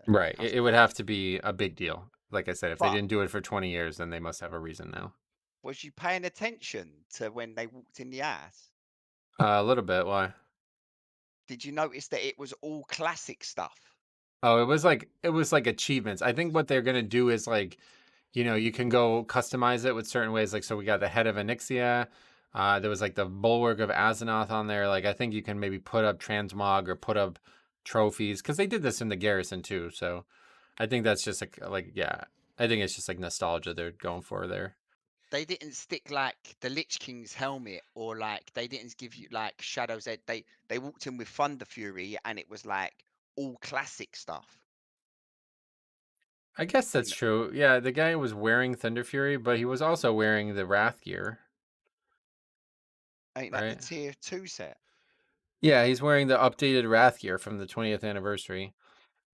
right. It would have to be a big deal. Like I said, if they But- didn't do it for 20 years, then they must have a reason now. Was you paying attention to when they walked in the house? A little bit. Why? Did you notice that it was all classic stuff? Oh, it was like achievements. I think what they're gonna do is, like, you know, you can go customize it with certain ways. Like, so we got the head of Onyxia. There was like the bulwark of Azeroth on there. Like, I think you can maybe put up transmog or put up trophies, because they did this in the garrison too. So I think that's just like yeah, I think it's just like nostalgia they're going for there. They didn't stick like the Lich King's helmet, or like they didn't give you like Shadow's Edge. They walked in with Thunder Fury and it was like all classic stuff. I guess that's true. Yeah, the guy was wearing Thunder Fury, but he was also wearing the Wrath gear. Ain't that the tier 2 set? Yeah, he's wearing the updated Wrath gear from the 20th anniversary.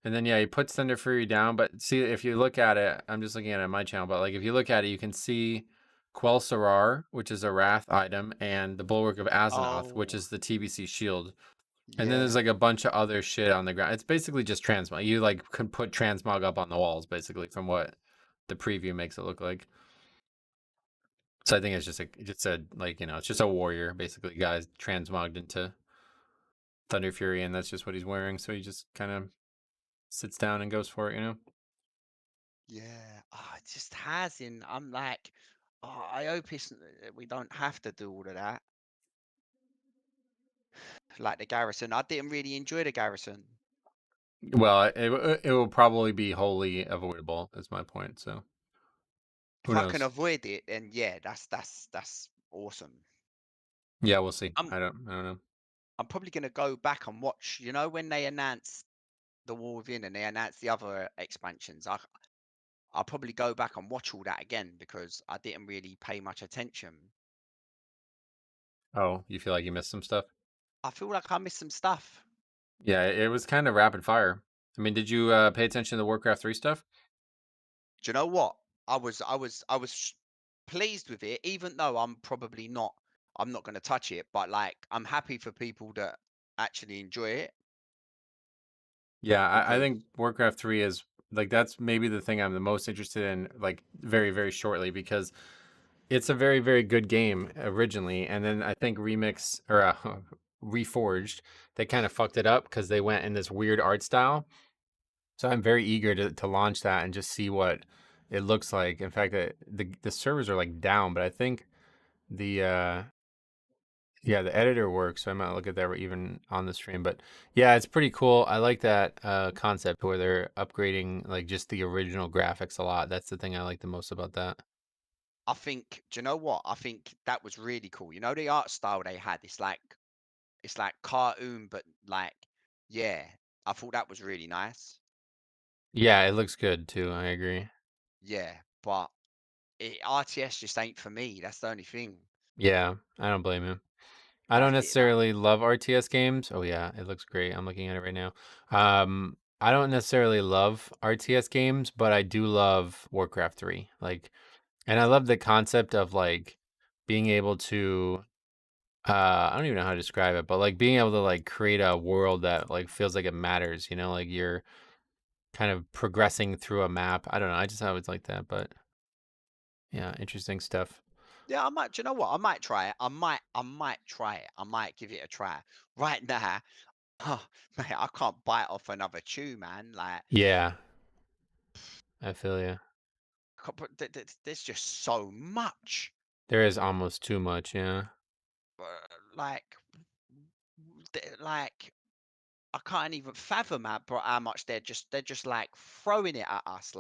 And then, yeah, he puts Thunder Fury down. But see, if you look at it, I'm just looking at it on my channel, but like if you look at it, you can see Quell Sarar, which is a Wrath item, and the Bulwark of Azeroth, which is the TBC shield. And then there's like a bunch of other shit on the ground. It's basically just transmog. You like could put transmog up on the walls, basically, from what the preview makes it look like. So I think it's just like, you know, it's just a warrior, basically, guys transmogged into Thunder Fury, and that's just what he's wearing. So he just kind of sits down and goes for it, you know? Yeah, it just has in. I'm like, I hope we don't have to do all of that. Like the garrison, I didn't really enjoy the garrison. Well, it will probably be wholly avoidable, is my point. So if I can avoid it, then yeah, that's awesome. Yeah, we'll see. I don't know. I'm probably gonna go back and watch. You know, when they announced the War Within and they announced the other expansions, I'll probably go back and watch all that again, because I didn't really pay much attention. Oh, you feel like you missed some stuff? I feel like I missed some stuff. Yeah, it was kind of rapid fire. I mean, did you pay attention to the Warcraft 3 stuff? Do you know what? I was pleased with it, even though I'm not going to touch it, but like I'm happy for people that actually enjoy it. Yeah, I think Warcraft 3 is like, that's maybe the thing I'm the most interested in, like very, very shortly, because it's a very, very good game originally, and then I think Remix or Reforged, they kind of fucked it up because they went in this weird art style. So I'm very eager to launch that and just see what it looks like. In fact, the servers are like down, but I think the yeah, the editor works, so I might look at that even on the stream. But yeah, it's pretty cool. I like that concept where they're upgrading like just the original graphics a lot. That's the thing I like the most about that. I think, do you know what? I think that was really cool. You know, the art style they had, it's like cartoon, but like, yeah, I thought that was really nice. Yeah, it looks good too. I agree. Yeah, but RTS just ain't for me. That's the only thing. Yeah, I don't blame you. I don't necessarily love RTS games. Oh yeah, it looks great. I'm looking at it right now. I don't necessarily love RTS games, but I do love Warcraft 3. Like, and I love the concept of like being able to I don't even know how to describe it, but like being able to like create a world that like feels like it matters, you know, like you're kind of progressing through a map. I don't know. I just always like that, but yeah, interesting stuff. Yeah, I might. Do you know what? I might try it. I might try it. I might give it a try. Right now, oh, mate, I can't bite off another chew, man. Like, Yeah, I feel you. there's just so much. There is almost too much, yeah. Like, like I can't even fathom how much they're just like throwing it at us.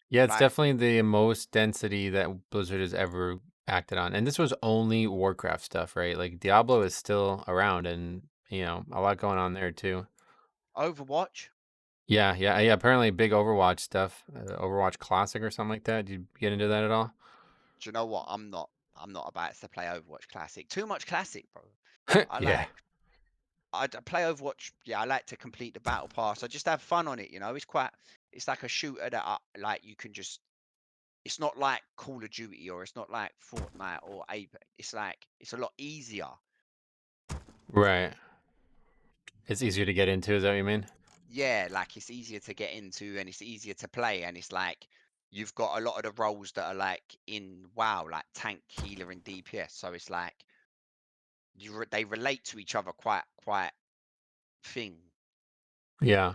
Yeah, it's Like definitely the most density that Blizzard has ever acted on. And this was only Warcraft stuff, right? Like Diablo is still around and, you know, a lot going on there too. Overwatch. Yeah. Apparently big Overwatch stuff, Overwatch Classic or something like that. Did you get into that at all? Do you know what? I'm not about to play Overwatch Classic. Too much Classic, bro. Yeah. I play Overwatch. Yeah, I like to complete the battle pass. I just have fun on it. You know, it's like a shooter that like you can just. It's not like Call of Duty or it's not like Fortnite or Apex. It's like it's a lot easier. Right. It's easier to get into, is that what you mean? Yeah, like it's easier to get into and it's easier to play and it's like you've got a lot of the roles that are like in WoW, like tank, healer, and DPS. So it's like they relate to each other quite thing. Yeah.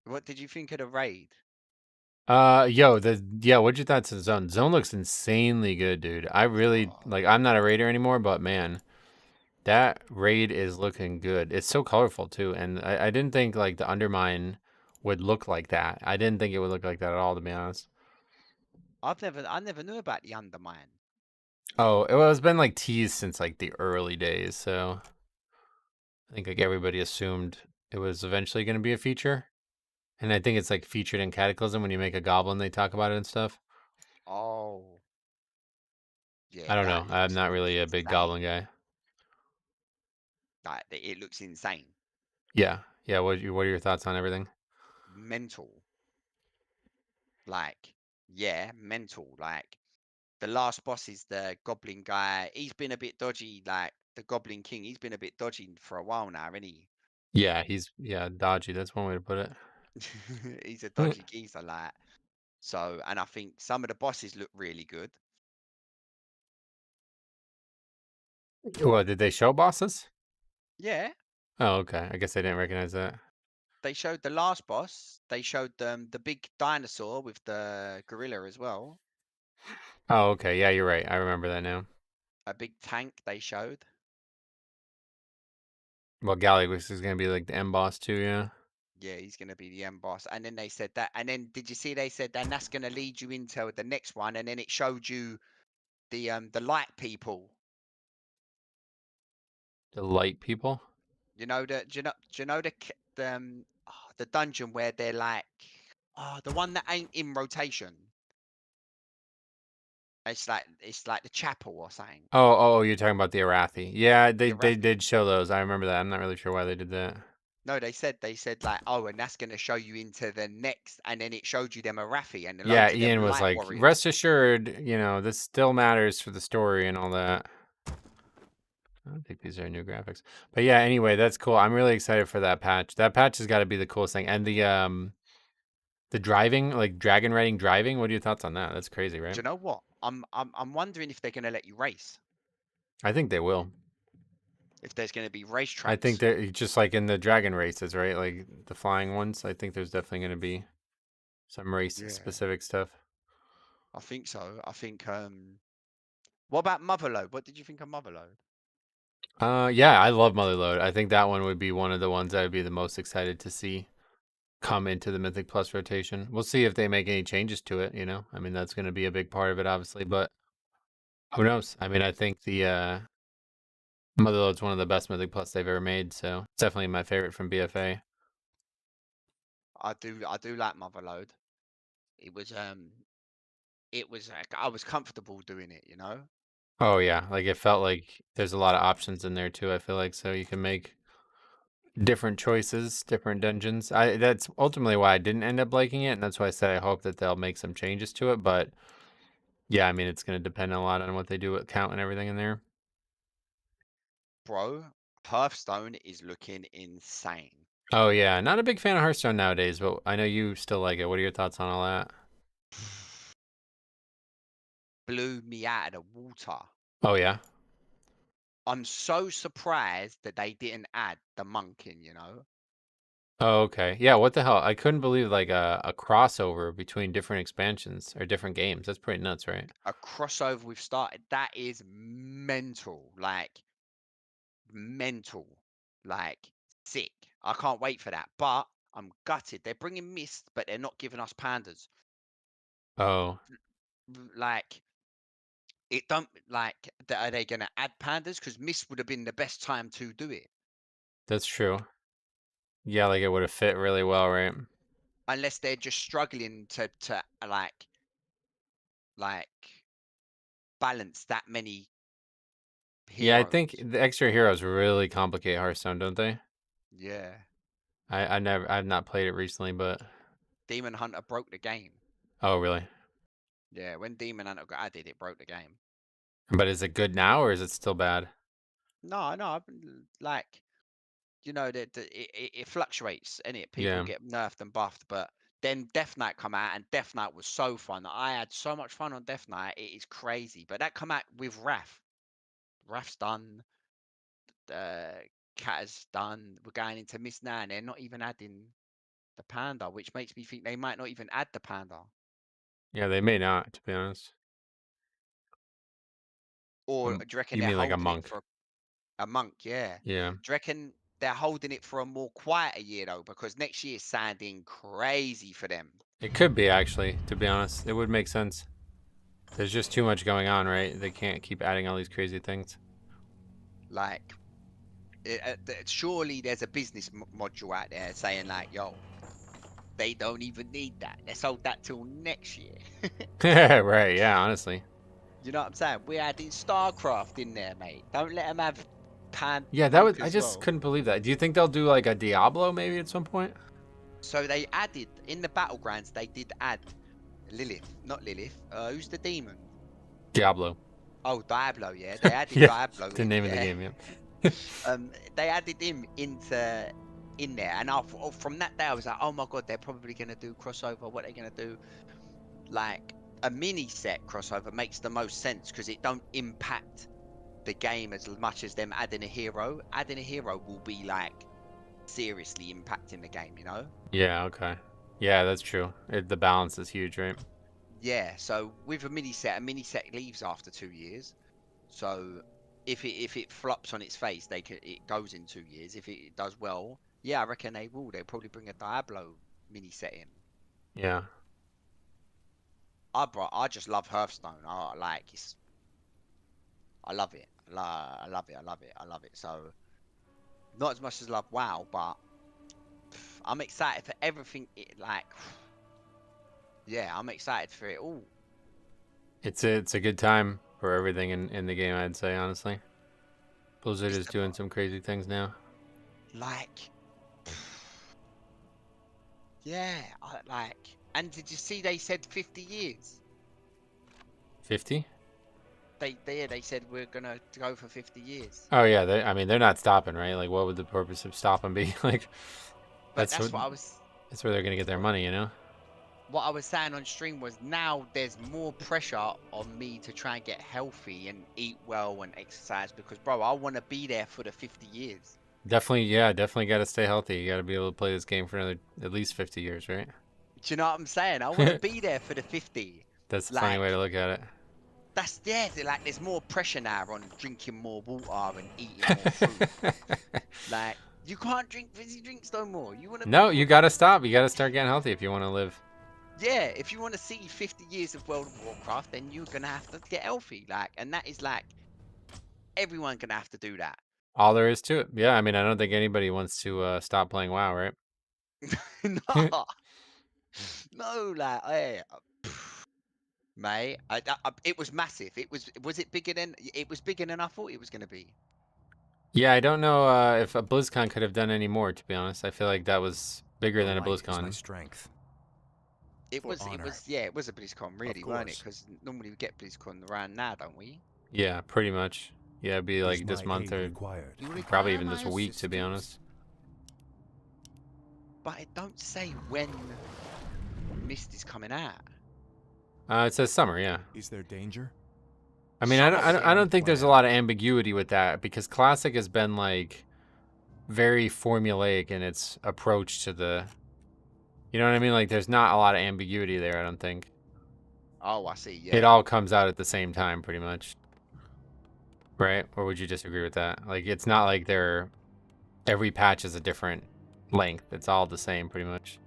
What did you think of the raid? What'd you thought of Zone? Zone looks insanely good, dude. I really like I'm not a raider anymore, but man, that raid is looking good. It's so colorful too, and I didn't think like the Undermine would look like that. I didn't think it would look like that at all, to be honest. I never knew about the Undermine. Oh, it's been like teased since like the early days, so I think like everybody assumed it was eventually going to be a feature. And I think it's like featured in Cataclysm when you make a goblin, they talk about it and stuff. Oh. Yeah, I don't that know. I'm looks not really a big goblin insane. guy. Like it looks insane. Yeah. What are your thoughts on everything? Mental. Like, yeah, mental. Like the last boss is the goblin guy. He's been a bit dodgy, like the Goblin King. He's been a bit dodgy for a while now, isn't he? Yeah, he's dodgy. That's one way to put it. He's a dodgy geezer, like. So, and I think some of the bosses look really good. What, did they show bosses? Yeah. Oh, okay. I guess I didn't recognize that. They showed the last boss. They showed them the big dinosaur with the gorilla as well. Oh, okay. Yeah, you're right. I remember that now. A big tank they showed. Well, Galligus is going to be like the end boss too, yeah? Yeah, he's going to be the end boss. And then they said that. And then did you see they said that that's going to lead you into the next one? And then it showed you the light people. The light people? You know do you know the dungeon where they're like the one that ain't in rotation. It's like the chapel or something. Oh, you're talking about the Arathi. Yeah, they did show those. I remember that. I'm not really sure why they did that. No, they said like, oh, and that's gonna show you into the next, and then it showed you them Arathi and Yeah, loads of them Ian was light like, warriors. rest assured, you know, this still matters for the story and all that. I don't think these are new graphics. But yeah, anyway, that's cool. I'm really excited for that patch. That patch has got to be the coolest thing. And the driving, like dragon riding driving, what are your thoughts on that? That's crazy, right? Do you know what? I'm wondering if they're gonna let you race. I think they will. If there's going to be racetracks. I think that just like in the dragon races, right? Like the flying ones. I think there's definitely going to be some race specific stuff. I think so. I think. What about Motherlode? What did you think of Motherlode? Yeah, I love Motherlode. I think that one would be one of the ones I would be the most excited to see come into the Mythic Plus rotation. We'll see if they make any changes to it, you know? I mean, that's going to be a big part of it, obviously, but who knows? I mean, I think the Motherlode's one of the best Mythic Plus they've ever made, so it's definitely my favorite from BFA. I do like Motherlode. It was I was comfortable doing it, you know? Oh yeah, like it felt like there's a lot of options in there too, I feel like, so you can make different choices, different dungeons. That's ultimately why I didn't end up liking it, and that's why I said I hope that they'll make some changes to it, but yeah, I mean, it's going to depend a lot on what they do with count and everything in there. Bro, Hearthstone is looking insane. Oh yeah, not a big fan of Hearthstone nowadays, but I know you still like it. What are your thoughts on all that? Blew me out of the water. Oh yeah? I'm so surprised that they didn't add the monk in, you know? Oh, okay. Yeah, what the hell? I couldn't believe like a crossover between different expansions or different games. That's pretty nuts, right? A crossover we've started. That is mental. Like, mental. Like, sick. I can't wait for that. But I'm gutted. They're bringing Mist, but they're not giving us pandas. Oh. Like, it don't, like, are they going to add pandas? Because Mist would have been the best time to do it. That's true. Yeah, like it would have fit really well, right? Unless they're just struggling to like balance that many heroes. Yeah, I think the extra heroes really complicate Hearthstone, don't they? Yeah. I've not played it recently, but Demon Hunter broke the game. Oh, really? Yeah, when Demon Hunter got added, it broke the game. But is it good now or is it still bad? No, like, you know, that it fluctuates, innit? People Yeah. get nerfed and buffed, but then Death Knight come out, and Death Knight was so fun. I had so much fun on Death Knight. It is crazy. But that come out with Wrath. Wrath's done. Cat is done. We're going into Mist now, and they're not even adding the panda, which makes me think they might not even add the panda. Yeah, they may not, to be honest. Or do you reckon you they're mean like a holding monk? it for a monk? Yeah. Yeah. Do you reckon they're holding it for a more quieter year though? Because next year is sounding crazy for them. It could be actually, to be honest. It would make sense. There's just too much going on, right? They can't keep adding all these crazy things. Like, surely there's a business module out there saying like, yo, they don't even need that. Let's hold that till next year. Right, yeah, honestly. You know what I'm saying? We're adding StarCraft in there, mate. Don't let them have Yeah, that would. I just couldn't believe that. Do you think they'll do like a Diablo maybe at some point? So they added in the battlegrounds. They did add Lilith, not Lilith. Who's the demon? Diablo. Oh, Diablo. Yeah, they added Yeah, Diablo. the name of the game. Yeah. They added him in there, and from that day I was like, oh my god, they're probably gonna do crossover. What are they gonna do? Like a mini set crossover makes the most sense because it don't impact the game as much as them adding a hero. Adding a hero will be like seriously impacting the game, you know? Yeah, okay. Yeah, that's true. The balance is huge, right? Yeah, so with a mini set leaves after 2 years. So if it flops on its face, it goes in 2 years. If it does well, yeah, I reckon they will. They'll probably bring a Diablo mini set in. Yeah. I just love Hearthstone. I love it. I love it. So not as much as I love WoW, but I'm excited for everything. I'm excited for it all. It's a good time for everything in the game, I'd say, honestly. Blizzard is doing some crazy things now. And did you see they said 50 years? 50? They said we're gonna go for 50 years. Oh yeah, they're not stopping, right? Like, what would the purpose of stopping be? Like, that's where they're gonna get their money, you know? what I was saying on stream was now there's more pressure on me to try and get healthy and eat well and exercise because, bro, I want to be there for the 50 years. Definitely, yeah, definitely got to stay healthy. You got to be able to play this game for another at least 50 years, right? Do you know what I'm saying? I want to be there for the 50. That's a funny way to look at it. That's like there's more pressure now on drinking more water and eating more fruit. Like you can't drink fizzy drinks no more. You want to? No, you got to stop. You got to start getting healthy if you want to live. Yeah, if you want to see 50 years of World of Warcraft, then you're gonna have to get healthy. Like, and that is like everyone gonna have to do that. All there is to it. Yeah, I mean, I don't think anybody wants to stop playing WoW, right? No, no, like, hey, mate, it was massive. Was it bigger than it was bigger than I thought it was gonna be. Yeah, I don't know if a BlizzCon could have done any more. To be honest, I feel like that was bigger than a BlizzCon. My strength. It was a BlizzCon, really, weren't it? Because normally we get BlizzCon around now, don't we? Yeah, pretty much. Yeah, it'd be like this month or probably even this week, to be honest. But it don't say when Mist is coming out. It says summer, yeah. Is there danger? I mean, I don't think there's a lot of ambiguity with that because Classic has been like very formulaic in its approach to the. You know what I mean? Like, there's not a lot of ambiguity there. I don't think. Oh, I see. Yeah. It all comes out at the same time, pretty much. Right? Or would you disagree with that? Like, it's not like every patch is a different length. It's all the same, pretty much.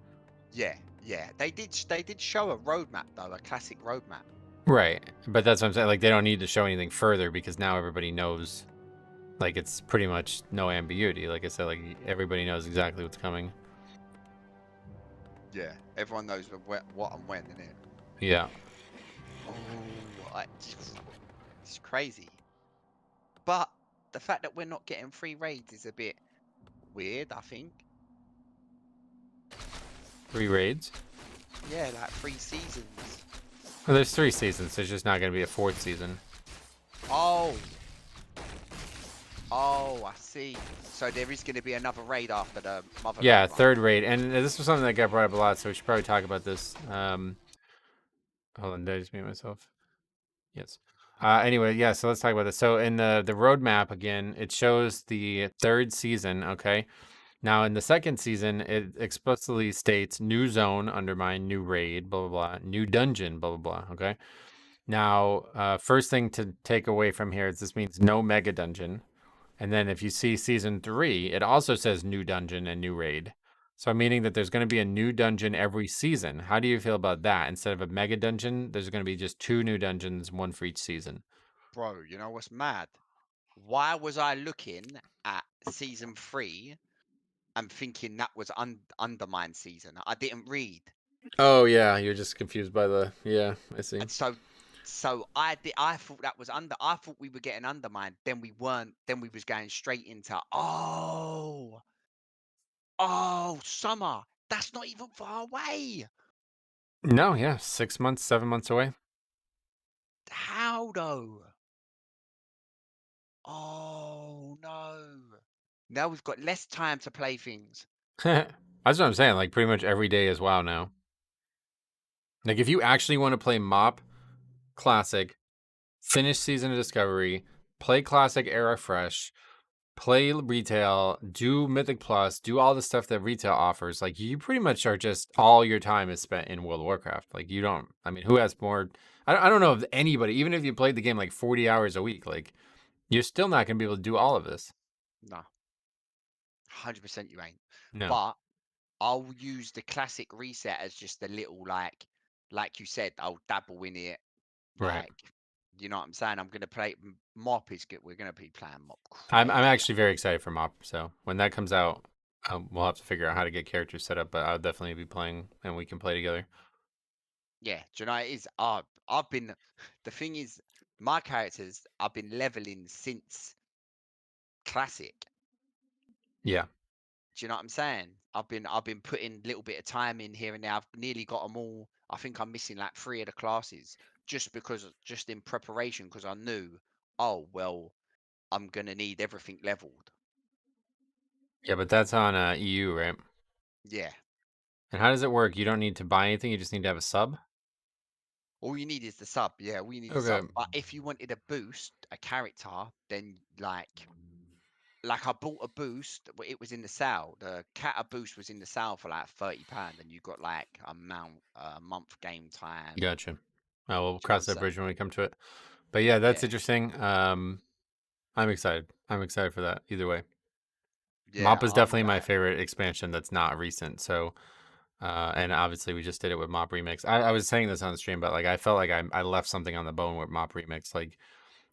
Yeah, yeah. They did show a roadmap though, a classic roadmap. Right, but that's what I'm saying. Like, they don't need to show anything further because now everybody knows. Like, it's pretty much no ambiguity. Like I said, like everybody knows exactly what's coming. Yeah, everyone knows what and when, innit? Yeah. Oh, it's crazy. But the fact that we're not getting free raids is a bit weird, I think. Free raids? Yeah, like 3 seasons. Well, there's 3 seasons. There's just not going to be a 4th season. Oh, I see. So there is going to be another raid after the mother. Yeah, 3rd raid. And this was something that got brought up a lot, so we should probably talk about this. Hold on, did I just mute myself? Yes. Anyway, yeah, so let's talk about this. So in the roadmap, again, it shows the 3rd season, okay? Now, in the 2nd season, it explicitly states new zone, Undermine, new raid, blah, blah, blah, new dungeon, blah, blah, blah, okay? Now, first thing to take away from here is this means no mega dungeon. And then if you see season 3, it also says new dungeon and new raid. So meaning that there's going to be a new dungeon every season. How do you feel about that? Instead of a mega dungeon, there's going to be just 2 new dungeons, 1 for each season. Bro, you know what's mad? Why was I looking at season 3 and thinking that was Undermine season? I didn't read. Oh yeah, you're just confused by the I see. And so I thought that was I thought we were getting Undermined, then we weren't, then we was going straight into summer. That's not even far away. No, yeah, 6 months, 7 months away. How though? Oh no. Now we've got less time to play things. That's what I'm saying. Like, pretty much every day is WoW now. Like, if you actually want to play MoP, Classic, finish Season of Discovery, play Classic Era Fresh, play Retail, do Mythic Plus, do all the stuff that Retail offers, like, you pretty much are just, all your time is spent in World of Warcraft. Like, you don't, I mean, who has more, I don't know if anybody, even if you played the game like 40 hours a week, like, you're still not going to be able to do all of this. No. 100% you ain't. No. But I'll use the Classic reset as just a little, like you said, I'll dabble in it. Right. Like, you know what I'm saying? I'm going to play, MoP is good. We're going to be playing MoP. I'm actually very excited for MoP, so when that comes out, we'll have to figure out how to get characters set up, but I'll definitely be playing, and we can play together. Yeah, do you know it is? I've been, the thing is, my characters, I've been leveling since Classic. Yeah. Do you know what I'm saying? I've been putting a little bit of time in here and there. I've nearly got them all. I think I'm missing like 3 of the classes just in preparation, because I knew, oh well, I'm gonna need everything leveled. Yeah, but that's on EU, right? Yeah. And how does it work? You don't need to buy anything. You just need to have a sub. All you need is the sub. Yeah, all you need is Okay. sub. But if you wanted a boost, a character, then like I bought a boost. It was in the sale. The Cata boost was in the sale for like £30, and you got like a month game time. Gotcha. Oh, we'll Do you know what cross I'm that bridge saying? when we come to it. But yeah, that's Yeah. interesting. I'm excited. I'm excited for that. Either way. Yeah, Mop is I'm definitely my like, favorite expansion that's not recent. So, and obviously we just did it with Mop Remix. I was saying this on the stream, but like I felt like I left something on the bone with Mop Remix. Like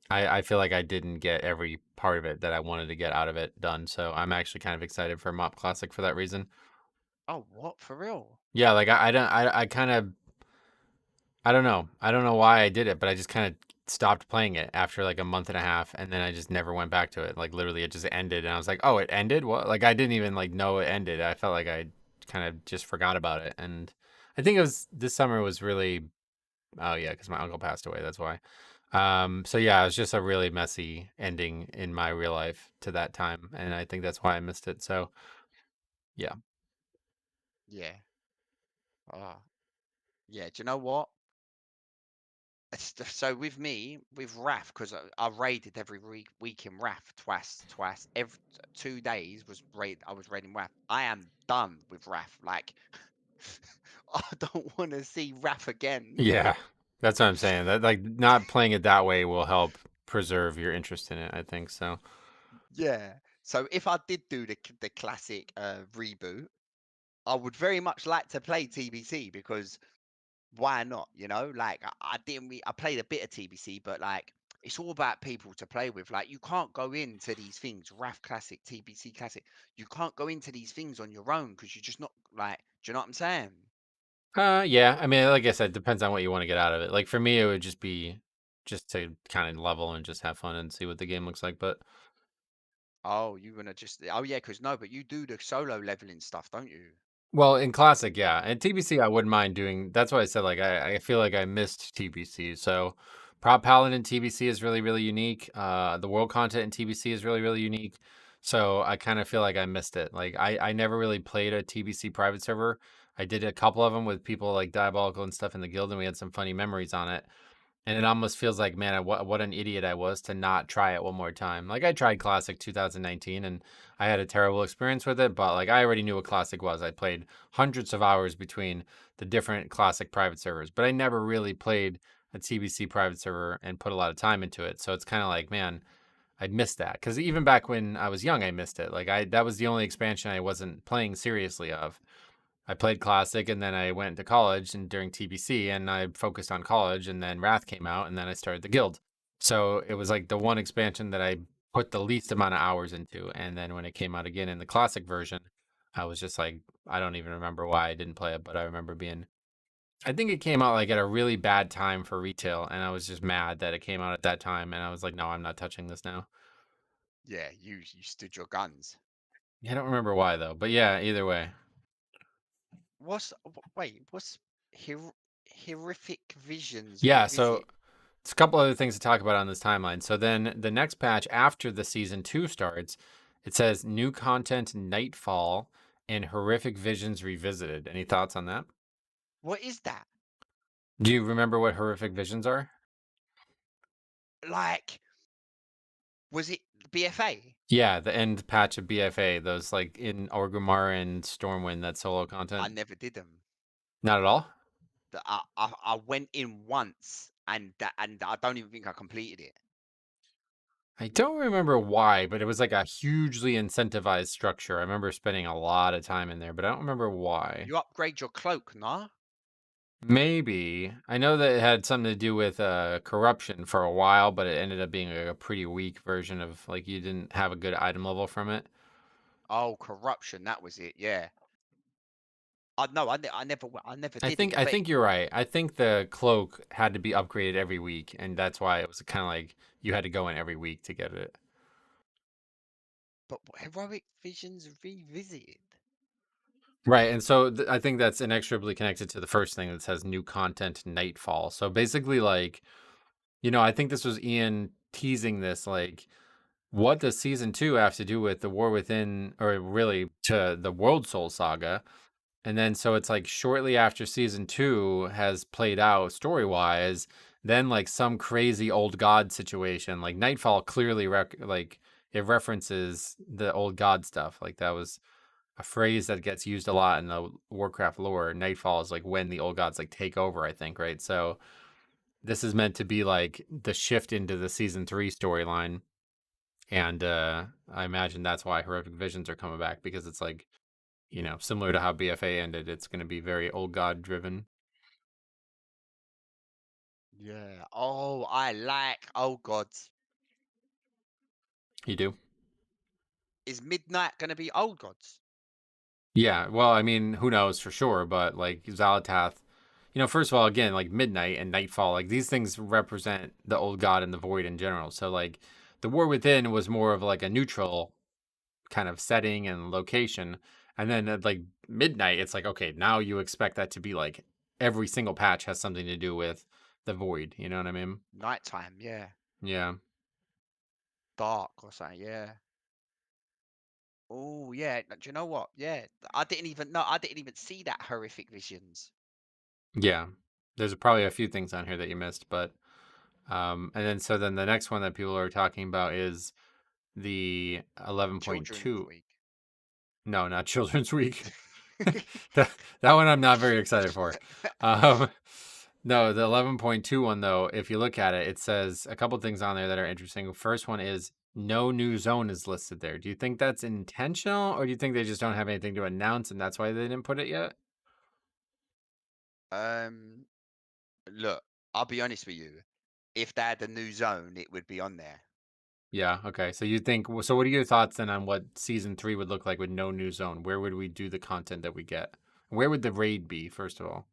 I feel like I didn't get every part of it that I wanted to get out of it done. So I'm actually kind of excited for Mop Classic for that reason. oh, what, for real? Yeah, like I kind of I don't know. I don't know why I did it, but I just kind of stopped playing it after like a month and a half, and then I just never went back to it. Like literally, it just ended, and I was like, "Oh, it ended? What?" Like I didn't even like know it ended. I felt like I kind of just forgot about it, and I think it was this summer was really, oh yeah, because my uncle passed away. That's why. So yeah, it was just a really messy ending in my real life to that time, and I think that's why I missed it. So yeah. Yeah. Yeah. Do you know what? So with me, with RAF, because I raided every week in RAF twice. Every 2 days I was raiding RAF. I am done with RAF. Like, I don't want to see RAF again. Yeah, that's what I'm saying. That like not playing it that way will help preserve your interest in it. I think so. Yeah. So if I did do the classic reboot, I would very much like to play TBC because why not? You know, like I didn't. I played a bit of TBC, but like it's all about people to play with. Like you can't go into these things, RAF Classic, TBC Classic. You can't go into these things on your own because you're just not like. Do you know what I'm saying? Yeah. I mean, like I said, it depends on what you want to get out of it. Like for me, it would just be just to kind of level and just have fun and see what the game looks like. But Oh, you wanna just? Oh yeah, because no, but you do the solo leveling stuff, don't you? well, in classic, yeah, and TBC, I wouldn't mind doing. That's why I said like I feel like I missed TBC. So, Prop Paladin TBC is really really unique. The world content in TBC is really really unique. So I kind of feel like I missed it. Like I never really played a TBC private server. I did a couple of them with people like Diabolical and stuff in the guild, and we had some funny memories on it. And it almost feels like, man, what an idiot I was to not try it one more time. Like I tried Classic 2019 and I had a terrible experience with it, but like I already knew what Classic was. I played hundreds of hours between the different Classic private servers, but I never really played a TBC private server and put a lot of time into it. So it's kind of like, man, I missed that because even back when I was young, I missed it. Like that was the only expansion I wasn't playing seriously of. I played Classic and then I went to college and during TBC and I focused on college and then Wrath came out and then I started the guild. So it was like the one expansion that I put the least amount of hours into. And then when it came out again in the classic version, I was just like, I don't even remember why I didn't play it, but I remember I think it came out like at a really bad time for retail. And I was just mad that it came out at that time. And I was like, no, I'm not touching this now. Yeah, you stood your guns. I don't remember why though, but yeah, either way. What's horrific visions? Yeah, Revisit? so it's a couple other things to talk about on this timeline. So then the next patch after the season 2 starts, it says new content Nightfall and Horrific Visions Revisited. Any thoughts on that? What is that? Do you remember what Horrific Visions are? Like, was it BFA? Yeah, the end patch of BFA, those like in Orgrimmar and Stormwind, that solo content. I never did them. Not at all? I went in once and I don't even think I completed it. I don't remember why, but it was like a hugely incentivized structure. I remember spending a lot of time in there, but I don't remember why. You upgrade your cloak, nah? Maybe. I know that it had something to do with corruption for a while, but it ended up being a pretty weak version of like you didn't have a good item level from it. Oh, corruption, that was it. Yeah. No, I never did. I think you're right. I think the cloak had to be upgraded every week, and that's why it was kind of like you had to go in every week to get it. But Heroic Visions Revisited. Right, and so I think that's inextricably connected to the first thing that says new content Nightfall. So basically, like, I think this was Ian teasing this, like, what does season 2 have to do with the War Within, or really to the World Soul Saga? And then so it's like shortly after season 2 has played out story-wise, then like some crazy old god situation, like Nightfall clearly like it references the old god stuff. Like that was a phrase that gets used a lot in the Warcraft lore. Nightfall is like when the old gods like take over, I think, right? So this is meant to be like the shift into the season 3 storyline. And I imagine that's why Horrific Visions are coming back, because it's like, you know, similar to how BFA ended, it's going to be very old god driven. Yeah. Oh, I like old gods. You do? Is Midnight going to be old gods? Yeah. Well, I mean, who knows for sure, but like Xalatath, you know, first of all, again, like Midnight and Nightfall, like these things represent the old god and the void in general. So like the War Within was more of like a neutral kind of setting and location. And then at like Midnight, it's like, okay, now you expect that to be like every single patch has something to do with the void. You know what I mean? Nighttime, yeah. Yeah. Dark or something, yeah. Oh, yeah. Do you know what? Yeah. I didn't even see that Horrific Visions. Yeah. There's probably a few things on here that you missed, but and then so then the next one that people are talking about is the 11.2. Children's Week. No, not Children's Week. that one I'm not very excited for. No, the 11.2 one though, if you look at it, it says a couple things on there that are interesting. First one is no new zone is listed there. Do you think that's intentional, or do you think they just don't have anything to announce and that's why they didn't put it yet? Look, I'll be honest with you. If they had a new zone, it would be on there. Yeah, okay. So you think, so what are your thoughts then on what season 3 would look like with no new zone? Where would we do the content that we get? Where would the raid be, first of all?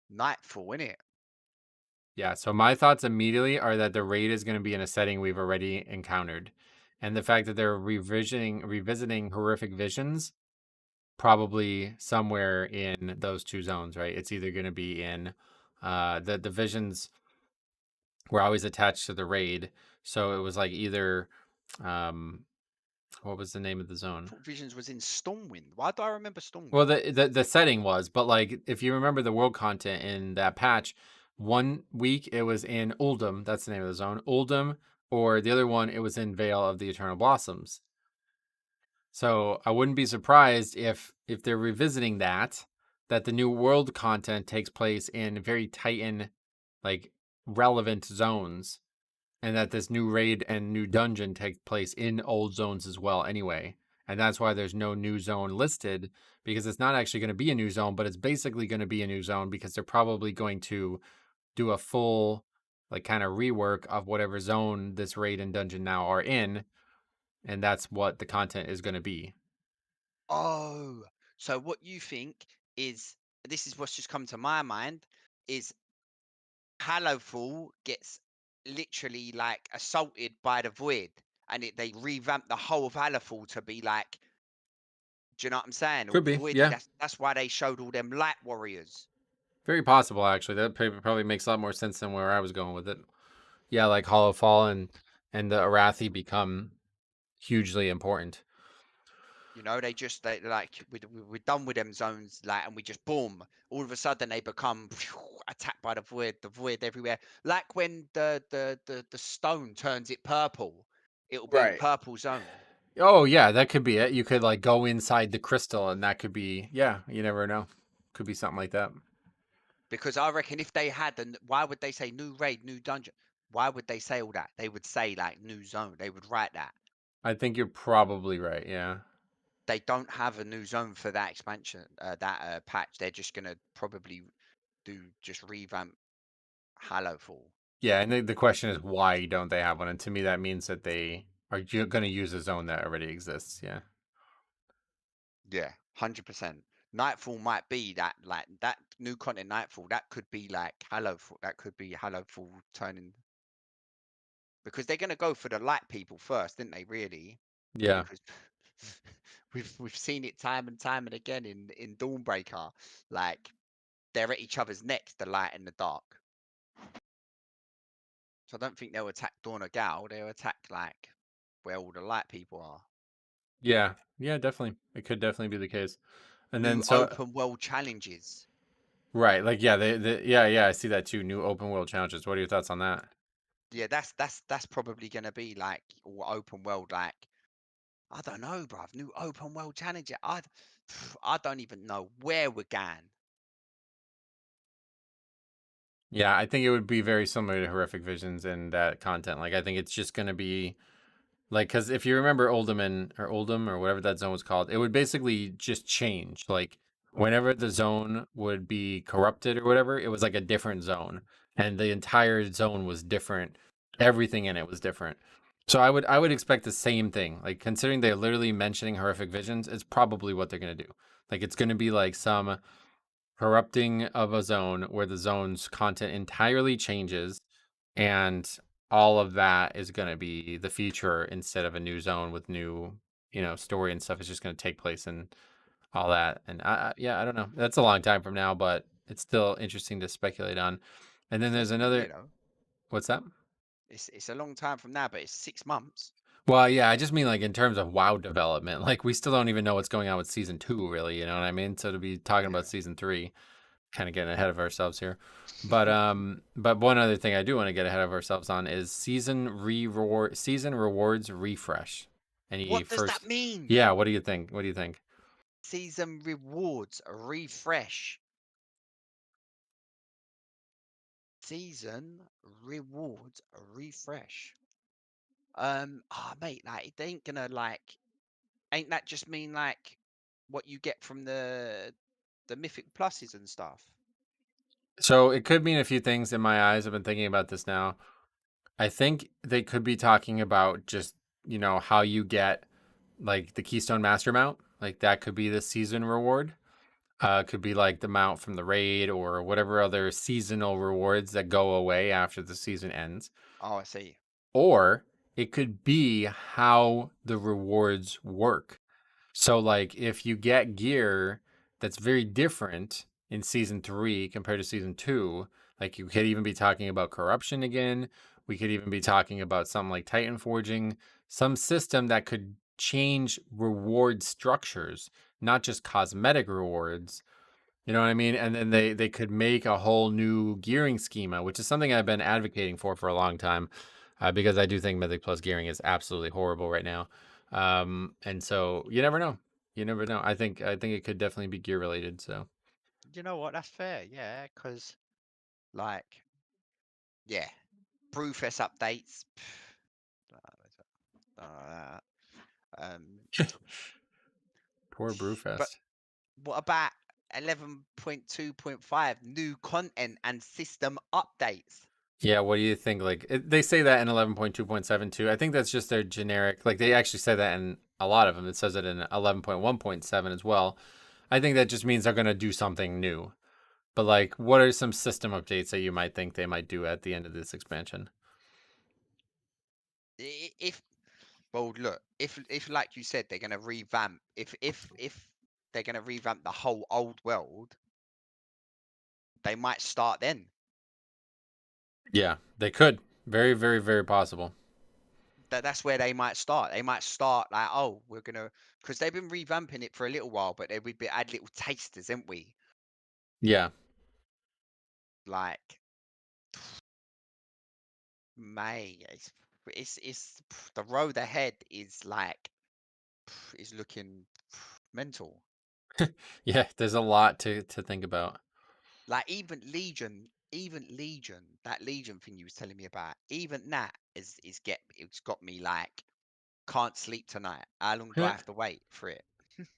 Nightfall, innit? Yeah, so my thoughts immediately are that the raid is going to be in a setting we've already encountered. And the fact that they're revisiting Horrific Visions, probably somewhere in those two zones, right? It's either going to be in the visions were always attached to the raid. So it was like either what was the name of the zone? Visions was in Stormwind. Why do I remember Stormwind? Well, the setting was, but like if you remember the world content in that patch, 1 week it was in Uldum, that's the name of the zone, Uldum, or the other one it was in Vale of the Eternal Blossoms. So I wouldn't be surprised if they're revisiting that the new world content takes place in very Titan, like relevant zones, and that this new raid and new dungeon takes place in old zones as well anyway. And that's why there's no new zone listed, because it's not actually going to be a new zone, but it's basically going to be a new zone because they're probably going to do a full like kind of rework of whatever zone this raid and dungeon now are in, and that's what the content is going to be. Oh, so what you think is, this is what's just come to my mind, is Hallowfall gets literally like assaulted by the void, and they revamp the whole of Hallowfall to be like, do you know what I'm saying? All Could be, voidy. yeah. That's why they showed all them light warriors. Very possible, actually. That probably makes a lot more sense than where I was going with it. Yeah, like Hollowfall and the Arathi become hugely important. You know, they like we're done with them zones, like, and we just boom. All of a sudden, they become attacked by the void everywhere. Like when the stone turns it purple, it'll be Right. purple zone. Oh yeah, that could be it. You could like go inside the crystal, and that could be, yeah. You never know. Could be something like that. Because I reckon if they had, why would they say new raid, new dungeon? Why would they say all that? They would say like new zone. They would write that. I think you're probably right. Yeah. They don't have a new zone for that expansion, that patch. They're just gonna probably just revamp Hallowfall. Yeah, and the question is why don't they have one? And to me, that means that they are going to use a zone that already exists. Yeah. Yeah, 100%. Nightfall might be that, like that new content. Nightfall, that could be like Hallowfall. That could be Hallowfall turning, because they're gonna go for the light people first, didn't they? Really? Yeah. Because we've seen it time and time and again in Dawnbreaker. Like they're at each other's necks, the light and the dark. So I don't think they'll attack Dawn or Gal. They'll attack like where all the light people are. Yeah, yeah, definitely. It could definitely be the case. And New then open world challenges. right, like yeah, yeah, I see that too. New open world challenges. What are your thoughts on that? Yeah, that's probably gonna be like all open world. Like I don't know, bruv. New open world challenger. I don't even know where we're going. Yeah, I think it would be very similar to Horrific Visions and that content. Like, I think it's just going to be like, because if you remember Oldham or whatever that zone was called, it would basically just change. Like, whenever the zone would be corrupted or whatever, it was like a different zone, and the entire zone was different. Everything in it was different. So I would expect the same thing. Like, considering they're literally mentioning Horrific Visions, it's probably what they're gonna do. Like, it's gonna be like some corrupting of a zone where the zone's content entirely changes, and all of that is going to be the future instead of a new zone with new, story and stuff. Is just going to take place and all that. And yeah, I don't know. That's a long time from now, but it's still interesting to speculate on. And then there's another. What's that? It's a long time from now, but it's 6 months. Well, yeah, I just mean like in terms of WoW development. Like, we still don't even know what's going on with season 2, really. You know what I mean? So to be talking about season 3, kind of getting ahead of ourselves here. But one other thing I do want to get ahead of ourselves on is season rewards refresh. What does that mean? Yeah, what do you think? What do you think? Season rewards refresh. Season rewards refresh. Mate, like it ain't gonna ain't that just mean like what you get from the Mythic Pluses and stuff? So it could mean a few things in my eyes. I've been thinking about this now. I think they could be talking about just, how you get like the Keystone Master mount. Like, that could be the season reward. Could be like the mount from the raid or whatever other seasonal rewards that go away after the season ends. Oh, I see. Or it could be how the rewards work. So, like, if you get gear that's very different in season 3 compared to season 2, like, you could even be talking about corruption again. We could even be talking about something like Titan forging, some system that could change reward structures, not just cosmetic rewards. You know what I mean? And then they could make a whole new gearing schema, which is something I've been advocating for a long time, because I do think Mythic Plus gearing is absolutely horrible right now. And so you never know. You never know. I think it could definitely be gear related. So You know what? That's fair. Yeah, because yeah, Brewfest updates. poor Brewfest. But what about 11.2.5 new content and system updates? Yeah, what do you think? Like, they say that in 11.2.7 I think that's just their generic. Like, they actually say that in a lot of them. It says it in 11.1.7 as well. I think that just means they're going to do something new. But, like, what are some system updates that you might think they might do at the end of this expansion? If like you said, they're going to revamp. If they're going to revamp the whole old world, they might start then. Yeah, they could. Very, very, very possible. That's where they might start. They might start like, oh, we're gonna, because they've been revamping it for a little while, but we've add little tasters, haven't we? Yeah. Like, May, it's the road ahead is looking mental. Yeah, there's a lot to think about. Like even Legion, that Legion thing you was telling me about, even that it's got me like, can't sleep tonight. How long do I have to wait for it?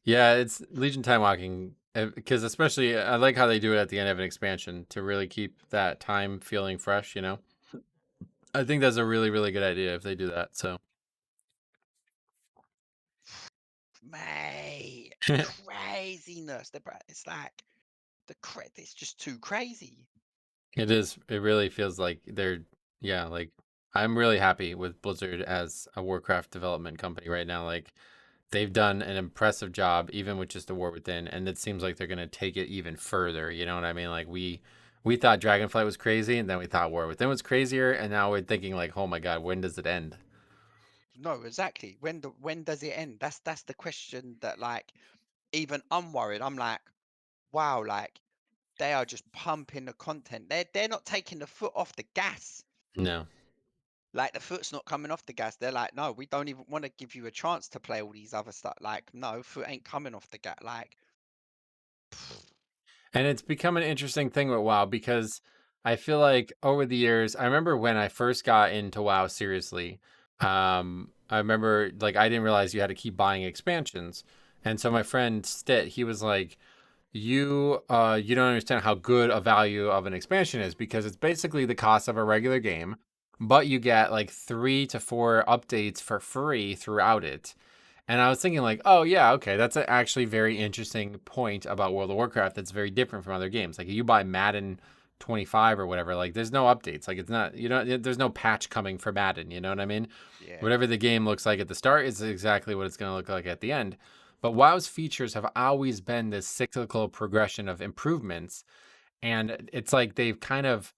Yeah, it's Legion time walking, because especially I like how they do it at the end of an expansion to really keep that time feeling fresh, I think that's a really, really good idea if they do that. So, Mate, craziness. It's like it's just too crazy. it is. It really feels like like, I'm really happy with Blizzard as a Warcraft development company right now. Like, they've done an impressive job, even with just the War Within, and it seems like they're going to take it even further. You know what I mean? Like, we thought Dragonflight was crazy, and then we thought War Within was crazier, and now we're thinking like, oh my god, when does it end? No, exactly. When does it end? That's the question that, like, even I'm worried. I'm like, wow, like they are just pumping the content. They're not taking the foot off the gas. No. Like the foot's not coming off the gas. They're like, no, we don't even want to give you a chance to play all these other stuff. Like, no, foot ain't coming off the gas. Like, And it's become an interesting thing with WoW because I feel like over the years, I remember when I first got into WoW seriously, I remember like I didn't realize you had to keep buying expansions. And so my friend Stit, he was like, you don't understand how good a value of an expansion is because it's basically the cost of a regular game, but you get like 3 to 4 updates for free throughout it. And I was thinking like, oh yeah, okay, that's a actually very interesting point about World of Warcraft that's very different from other games. Like you buy Madden 25 or whatever, like there's no updates. Like it's not, there's no patch coming for Madden, you know what I mean? yeah. Whatever the game looks like at the start is exactly what it's going to look like at the end. But WoW's features have always been this cyclical progression of improvements. And it's like they've kind of,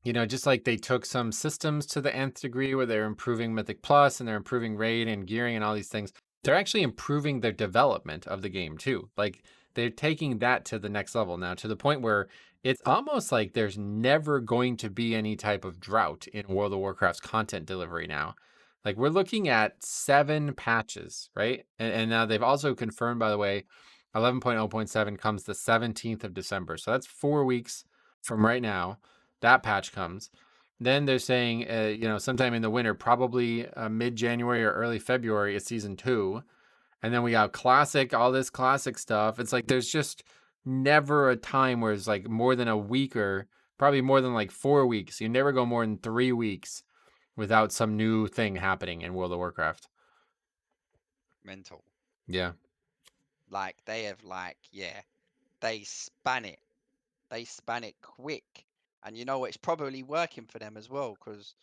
just like they took some systems to the nth degree where they're improving Mythic Plus and they're improving raid and gearing and all these things. They're actually improving the development of the game too. Like they're taking that to the next level now, to the point where it's almost like there's never going to be any type of drought in World of Warcraft's content delivery now. Like we're looking at 7 patches, right? And now they've also confirmed, by the way, 11.0.7 comes the 17th of December. So that's 4 weeks from right now. That patch comes. Then they're saying, sometime in the winter, probably mid-January or early February is season 2. And then we got classic, all this classic stuff. It's like there's just never a time where it's like more than a week or probably more than like 4 weeks. You never go more than 3 weeks without some new thing happening in World of Warcraft. Mental. Yeah. Like they have they span it. They span it quick. And you know what? It's probably working for them as well, because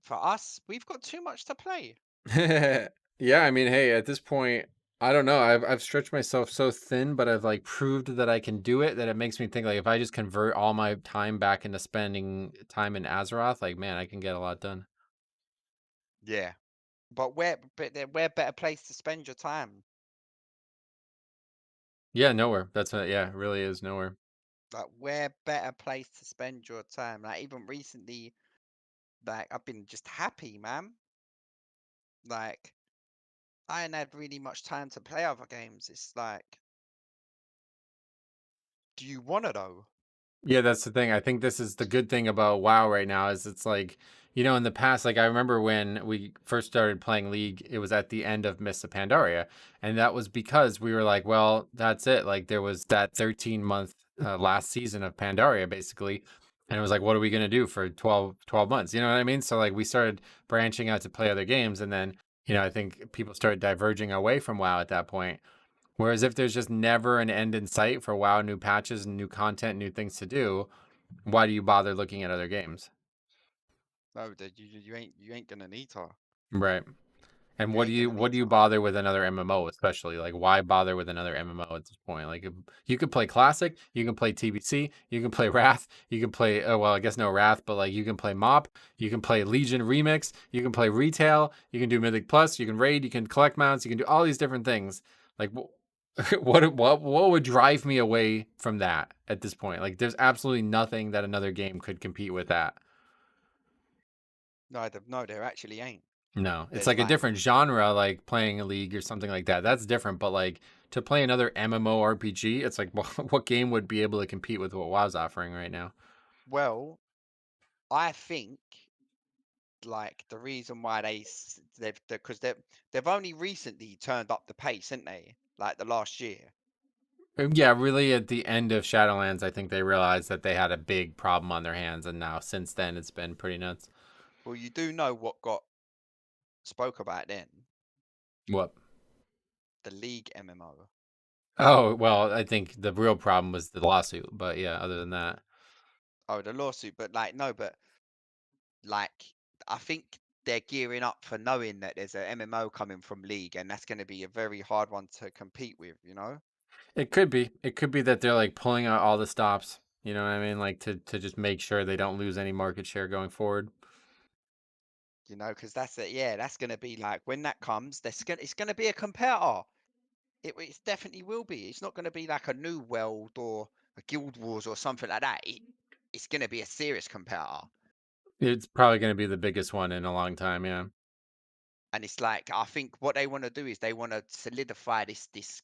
for us, we've got too much to play. Yeah, I mean, hey, at this point, I don't know. I've stretched myself so thin, but I've like proved that I can do it, that it makes me think like if I just convert all my time back into spending time in Azeroth, like man, I can get a lot done. Yeah. But where better place to spend your time? Yeah, nowhere. Yeah, it really is nowhere. Like where better place to spend your time? Like even recently, like I've been just happy, man. Like I ain't had really much time to play other games. It's like, do you wanna though? Yeah, that's the thing. I think this is the good thing about WoW right now is it's like, in the past, like I remember when we first started playing League, it was at the end of Mists of Pandaria. And that was because we were like, well, that's it. Like there was that 13-month last season of Pandaria, basically. And it was like, what are we going to do for 12 months? You know what I mean? So like we started branching out to play other games. And then, I think people started diverging away from WoW at that point. Whereas if there's just never an end in sight for WoW, new patches and new content, new things to do, why do you bother looking at other games? No, you ain't gonna need to. Right. And what do you bother with another MMO, especially? Like why bother with another MMO at this point? Like if you could play Classic, you can play TBC, you can play Wrath, you can play I guess no Wrath, but like you can play MoP, you can play Legion Remix, you can play Retail, you can do Mythic Plus, you can raid, you can collect mounts, you can do all these different things. Like what would drive me away from that at this point? Like there's absolutely nothing that another game could compete with that. No, there actually ain't. No, it's like a different genre, like playing a League or something like that. That's different, but like to play another MMORPG, it's like what game would be able to compete with what WoW's offering right now? Well, I think like the reason why they've only recently turned up the pace, haven't they? Like the last year. Yeah, really at the end of Shadowlands, I think they realized that they had a big problem on their hands, and now since then it's been pretty nuts. Well, you do know what got spoke about then? What? The League MMO. Oh, well, I think the real problem was the lawsuit, but yeah, other than that. Oh, the lawsuit, but like no, but like I think they're gearing up for knowing that there's a MMO coming from League, and that's going to be a very hard one to compete with, you know? It could be. It could be that they're like pulling out all the stops, you know what I mean? Like to just make sure they don't lose any market share going forward. You know, because that's it. Yeah, that's gonna be like when that comes. It's gonna be a competitor. It definitely will be. It's not gonna be like a New World or a Guild Wars or something like that. It's gonna be a serious competitor. It's probably going to be the biggest one in a long time. Yeah. And it's like I think what they want to do is they want to solidify this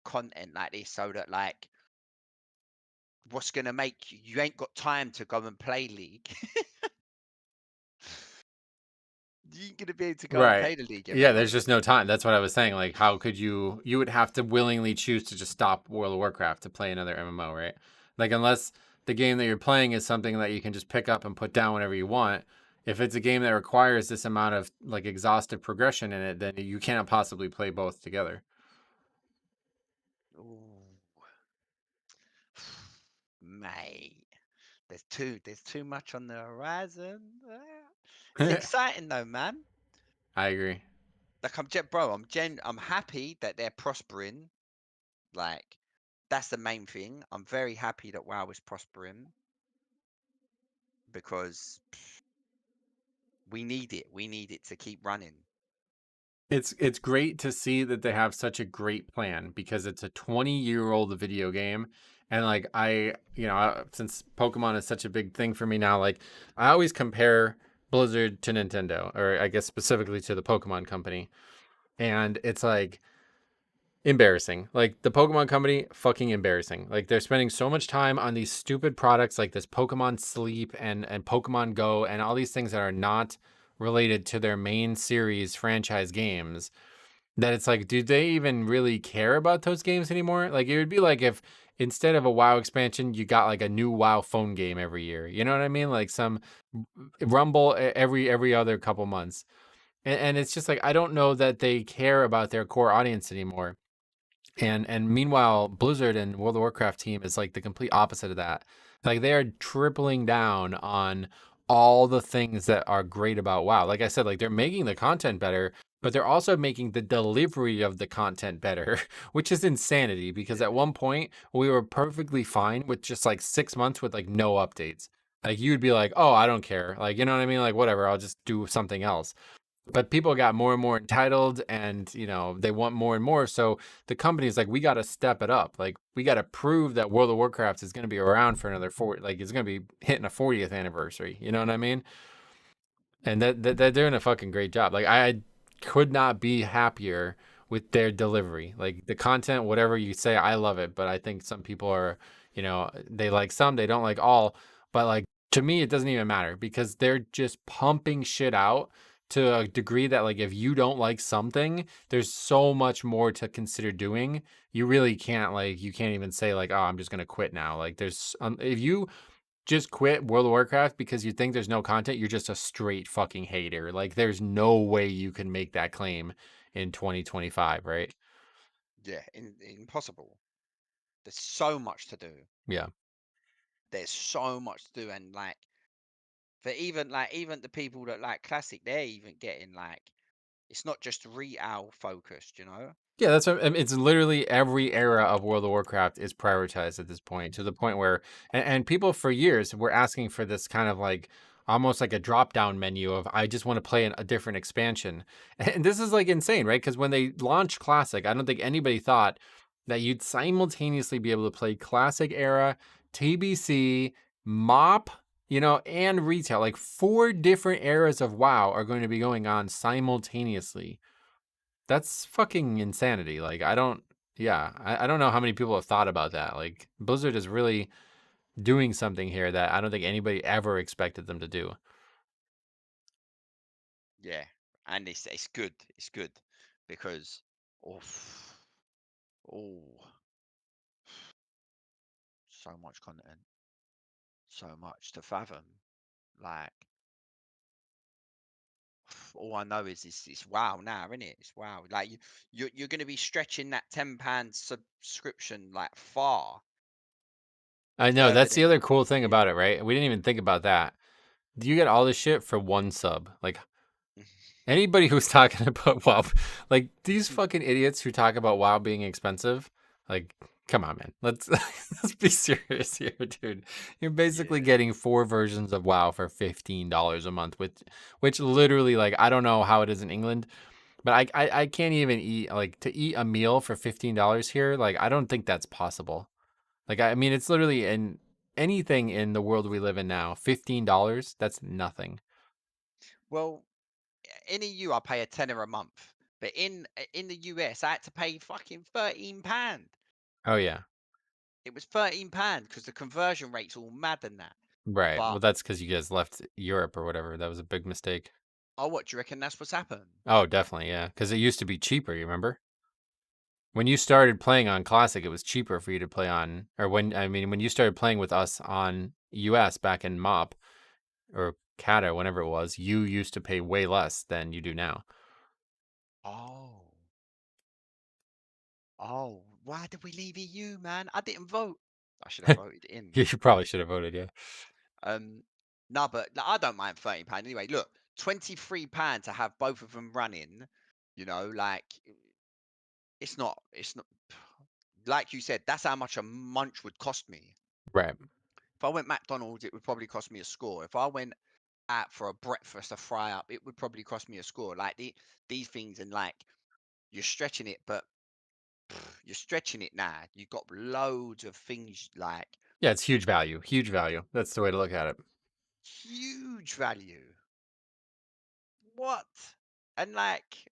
content like this so that like what's gonna make you ain't got time to go and play League. You ain't gonna be able to go and Right. play the League every Yeah, there's month. just no time. That's what I was saying. Like, how could you would have to willingly choose to just stop World of Warcraft to play another MMO, right? Like, unless the game that you're playing is something that you can just pick up and put down whenever you want. If it's a game that requires this amount of like exhaustive progression in it, then you cannot possibly play both together. Ooh. Mate. There's too much on the horizon. It's exciting though, man. I agree. Like I'm happy that they're prospering. Like that's the main thing. I'm very happy that WoW is prospering because we need it. We need it to keep running. It's great to see that they have such a great plan because it's a 20-year-old video game. And like since Pokemon is such a big thing for me now, like I always compare Blizzard to Nintendo, or I guess specifically to the Pokemon company. And it's like embarrassing. Like the Pokemon company, fucking embarrassing. Like they're spending so much time on these stupid products like this Pokemon Sleep and Pokemon Go and all these things that are not related to their main series franchise games, that it's like, do they even really care about those games anymore? Like it would be like if instead of a WoW expansion, you got like a new WoW phone game every year. You know what I mean? Like some Rumble every other couple months. And it's just like I don't know that they care about their core audience anymore. And meanwhile, Blizzard and World of Warcraft team is like the complete opposite of that. Like they are tripling down on all the things that are great about WoW. Like I said, like they're making the content better, but they're also making the delivery of the content better, which is insanity because at one point we were perfectly fine with just like 6 months with like no updates. Like you'd be like, "Oh, I don't care." Like, you know what I mean? Like whatever, I'll just do something else. But people got more and more entitled and, they want more and more. So the company's like, we got to step it up. Like, we got to prove that World of Warcraft is going to be around for another it's going to be hitting a 40th anniversary. You know what I mean? And they're doing a fucking great job. Like, I could not be happier with their delivery. Like, the content, whatever you say, I love it. But I think some people are, they like some, they don't like all. But, like, to me, it doesn't even matter because they're just pumping shit out to a degree that like if you don't like something, there's so much more to consider doing. You really can't you can't even say like, oh, I'm just gonna quit now. Like there's if you just quit World of Warcraft because you think there's no content, you're just a straight fucking hater. Like there's no way you can make that claim in 2025, right? Yeah, impossible. There's so much to do. Yeah. There's so much to do, and like for even the people that like classic, they're even getting like it's not just re-owl focused, Yeah, that's what it's literally every era of World of Warcraft is prioritized at this point to the point where and people for years were asking for this kind of like almost like a drop down menu of I just want to play a different expansion. And this is like insane, right? Because when they launched Classic, I don't think anybody thought that you'd simultaneously be able to play Classic era, TBC, MOP, and retail. Like 4 different eras of WoW are going to be going on simultaneously. That's fucking insanity. Like, I don't know how many people have thought about that. Like, Blizzard is really doing something here that I don't think anybody ever expected them to do. Yeah, and it's good. It's good because, oh, so much content, so much to fathom. Like, all I know is it's WoW now, isn't it? It's WoW. Like you're going to be stretching that £10 subscription like far. I know that's the other cool thing about it, right? We didn't even think about that. You get all this shit for 1 sub. Like anybody who's talking about WoW, like these fucking idiots who talk about WoW being expensive, like Come on, man. Let's let's be serious here, dude. You're basically getting 4 versions of WoW for $15 a month, which literally, like, I don't know how it is in England, but I can't even eat, like, to eat a meal for $15 here. Like, I don't think that's possible. Like, I mean, it's literally in anything in the world we live in now. $15, that's nothing. Well, in EU, I pay a tenner a month, but in the US, I had to pay fucking £13. Oh yeah, It was £13 because the conversion rate's all mad than that. right. But Well, that's because you guys left Europe or whatever. That was a big mistake. oh, what do you reckon? That's what's happened. Oh, definitely, yeah. Because it used to be cheaper. You remember? When you started playing on Classic, it was cheaper for you to play on, or when you started playing with us on US back in MOP or Kata, whenever it was, you used to pay way less than you do now. Oh, why did we leave EU, man? I didn't vote. I should have voted in. You probably should have voted, yeah. No, but like, I don't mind £13 anyway. Look, £23 to have both of them running. You know, like it's not like you said. That's how much a munch would cost me. Right. If I went McDonald's, it would probably cost me a score. If I went out for a breakfast, a fry up, it would probably cost me a score. Like these things, and like you're stretching it, but you're stretching it now. You've got loads of things like Yeah, it's huge value. Huge value. That's the way to look at it. huge value. What? And like,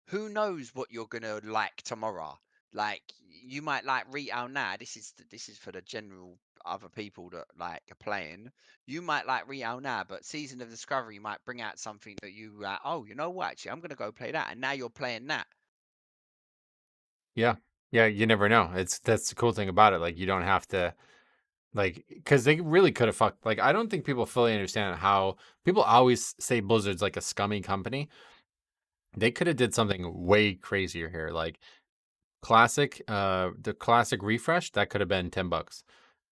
who knows what you're gonna like tomorrow? Like, you might like retail now. This is for the general other people that like are playing. You might like retail now, but Season of Discovery might bring out something that you like. Oh, you know what? Actually, I'm gonna go play that, and now you're playing that. Yeah. Yeah, you never know. That's the cool thing about it. Like, you don't have to, like, because they really could have fucked. Like, I don't think people fully understand how people always say Blizzard's like a scummy company. They could have did something way crazier here. Like, the classic refresh, that could have been $10.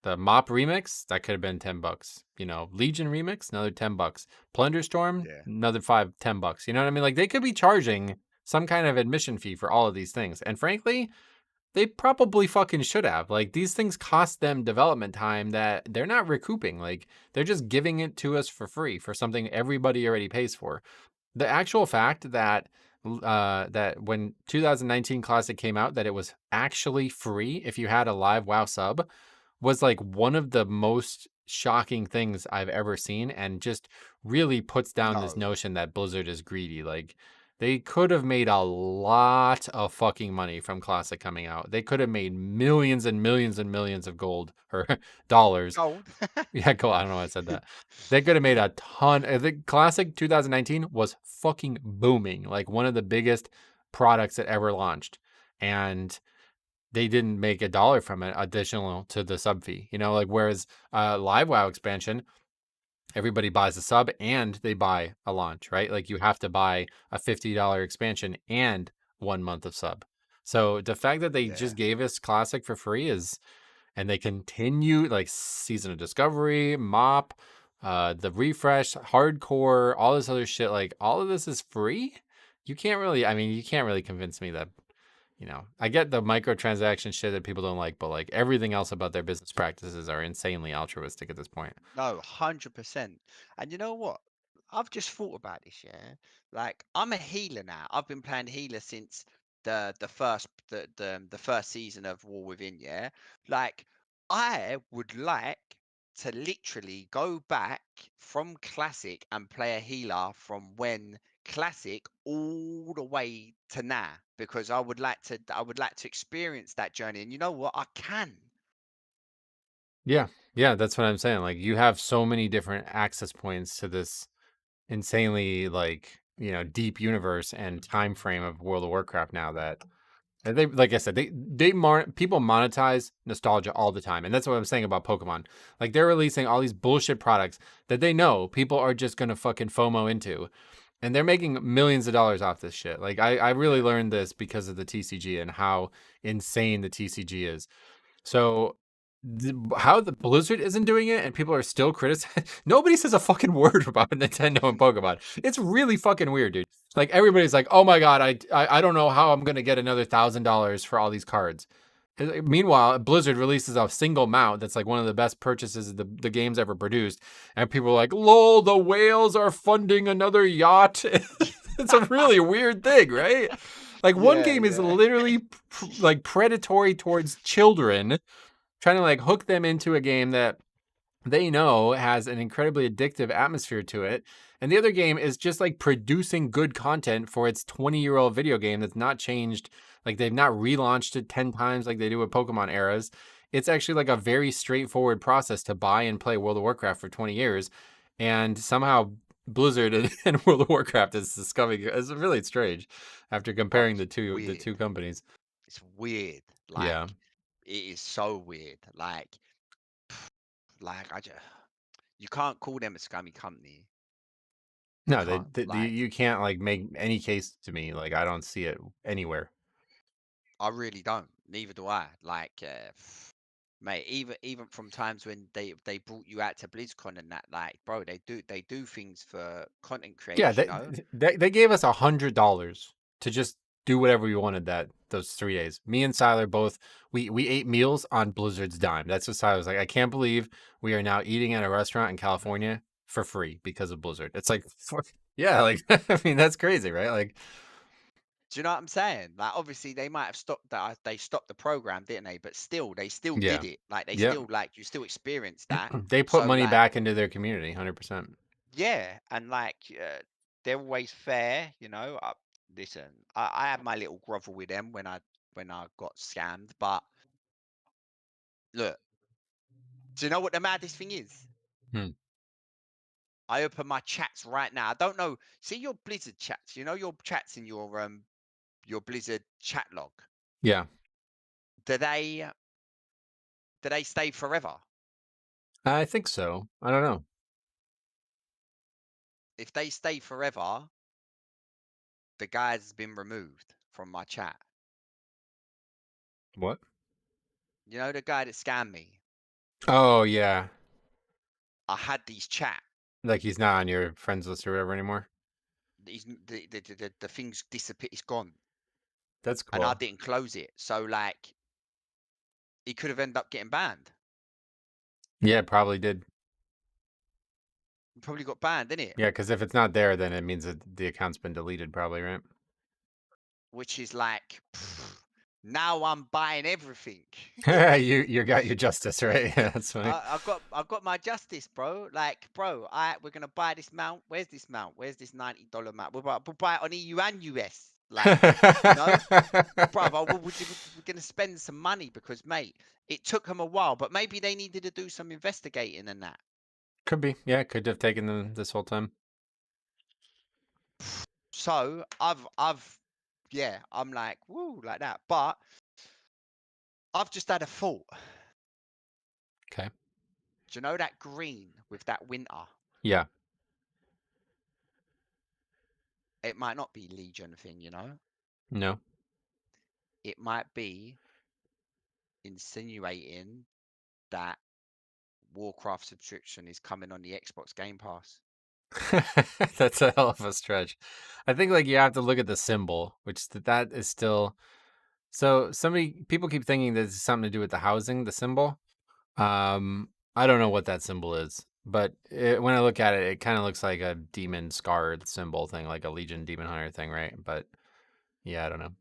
The MOP remix, that could have been $10. You know, Legion remix, another $10. Plunderstorm, another $10. You know what I mean? Like, they could be charging some kind of admission fee for all of these things. And frankly, they probably fucking should have. Like, these things cost them development time that they're not recouping. Like, they're just giving it to us for free for something everybody already pays for. The actual fact that that when 2019 Classic came out, that it was actually free if you had a live WoW sub was like one of the most shocking things I've ever seen, and just really puts down this notion that Blizzard is greedy. Like, they could have made a lot of fucking money from Classic coming out. They could have made millions and millions and millions of gold or dollars. Gold. Yeah, gold. I don't know why I said that. They could have made a ton. The Classic 2019 was fucking booming. Like, one of the biggest products that ever launched. And they didn't make $1 from it additional to the sub fee. You know, like, whereas Live WoW expansion, everybody buys a sub and they buy a launch, right? Like, you have to buy a $50 expansion and 1 month of sub. So the fact that they just gave us Classic for free and they continue, like, Season of Discovery, MOP, the refresh, hardcore, all this other shit, like, all of this is free. You can't really convince me that, you know, I get the microtransaction shit that people don't like, but like everything else about their business practices are insanely altruistic at this point. No, 100%. And you know what? I've just thought about this, yeah. Like, I'm a healer now. I've been playing healer since the first season of War Within, yeah. Like, I would like to literally go back from Classic and play a healer from when Classic all the way to now, because I would like to experience that journey. And you know what? I can. Yeah. Yeah, that's what I'm saying. Like, you have so many different access points to this insanely, like, you know, deep universe and time frame of World of Warcraft now that they, like I said, people monetize nostalgia all the time. And that's what I'm saying about Pokemon. Like, they're releasing all these bullshit products that they know people are just going to fucking FOMO into. And they're making millions of dollars off this shit. Like, I really learned this because of the TCG and how insane the TCG is. So how the Blizzard isn't doing it and people are still criticizing. Nobody says a fucking word about Nintendo and Pokemon. It's really fucking weird, dude. Like, everybody's like, oh my God, I don't know how I'm going to get another $1,000 for all these cards. Meanwhile, Blizzard releases a single mount that's like one of the best purchases the game's ever produced, and people are like, "Lol, the whales are funding another yacht." It's a really weird thing, right? Like one game is literally like predatory towards children, trying to like hook them into a game that they know has an incredibly addictive atmosphere to it. And the other game is just like producing good content for its 20-year-old video game that's not changed. Like they've not relaunched it 10 times like they do with Pokemon eras. It's actually like a very straightforward process to buy and play World of Warcraft for 20 years. And somehow Blizzard and World of Warcraft is discovering it's really strange after comparing the two companies. It's weird. Like, Yeah. It is so weird. Like you can't call them a scummy company. No, you can't like make any case to me. Like I don't see it anywhere. I really don't. Neither do I. Like, mate, even from times when they brought you out to BlizzCon and that, like, bro, they do things for content creators. Yeah, you know? they gave us $100 to just do whatever we wanted those 3 days. Me and Siler both we ate meals on Blizzard's dime. That's what Siler was like. I can't believe we are now eating at a restaurant in California for free because of Blizzard. It's like, yeah, like I mean that's crazy, right? Like, do you know what I'm saying? Like, obviously they might have stopped that. They stopped the program, didn't they? But still, they still yeah. did it. Like they Yep. still like you still experienced that. They put So, money like, back into their community, 100%. Yeah, and like they're always fair. You know, listen, I had my little grovel with them when I got scammed. But look, do you know what the maddest thing is? I open my chats right now. I don't know. See your Blizzard chats. You know your chats in your Blizzard chat log. Yeah. Do they stay forever? I think so. I don't know. If they stay forever, the guy's been removed from my chat. What? You know the guy that scammed me? Oh yeah. I had these chat. Like he's not on your friends list or whatever anymore. He's the thing's disappeared. It's gone. That's cool. And I didn't close it, so like, he could have ended up getting banned. Yeah, probably did. He probably got banned, didn't it? Yeah, because if it's not there, then it means that the account's been deleted, probably, right? Which is like, now I'm buying everything. you got your justice, right? Yeah, that's funny. I've got my justice, bro. Like, bro, we're gonna buy this mount. Where's this mount? Where's this $90 mount? We'll buy it on EU and US. Like, you know, bro, we're gonna spend some money because, mate, it took them a while, but maybe they needed to do some investigating and that. Could be. Yeah, it could have taken them this whole time. So I'm like, woo, like that. But I've just had a thought. Okay. Do you know that green with that winter? Yeah. It might not be Legion thing, you know? No. It might be insinuating that Warcraft subscription is coming on the Xbox Game Pass. That's a hell of a stretch. I think like you have to look at the symbol, which that is still. So people keep thinking that it's something to do with the housing, the symbol. I don't know what that symbol is, but when I look at it, it kind of looks like a demon scarred symbol thing, like a Legion Demon Hunter thing, right? But yeah, I don't know.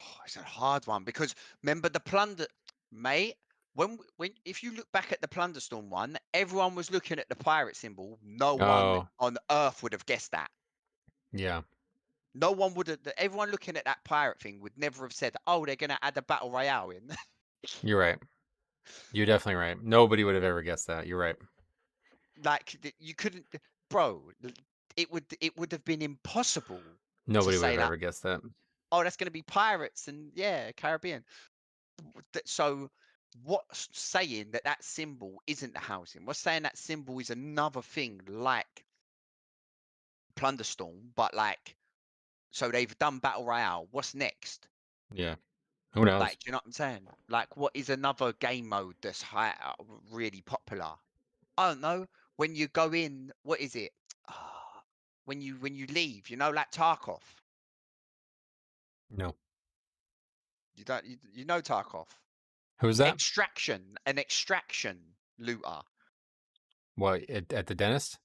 Oh, it's a hard one because remember the plunder, mate. When if you look back at the Plunderstorm one, everyone was looking at the pirate symbol. No one on Earth would have guessed that. Yeah. No one would have. Everyone looking at that pirate thing would never have said, "Oh, they're gonna add a battle royale in." You're right. You're definitely right. Nobody would have ever guessed that. You're right. Like you couldn't, bro. It would have been impossible. Nobody would have ever guessed that. Oh, that's gonna be pirates and yeah, Caribbean. So what's saying that symbol isn't the housing? What's saying that symbol is another thing like Plunderstorm, but like, so they've done battle royale. What's next? Yeah. Who knows? Like, do you know what I'm saying? Like, what is another game mode that's really popular? I don't know. When you go in, what is it? When you leave, you know, like Tarkov. No. You know Tarkov? Who's that? An extraction looter. What, at the dentist?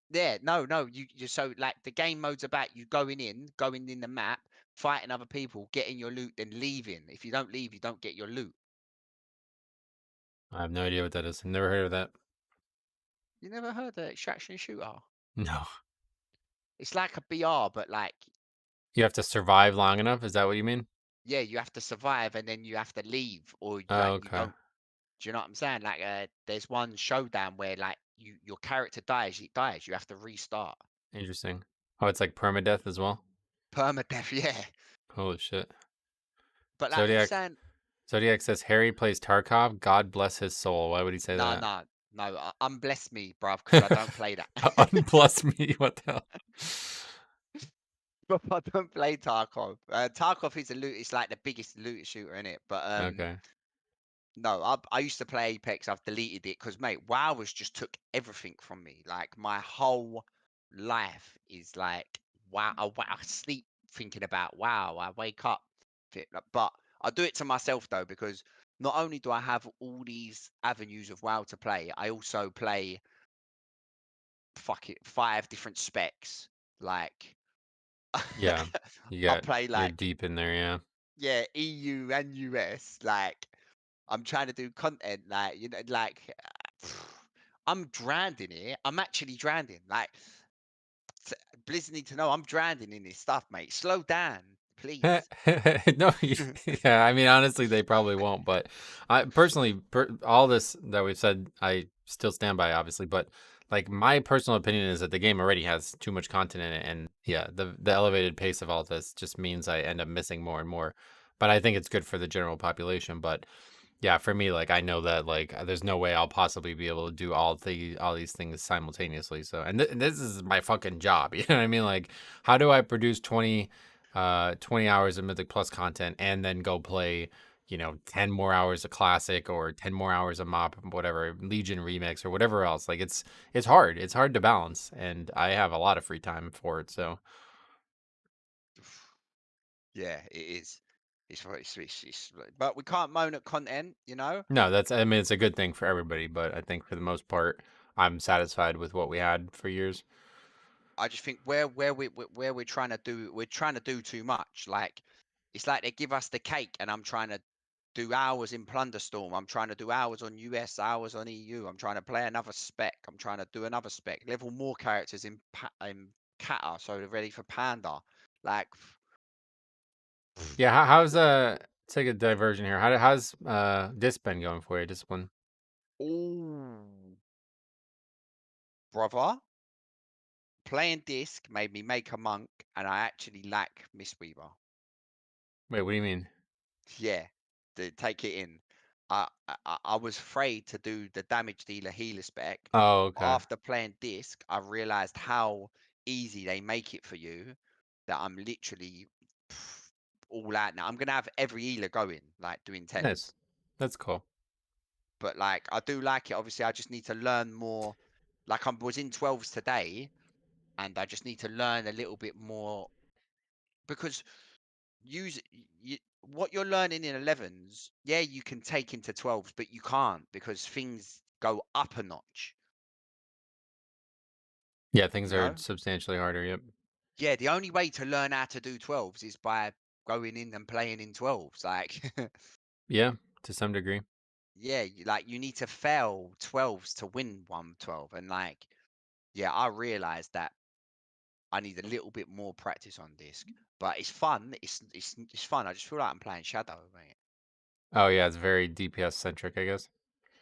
Yeah, no, you so like the game mode's about you going in the map, fighting other people, getting your loot, then leaving. If you don't leave, you don't get your loot. I have no idea what that is. I've never heard of that. You never heard of extraction shooter? No. It's like a BR, but like You have to survive long enough? Is that what you mean? yeah, you have to survive and then you have to leave, or Oh, like you okay. don't. Do you know what I'm saying? Like, there's one showdown where like your character dies, it dies. You have to restart. Interesting. Oh, it's like permadeath as well? Permadeath, yeah. Holy shit. But like you Zodiac saying, Zodiac says Harry plays Tarkov. God bless his soul. Why would he say no, that? no, unbless me, bruv, because I don't play that. Unbless me. What the hell? But I don't play Tarkov. Tarkov is it's like the biggest looter shooter in it. But Okay. no, I used to play Apex. I've deleted it because mate, WoW was just took everything from me. Like my whole life is like wow. I sleep thinking about WoW. I wake up, but I do it to myself though because not only do I have all these avenues of WoW to play, I also play 5 different specs. Like Yeah. I play You're like deep in there, yeah. yeah, EU and US. Like I'm trying to do content, like like I'm drowned in it. I'm actually drowned in. Like Blizz need to know I'm drowned in this stuff, mate. Slow down, please. No, yeah, I mean, honestly, they probably won't. But I personally, all this that we've said, I still stand by, obviously. But like, my personal opinion is that the game already has too much content in it, and yeah, the elevated pace of all this just means I end up missing more and more. But I think it's good for the general population. But yeah, for me, like I know that like there's no way I'll possibly be able to do all these things simultaneously. So, and this is my fucking job. You know what I mean? Like, how do I produce 20 hours of Mythic Plus content and then go play, 10 more hours of Classic or 10 more hours of Mop, whatever, Legion Remix or whatever else. Like it's hard. It's hard to balance, and I have a lot of free time for it. So Yeah, it is. But we can't moan at content, no, I mean, it's a good thing for everybody, but I think for the most part, I'm satisfied with what we had for years. I just think where we're trying to do too much. Like it's like they give us the cake, and I'm trying to do hours in Plunderstorm. I'm trying to do hours on US, hours on EU. I'm trying to play another spec. I'm trying to do another spec. Level more characters in Kata, so they're ready for Panda. Like, Yeah, how's take a diversion here. How's this been going for you? Discipline. ooh, brother, playing disc made me make a monk, and I actually like Mistweaver. Wait, what do you mean? Yeah, to take it in. I was afraid to do the damage dealer healer spec. Oh, okay. After playing disc, I realized how easy they make it for you that I'm literally all out now. I'm gonna have every healer going, like doing 10s. Nice. That's cool. But like I do like it. Obviously, I just need to learn more. Like I was in 12s today, and I just need to learn a little bit more because what you're learning in 11s, yeah, you can take into 12s, but you can't because things go up a notch. Yeah, things are substantially harder. Yep. Yeah, the only way to learn how to do 12s is by going in and playing in 12s. Like, Yeah, to some degree. yeah, like you need to fail 12s to win 112. And like, yeah, I realized that I need a little bit more practice on disc, but it's fun. It's fun. I just feel like I'm playing Shadow, mate. Oh yeah, it's very DPS centric, I guess.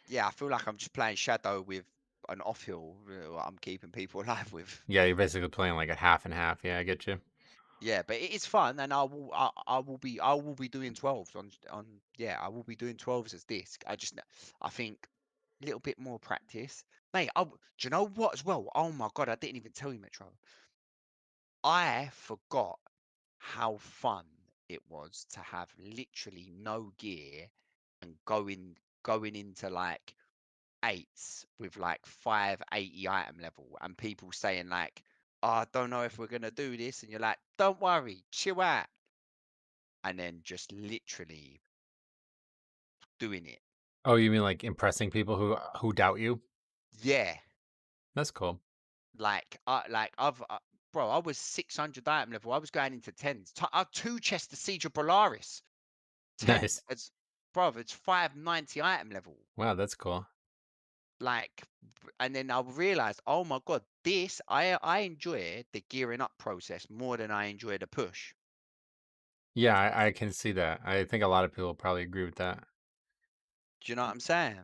Yeah, I feel like I'm just playing Shadow with an off hill. I'm keeping people alive with. Yeah, you're basically playing like a half and half. Yeah, I get you. Yeah, but it is fun, and I will be doing 12s on. Yeah, I will be doing 12s as disc. I think a little bit more practice, mate. Do you know what as well? Oh my god, I didn't even tell you, Metro. I forgot how fun it was to have literally no gear and going into like 8s with like 580 item level, and people saying like, oh, I don't know if we're gonna do this, and you're like, don't worry, chill out. and then just literally doing it. Oh, you mean like impressing people who doubt you? Yeah. That's cool. Like I've bro, I was 600 item level. I was going into 10s. I 2 chests the Siege of Polaris. 10. Nice. It's bro, it's 590 item level. Wow, that's cool. Like, and then I realized, oh my god, this I enjoy the gearing up process more than I enjoy the push. Yeah, I can see that. I think a lot of people probably agree with that. Do you know what I'm saying?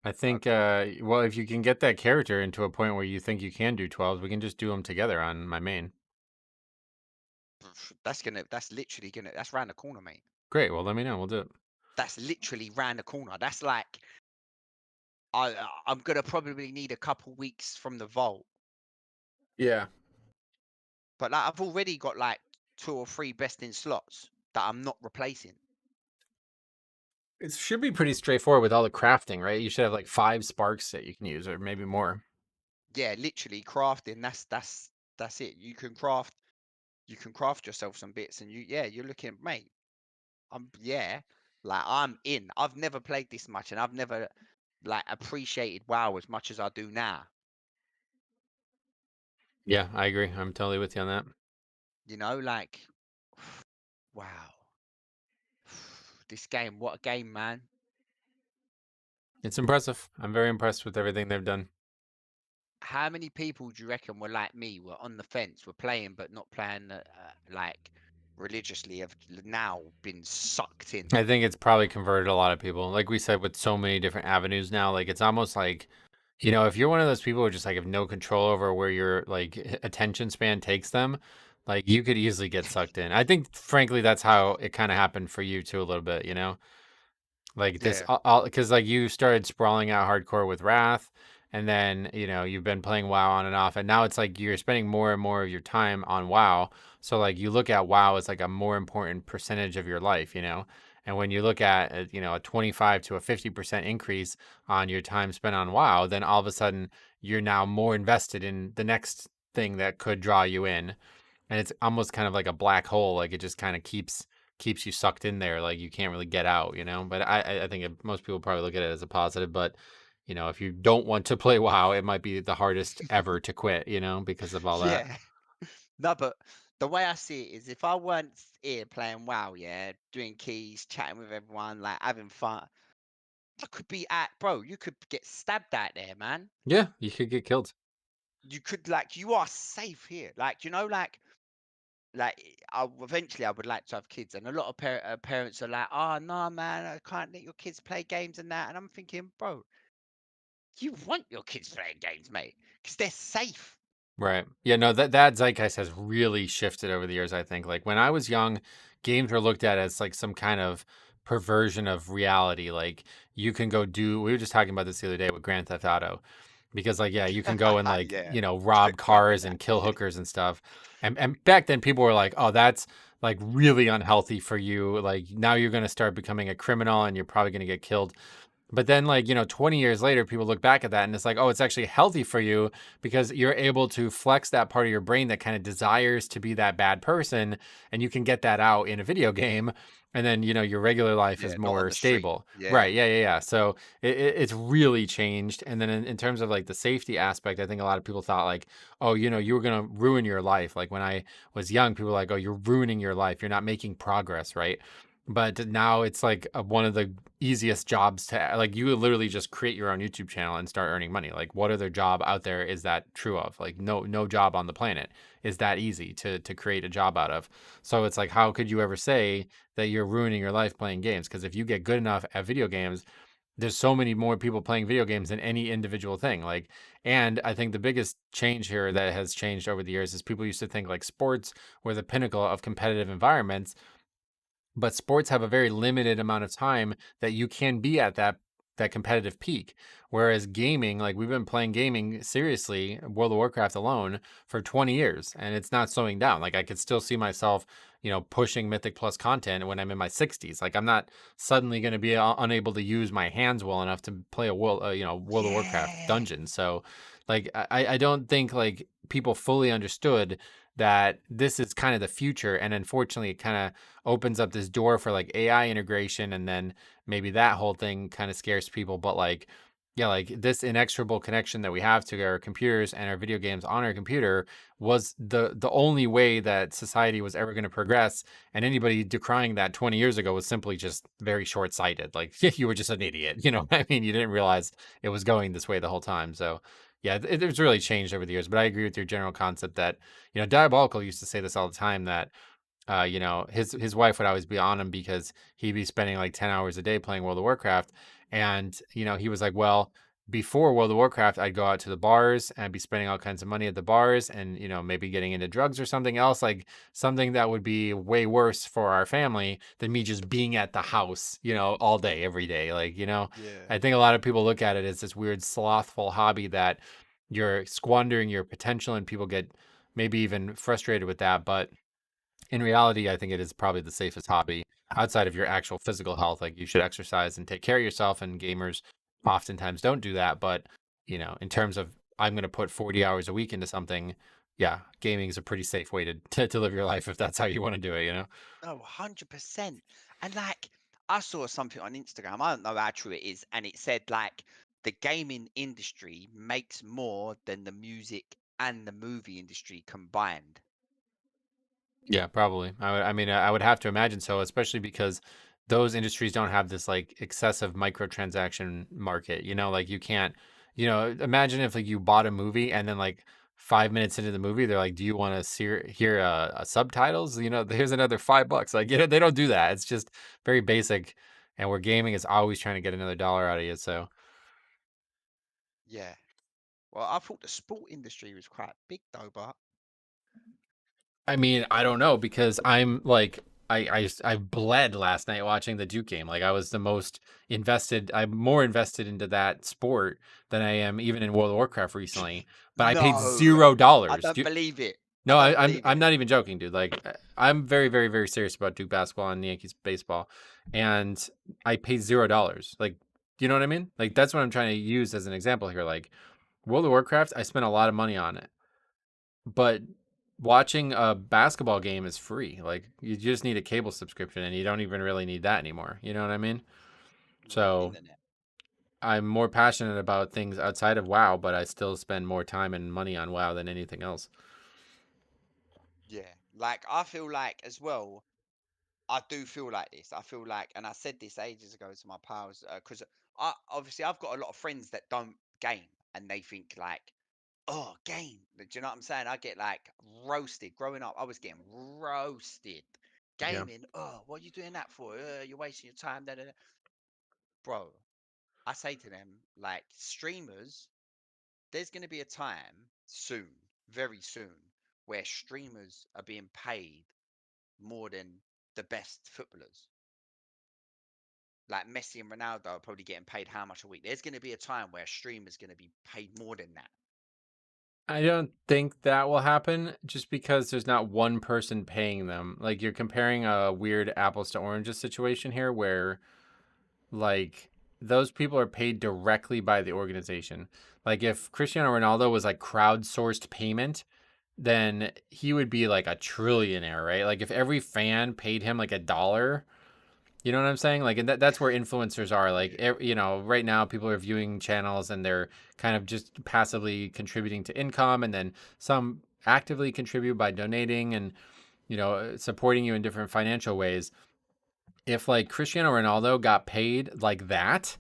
I think, well, if you can get that character into a point where you think you can do 12s, we can just do them together on my main. That's literally that's round the corner, mate. Great. Well, let me know. We'll do it. That's literally round the corner. That's like, I'm gonna probably need a couple weeks from the vault. Yeah. But like, I've already got like 2 or 3 best in slots that I'm not replacing. It should be pretty straightforward with all the crafting, right? You should have like 5 sparks that you can use, or maybe more. Yeah, literally crafting. That's it. You can craft yourself some bits, and you're looking, mate. Like I'm in. I've never played this much, and I've never like appreciated WoW as much as I do now. Yeah, I agree. I'm totally with you on that. You know, like, wow. This game, what a game, man. It's impressive. I'm very impressed with everything they've done. How many people do you reckon were like me, were on the fence, were playing but not playing like religiously, have now been sucked in? I think it's probably converted a lot of people. Like we said, with so many different avenues now, like it's almost like, you know, if you're one of those people who just like have no control over where your like attention span takes them, like you could easily get sucked in. I think, frankly, that's how it kind of happened for you too, a little bit, you know? Like this, because like you started sprawling out hardcore with Wrath, and then you know you've been playing WoW on and off, and now it's like you're spending more and more of your time on WoW. So like you look at WoW as like a more important percentage of your life, you know. And when you look at you know a 25 to a 50% increase on your time spent on WoW, then all of a sudden you're now more invested in the next thing that could draw you in, and it's almost kind of like a black hole. Like it just kind of keeps you sucked in there, like you can't really get out, you know. But I think most people probably look at it as a positive. But you know, if you don't want to play WoW, it might be the hardest ever to quit, you know, because of all that. No, but the way I see it is, if I weren't here playing WoW, doing keys, chatting with everyone, like having fun, I could be bro, you could get stabbed out there, man. Yeah, you could get killed. You could, like, you are safe here. Like, you know, like eventually I would like to have kids, and a lot of parents are like, oh no, man, I can't let your kids play games and that. And I'm thinking, bro, you want your kids playing games, mate, because they're safe. Right. Yeah, no, that zeitgeist has really shifted over the years, I think. Like when I was young, games were looked at as like some kind of perversion of reality. Like you can go we were just talking about this the other day with Grand Theft Auto. Because like, yeah, you can go and like, you know, rob cars and kill hookers and stuff. And back then people were like, oh, that's like really unhealthy for you. Like now you're going to start becoming a criminal and you're probably going to get killed. But then, like, you know, 20 years later, people look back at that and it's like, oh, it's actually healthy for you because you're able to flex that part of your brain that kind of desires to be that bad person. And you can get that out in a video game. And then, you know, your regular life is more stable. Right. Yeah. So it's really changed. And then in terms of like the safety aspect, I think a lot of people thought like, oh, you know, you were going to ruin your life. Like when I was young, people were like, oh, you're ruining your life. You're not making progress. Right. But now it's like one of the easiest jobs to, like, you literally just create your own YouTube channel and start earning money. Like what other job out there is that true of? Like no job on the planet is that easy to create a job out of. So it's like, how could you ever say that you're ruining your life playing games? Because if you get good enough at video games, there's so many more people playing video games than any individual thing. Like, and I think the biggest change here that has changed over the years is people used to think like sports were the pinnacle of competitive environments. But sports have a very limited amount of time that you can be at that competitive peak. Whereas gaming, like we've been playing gaming seriously, World of Warcraft alone, for 20 years, and it's not slowing down. Like I could still see myself, you know, pushing Mythic Plus content when I'm in my 60s. Like I'm not suddenly going to be unable to use my hands well enough to play a World of Warcraft dungeon. So like I don't think like people fully understood that this is kind of the future. And unfortunately, it kind of opens up this door for like AI integration, and then maybe that whole thing kind of scares people. But like, yeah, like this inexorable connection that we have to our computers and our video games on our computer was the only way that society was ever going to progress. And anybody decrying that 20 years ago was simply just very short-sighted. Like, you were just an idiot. You know what I mean? You didn't realize it was going this way the whole time. So yeah, it's really changed over the years. But I agree with your general concept that, you know, Diabolical used to say this all the time, that you know, his wife would always be on him because he'd be spending like 10 hours a day playing World of Warcraft. And, you know, he was like, well, before World of Warcraft, I'd go out to the bars and I'd be spending all kinds of money at the bars and, you know, maybe getting into drugs or something else, like something that would be way worse for our family than me just being at the house, you know, all day, every day. Like, you know, I think a lot of people look at it as this weird slothful hobby that you're squandering your potential, and people get maybe even frustrated with that. But in reality, I think it is probably the safest hobby outside of your actual physical health. Like, you should exercise and take care of yourself, and gamers oftentimes don't do that. But, you know, in terms of I'm going to put 40 hours a week into something, yeah, gaming is a pretty safe way to live your life if that's how you want to do it, you know? Oh, 100%. And like, I saw something on Instagram, I don't know how true it is, and it said like the gaming industry makes more than the music and the movie industry combined. Yeah, probably. I mean, I would have to imagine so, especially because those industries don't have this like excessive microtransaction market. You know, like you can't, you know, imagine if like you bought a movie and then like 5 minutes into the movie, they're like, "Do you want to hear subtitles?" You know, here's another $5. Like, you know, they don't do that. It's just very basic, and where gaming is always trying to get another dollar out of you. So Yeah. Well, I thought the sport industry was quite big though, but I mean, I don't know, because I'm like I bled last night watching the Duke game. Like, I was the most invested. I'm more invested into that sport than I am even in World of Warcraft recently. But I paid no, $0. I don't believe it. No, I don't I'm believe I'm it. not even joking, dude. Like, I'm very, very, very serious about Duke basketball and Yankees baseball, and I paid $0. Like, you know what I mean? Like, that's what I'm trying to use as an example here. Like, World of Warcraft, I spent a lot of money on it, but watching a basketball game is free. Like, you just need a cable subscription, and you don't even really need that anymore. You know what I mean? So Internet. I'm more passionate about things outside of WoW, but I still spend more time and money on WoW than anything else. Yeah. Like, I feel like as well, I do feel like this. I feel like, and I said this ages ago to my pals, because obviously I've got a lot of friends that don't game, and they think like, oh, game. Do you know what I'm saying? I get like roasted. Growing up, I was getting roasted. Yeah. Gaming. Oh, what are you doing that for? You're wasting your time. Da, da, da. Bro, I say to them, like, streamers, there's going to be a time soon, very soon, where streamers are being paid more than the best footballers. Like Messi and Ronaldo are probably getting paid how much a week? There's going to be a time where a streamer's going to be paid more than that. I don't think that will happen, just because there's not one person paying them. Like, you're comparing a weird apples to oranges situation here, where like those people are paid directly by the organization. Like, if Cristiano Ronaldo was like crowdsourced payment, then he would be like a trillionaire, right? Like, if every fan paid him like $1, you know what I'm saying? Like, and that's where influencers are. Like, you know, right now people are viewing channels and they're kind of just passively contributing to income, and then some actively contribute by donating and, you know, supporting you in different financial ways. If like Cristiano Ronaldo got paid like that,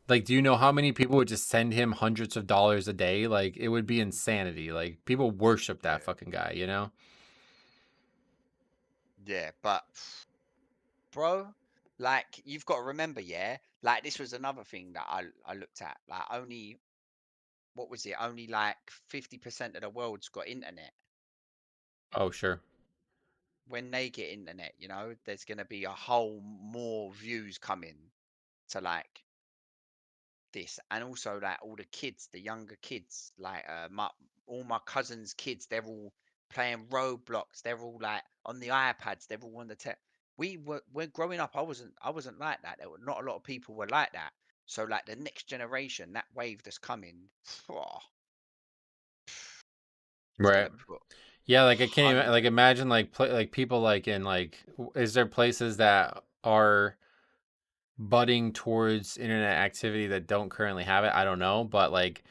like, do you know how many people would just send him hundreds of dollars a day? Like, it would be insanity. Like, people worship that fucking guy, you know? Yeah, but bro, like you've got to remember, yeah, like this was another thing that I looked at. Like, only what was it? Only like 50% of the world's got internet. Oh, sure. When they get internet, you know, there's gonna be a whole more views coming to like this, and also like all the kids, the younger kids, like all my cousins' kids, they're all playing Roblox. They're all like on the iPads. They're all on the tech. We're growing up. I wasn't like that. There were not a lot of people were like that. So like the next generation, that wave that's coming, oh, it's Right. gonna put Yeah, like I can't even like imagine like people like in like is there places that are budding towards internet activity that don't currently have it? I don't know, but like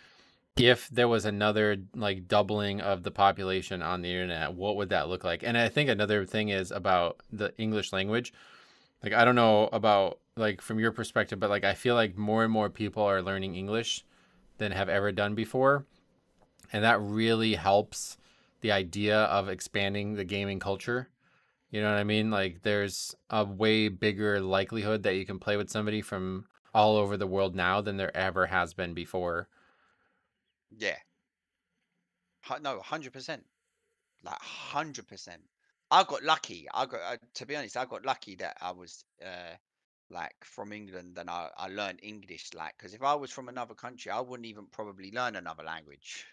if there was another like doubling of the population on the internet, what would that look like? And I think another thing is about the English language. Like I don't know about like from your perspective, but like I feel like more and more people are learning English than have ever done before, and that really helps the idea of expanding the gaming culture. You know what I mean? Like there's a way bigger likelihood that you can play with somebody from all over the world now than there ever has been before. Yeah. No, 100%. Like 100%. I got lucky. To be honest, I got lucky that I was like from England and I learned English. Like, because if I was from another country, I wouldn't even probably learn another language.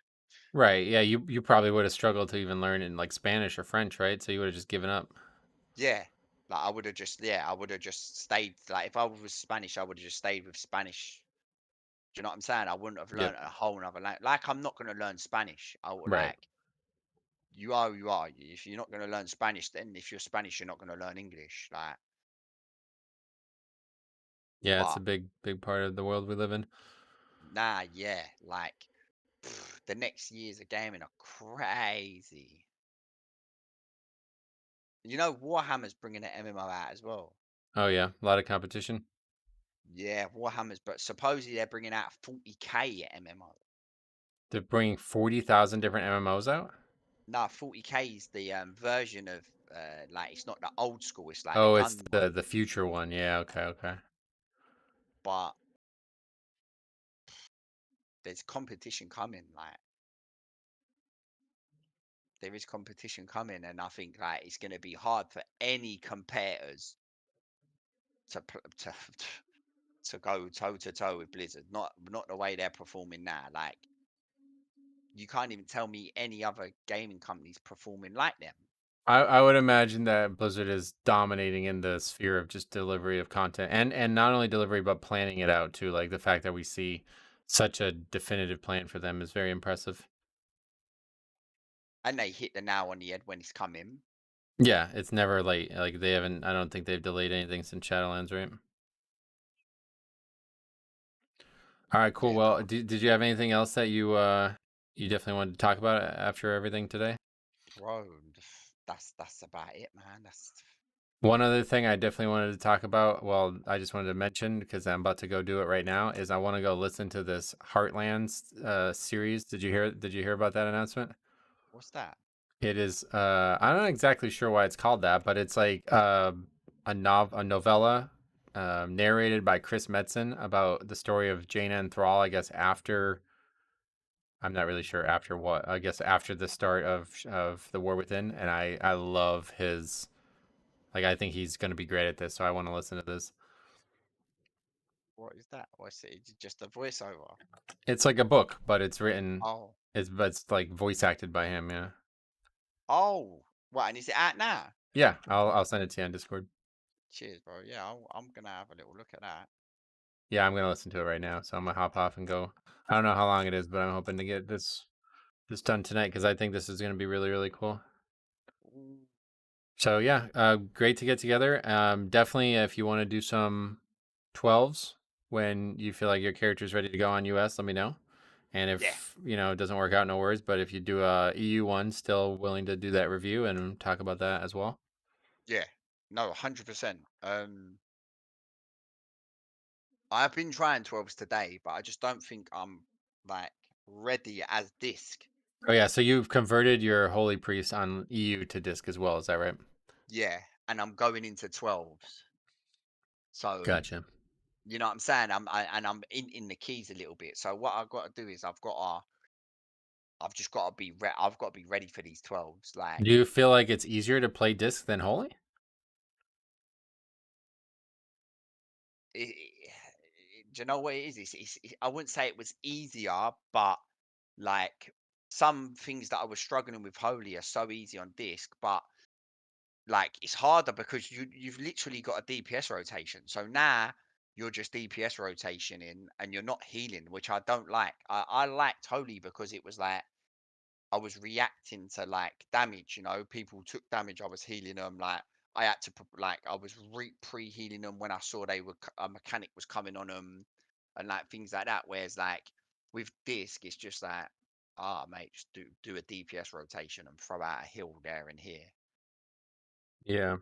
Right. Yeah, you probably would have struggled to even learn in like Spanish or French, right? So you would have just given up. Yeah. Like I would have just stayed. Like if I was Spanish, I would have just stayed with Spanish. Do you know what I'm saying? I wouldn't have Yep. learned a whole nother language. Like I'm not gonna learn Spanish. I would Right. like you are you are. If you're not gonna learn Spanish, then if you're Spanish, you're not gonna learn English. Like, Yeah, it's a but big part of the world we live in. nah, yeah, like the next years of gaming are crazy. You know, Warhammer's bringing an MMO out as well. Oh yeah, a lot of competition. Yeah, Warhammer's, but supposedly they're bringing out 40k MMO. They're bringing 40,000 different MMOs out? Nah, 40k is the version of like it's not the old school, it's like the Oh, it's gun one. the future one. Yeah, okay. But there's competition coming, like there is competition coming, and I think like it's gonna be hard for any competitors to to go toe to toe with Blizzard. Not the way they're performing now. Like you can't even tell me any other gaming companies performing like them. I would imagine that Blizzard is dominating in the sphere of just delivery of content and not only delivery but planning it out too. Like the fact that we see such a definitive plan for them is very impressive. And they hit the nail on the head when it's coming. Yeah, it's never late. Like they haven't. I don't think they've delayed anything since Shadowlands, right? All right, cool. Yeah, Well, no, did you have anything else that you definitely wanted to talk about after everything today? bro, that's about it, man. That's One other thing I definitely wanted to talk about, well, I just wanted to mention because I'm about to go do it right now, is I want to go listen to this Heartlands series. Did you hear about that announcement? what's that? It is I'm not exactly sure why it's called that, but it's like a novella narrated by Chris Metzen about the story of Jaina and Thrall, I guess after I'm not really sure after what. I guess after the start of the War Within, and I love his like I think he's going to be great at this, so I want to listen to this. What is that? What's it? Is it just a voiceover? It's like a book, but it's written Oh, it's like voice acted by him, yeah. oh, what? And is it out now? Yeah, I'll send it to you on Discord. Cheers, bro. Yeah, I'm gonna have a little look at that. Yeah, I'm going to listen to it right now, so I'm going to hop off and go. I don't know how long it is, but I'm hoping to get this done tonight because I think this is going to be really cool. So yeah, great to get together. Definitely if you want to do some 12s when you feel like your character's ready to go on US, let me know. And if it doesn't work out, no worries. But if you do a EU one, still willing to do that review and talk about that as well. Yeah, no, 100%. I've been trying 12s today, but I just don't think I'm like ready as disc. Oh yeah, so you've converted your Holy Priest on EU to disc as well, is that right? Yeah, and I'm going into 12s. So Gotcha. you know what I'm saying? I'm in the keys a little bit. So what I've got to do is I've just got to be I've got to be ready for these 12s. Like, Do you feel like it's easier to play disc than Holy? do you know what it is? I wouldn't say it was easier, but like some things that I was struggling with Holy are so easy on disc, but like it's harder because you've literally got a DPS rotation. So now you're just DPS rotation in and you're not healing, which I don't like. I liked Holy because it was like was reacting to like damage. You know, people took damage. I was healing them. Like I had to I was pre-healing them when I saw a mechanic was coming on them, and like things like that. Whereas like with disc, it's just like, mate, just do a DPS rotation and throw out a heal there and here. Yeah.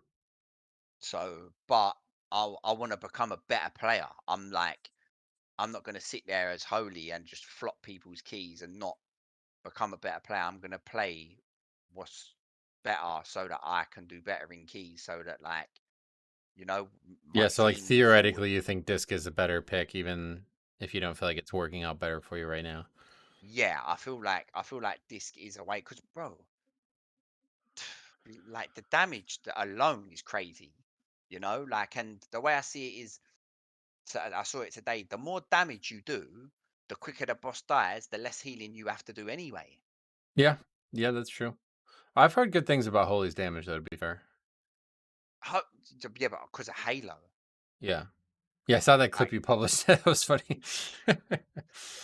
So, but I want to become a better player. I'm not going to sit there as holy and just flop people's keys and not become a better player. I'm going to play what's better so that I can do better in keys, so that like, you know, my Yeah, so like team theoretically you think disc is a better pick even if you don't feel like it's working out better for you right now. Yeah, I feel like disc is a way, because bro, like the damage alone is crazy, you know, like, and the way I see it is, so I saw it today, the more damage you do, the quicker the boss dies, the less healing you have to do anyway. Yeah. Yeah, that's true. I've heard good things about Holy's damage, though, to be fair. Yeah, but because of Halo. Yeah. Yeah, I saw that clip you published. That was funny.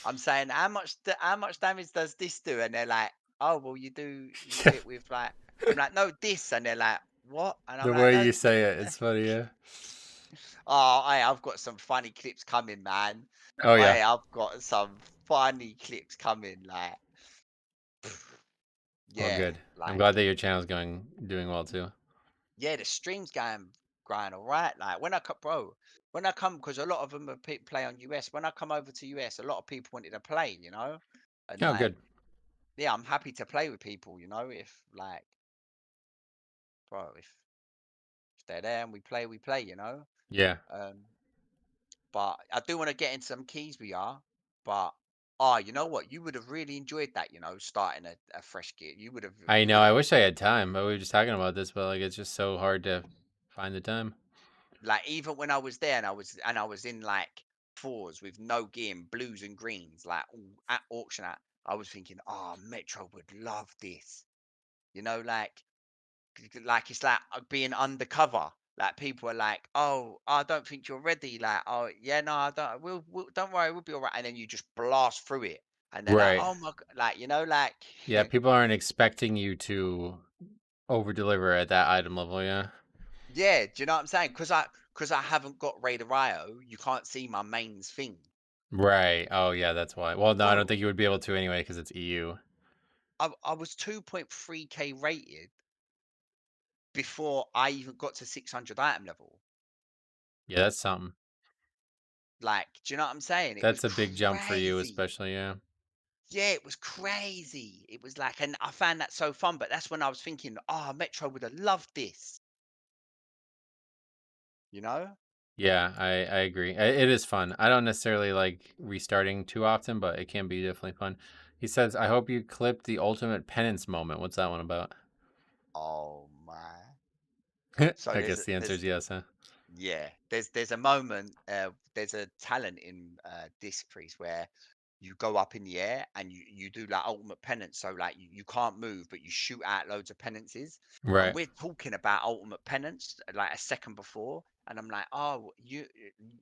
I'm saying, how much damage does this do? And they're like, oh, well, you do it with like, I'm like, no, this. And they're like, what? And I'm The like, way no. you say it, it's funny, yeah. Oh, I've got some funny clips coming, man. Oh, yeah. I've got some funny clips coming, like, Well, yeah, good. I'm like, glad that your channel's doing well, too. yeah, the stream's going all right. Like when I come, because a lot of them play on US. When I come over to US, a lot of people wanted to play, you know, and Oh, like, good. yeah, I'm happy to play with people, you know, if like, bro, if they're there and we play, you know. Yeah. But I do want to get into some keys we are, but you know what? You would have really enjoyed that, you know, starting a fresh gear. You would have. I know. I wish I had time, but we were just talking about this, but like it's just so hard to find the time. Like even when I was there and I was in like fours with no gear and blues and greens, like at auction, I was thinking, oh, Metro would love this, you know, like it's like being undercover. Like people are like, oh, I don't think you're ready. Like, oh yeah, no, I don't. We'll don't worry, we'll be all right. And then you just blast through it, and they're like, Right. oh my, like, you know, like. Yeah, people aren't expecting you to over deliver at that item level, yeah. Yeah, do you know what I'm saying? Because I haven't got Raider IO, you can't see my mains thing. Right. Oh, yeah, that's why. Well, no, I don't Bro, think you would be able to anyway because it's EU. I was 2.3k rated before I even got to 600 item level. Yeah, that's something. Like, do you know what I'm saying? It was That's a big jump for you, crazy. especially, yeah. Yeah, it was crazy. It was like, and I found that so fun. But that's when I was thinking, oh, Metro would have loved this. You know? Yeah, I agree. It is fun. I don't necessarily like restarting too often, but it can be definitely fun. He says, I hope you clipped the ultimate penance moment. What's that one about? Oh my. So I guess the answer is yes, huh? Yeah, there's a moment, there's a talent in Disc Priest where you go up in the air and you do like ultimate penance. So like you can't move, but you shoot out loads of penances. And Right. we're talking about ultimate penance like a second before, and I'm like, oh, you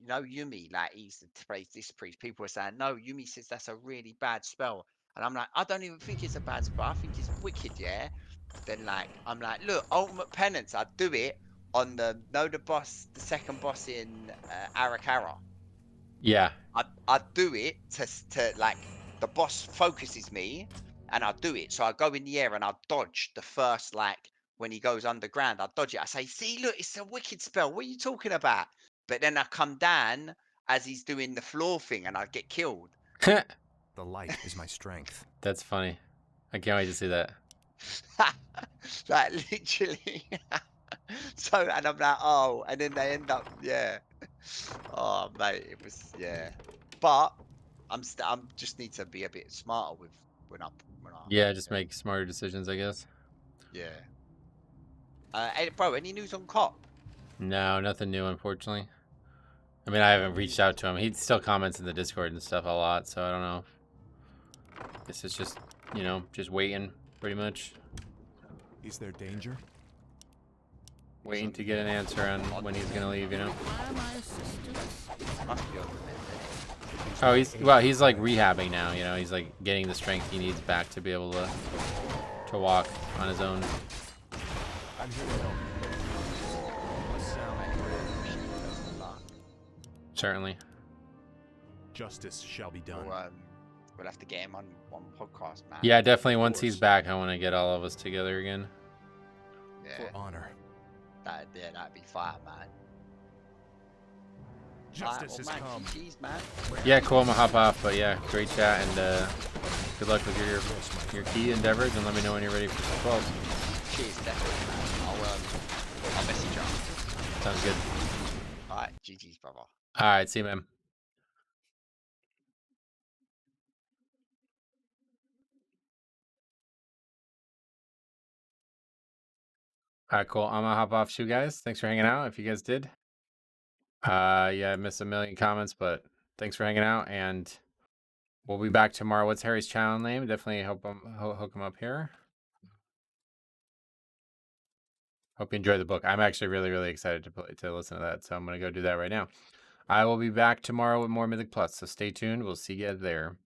know Yumi, like he's plays Disc Priest. People are saying no, Yumi says that's a really bad spell, and I'm like, I don't even think it's a bad spell. I think it's wicked, yeah. Then like I'm like, look, ultimate penance, I do it on the second boss in Arakara. Yeah. I do it to like the boss focuses me and I do it. So I go in the air and I dodge the first, like when he goes underground, I dodge it. I say, see, look, it's a wicked spell. What are you talking about? But then I come down as he's doing the floor thing and I get killed. The light is my strength. That's funny. I can't wait to see that. Like literally. So, and I'm like, oh, and then they end up, yeah. Oh, mate, it was, yeah. But I'm just need to be a bit smarter with when I. Yeah, just make smarter decisions, I guess. Yeah. Hey, bro, any news on Cop? No, nothing new, unfortunately. I mean, I haven't reached out to him. He still comments in the Discord and stuff a lot, so I don't know. Guess it's just, you know, just waiting, pretty much. Is there danger? Waiting to get an answer on when he's gonna leave, you know? Oh, he's like rehabbing now. You know, he's like getting the strength he needs back to be able to walk on his own. I'm here to help. Certainly. Justice shall be done. We'll have to get him on one podcast, man. Yeah, definitely. Once he's back, I want to get all of us together again. Yeah. For honor. That'd be fire, man. Justice has come. GG's, man. Yeah, cool. I'm gonna hop off, but yeah, great chat and good luck with your key endeavors, and let me know when you're ready for some 12. Cheers, definitely, man. I'll message you. Sounds good. All right, GG's, brother. All right, see you, man. All right, cool. I'm gonna hop off too, guys. Thanks for hanging out. If you guys did, yeah, I missed a million comments, but thanks for hanging out, and we'll be back tomorrow. What's Harry's channel name? Definitely hook him up here. Hope you enjoy the book. I'm actually really excited to listen to that, so I'm gonna go do that right now. I will be back tomorrow with more Mythic Plus, so stay tuned. We'll see you there.